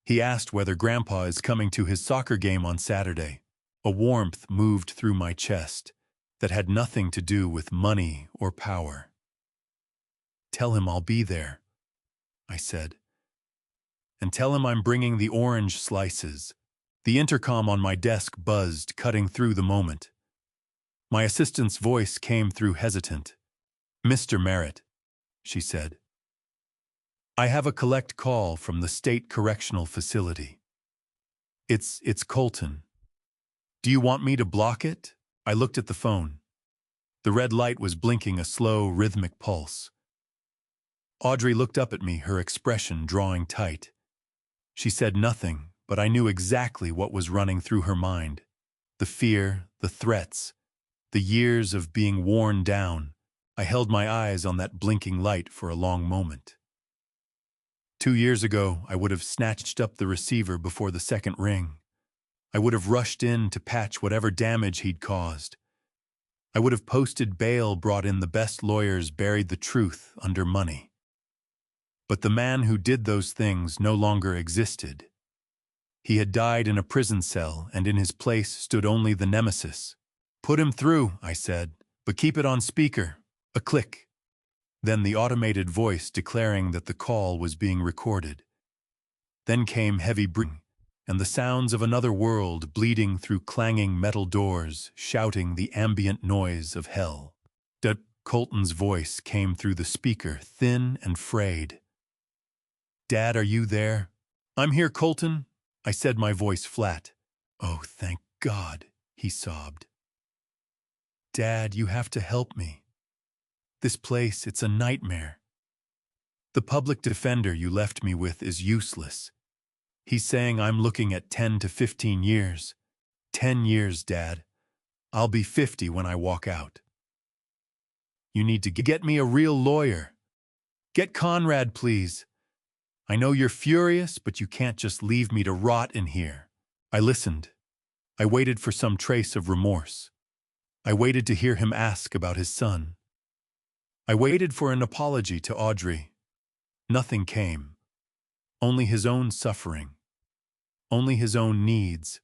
He asked whether Grandpa is coming to his soccer game on Saturday. A warmth moved through my chest that had nothing to do with money or power. Tell him I'll be there, I said. And tell him I'm bringing the orange slices. The intercom on my desk buzzed, cutting through the moment. My assistant's voice came through hesitant. Mr. Merritt, she said. I have a collect call from the state correctional facility. It's Colton. Do you want me to block it? I looked at the phone. The red light was blinking a slow, rhythmic pulse. Audrey looked up at me, her expression drawing tight. She said nothing, but I knew exactly what was running through her mind. The fear, the threats, the years of being worn down. I held my eyes on that blinking light for a long moment. 2 years ago, I would have snatched up the receiver before the second ring. I would have rushed in to patch whatever damage he'd caused. I would have posted bail, brought in the best lawyers, buried the truth under money. But the man who did those things no longer existed. He had died in a prison cell, and in his place stood only the nemesis. Put him through, I said, but keep it on speaker. A click. Then the automated voice declaring that the call was being recorded. Then came heavy breathing, and the sounds of another world bleeding through clanging metal doors, shouting the ambient noise of hell. Colton's voice came through the speaker, thin and frayed. Dad, are you there? I'm here, Colton, I said, my voice flat. Oh, thank God, he sobbed. Dad, you have to help me. This place, it's a nightmare. The public defender you left me with is useless. He's saying I'm looking at 10 to 15 years. 10 years, Dad. I'll be 50 when I walk out. You need to get me a real lawyer. Get Conrad, please. I know you're furious, but you can't just leave me to rot in here. I listened. I waited for some trace of remorse. I waited to hear him ask about his son. I waited for an apology to Audrey. Nothing came. Only his own suffering. Only his own needs.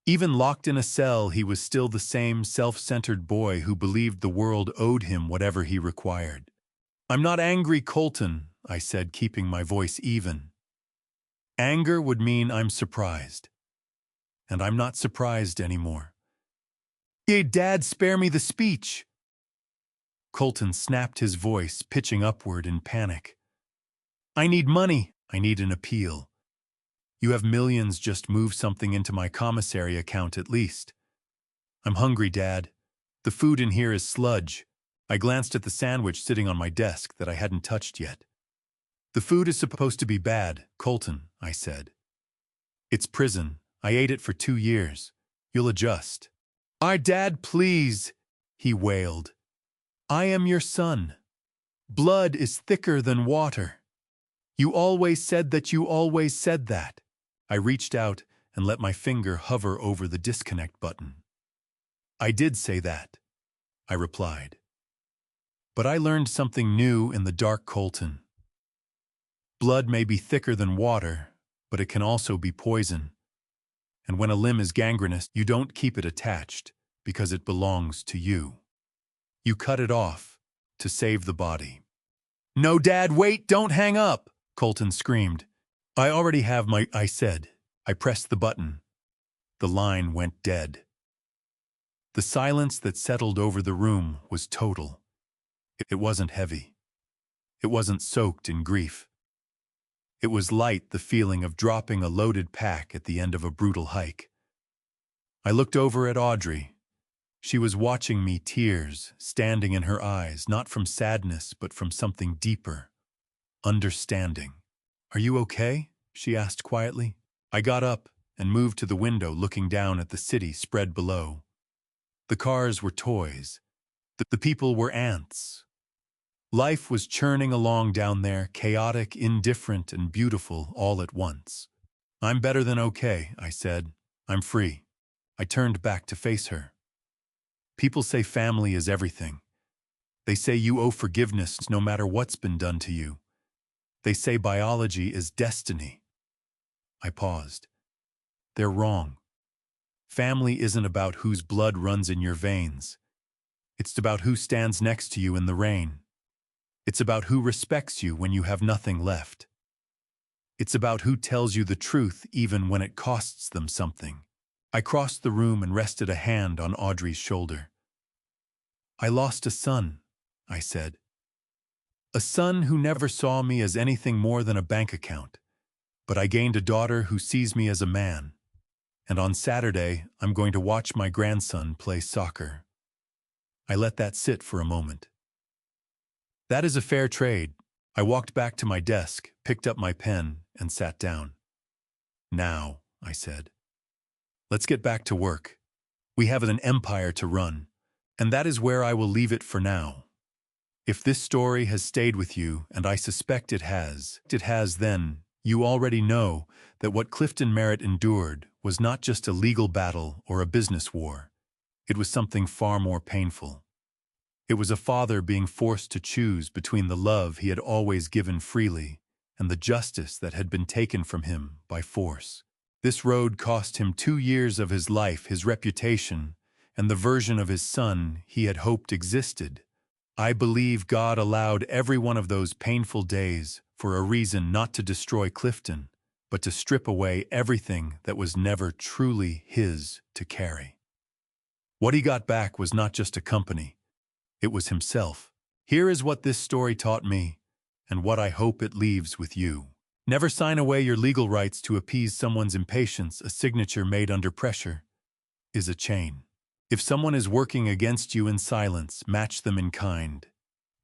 Even locked in a cell, he was still the same self-centered boy who believed the world owed him whatever he required. I'm not angry, Colton, I said, keeping my voice even. Anger would mean I'm surprised. And I'm not surprised anymore. Hey, Dad, spare me the speech. Colton snapped his voice, pitching upward in panic. I need money. I need an appeal. You have millions, just move something into my commissary account at least. I'm hungry, Dad. The food in here is sludge. I glanced at the sandwich sitting on my desk that I hadn't touched yet. The food is supposed to be bad, Colton, I said. It's prison. I ate it for 2 years. You'll adjust. Dad, please, he wailed. I am your son. Blood is thicker than water. You always said that you always said that. I reached out and let my finger hover over the disconnect button. I did say that, I replied. But I learned something new in the dark, Colton. Blood may be thicker than water, but it can also be poison. And when a limb is gangrenous, you don't keep it attached because it belongs to you. You cut it off to save the body. No, Dad, wait, don't hang up, Colton screamed. I already have I said. I pressed the button. The line went dead. The silence that settled over the room was total. It wasn't heavy. It wasn't soaked in grief. It was light, the feeling of dropping a loaded pack at the end of a brutal hike. I looked over at Audrey. She was watching me, tears standing in her eyes, not from sadness, but from something deeper. Understanding. Are you okay? She asked quietly. I got up and moved to the window, looking down at the city spread below. The cars were toys. The people were ants. Life was churning along down there, chaotic, indifferent, and beautiful all at once. I'm better than okay, I said. I'm free. I turned back to face her. People say family is everything. They say you owe forgiveness no matter what's been done to you. They say biology is destiny. I paused. They're wrong. Family isn't about whose blood runs in your veins. It's about who stands next to you in the rain. It's about who respects you when you have nothing left. It's about who tells you the truth even when it costs them something. I crossed the room and rested a hand on Audrey's shoulder. I lost a son, I said. A son who never saw me as anything more than a bank account. But I gained a daughter who sees me as a man. And on Saturday, I'm going to watch my grandson play soccer. I let that sit for a moment. That is a fair trade. I walked back to my desk, picked up my pen, and sat down. Now, I said, let's get back to work. We have an empire to run, and that is where I will leave it for now. If this story has stayed with you, and I suspect it has, then you already know that what Clifton Merritt endured was not just a legal battle or a business war. It was something far more painful. It was a father being forced to choose between the love he had always given freely and the justice that had been taken from him by force. This road cost him 2 years of his life, his reputation, and the version of his son he had hoped existed. I believe God allowed every one of those painful days for a reason, not to destroy Clifton, but to strip away everything that was never truly his to carry. What he got back was not just a company. It was himself. Here is what this story taught me, and what I hope it leaves with you. Never sign away your legal rights to appease someone's impatience. A signature made under pressure is a chain. If someone is working against you in silence, match them in kind.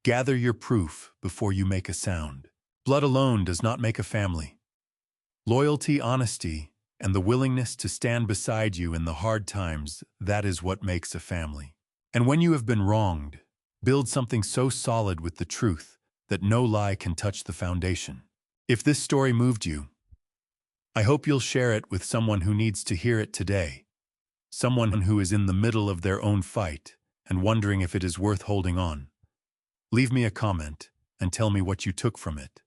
Gather your proof before you make a sound. Blood alone does not make a family. Loyalty, honesty, and the willingness to stand beside you in the hard times, that is what makes a family. And when you have been wronged, build something so solid with the truth that no lie can touch the foundation. If this story moved you, I hope you'll share it with someone who needs to hear it today. Someone who is in the middle of their own fight and wondering if it is worth holding on. Leave me a comment and tell me what you took from it.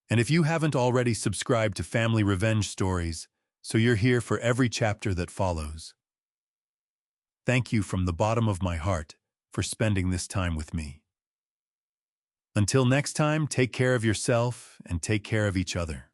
And if you haven't already subscribed to Family Revenge Stories, so you're here for every chapter that follows. Thank you from the bottom of my heart for spending this time with me. Until next time, take care of yourself and take care of each other.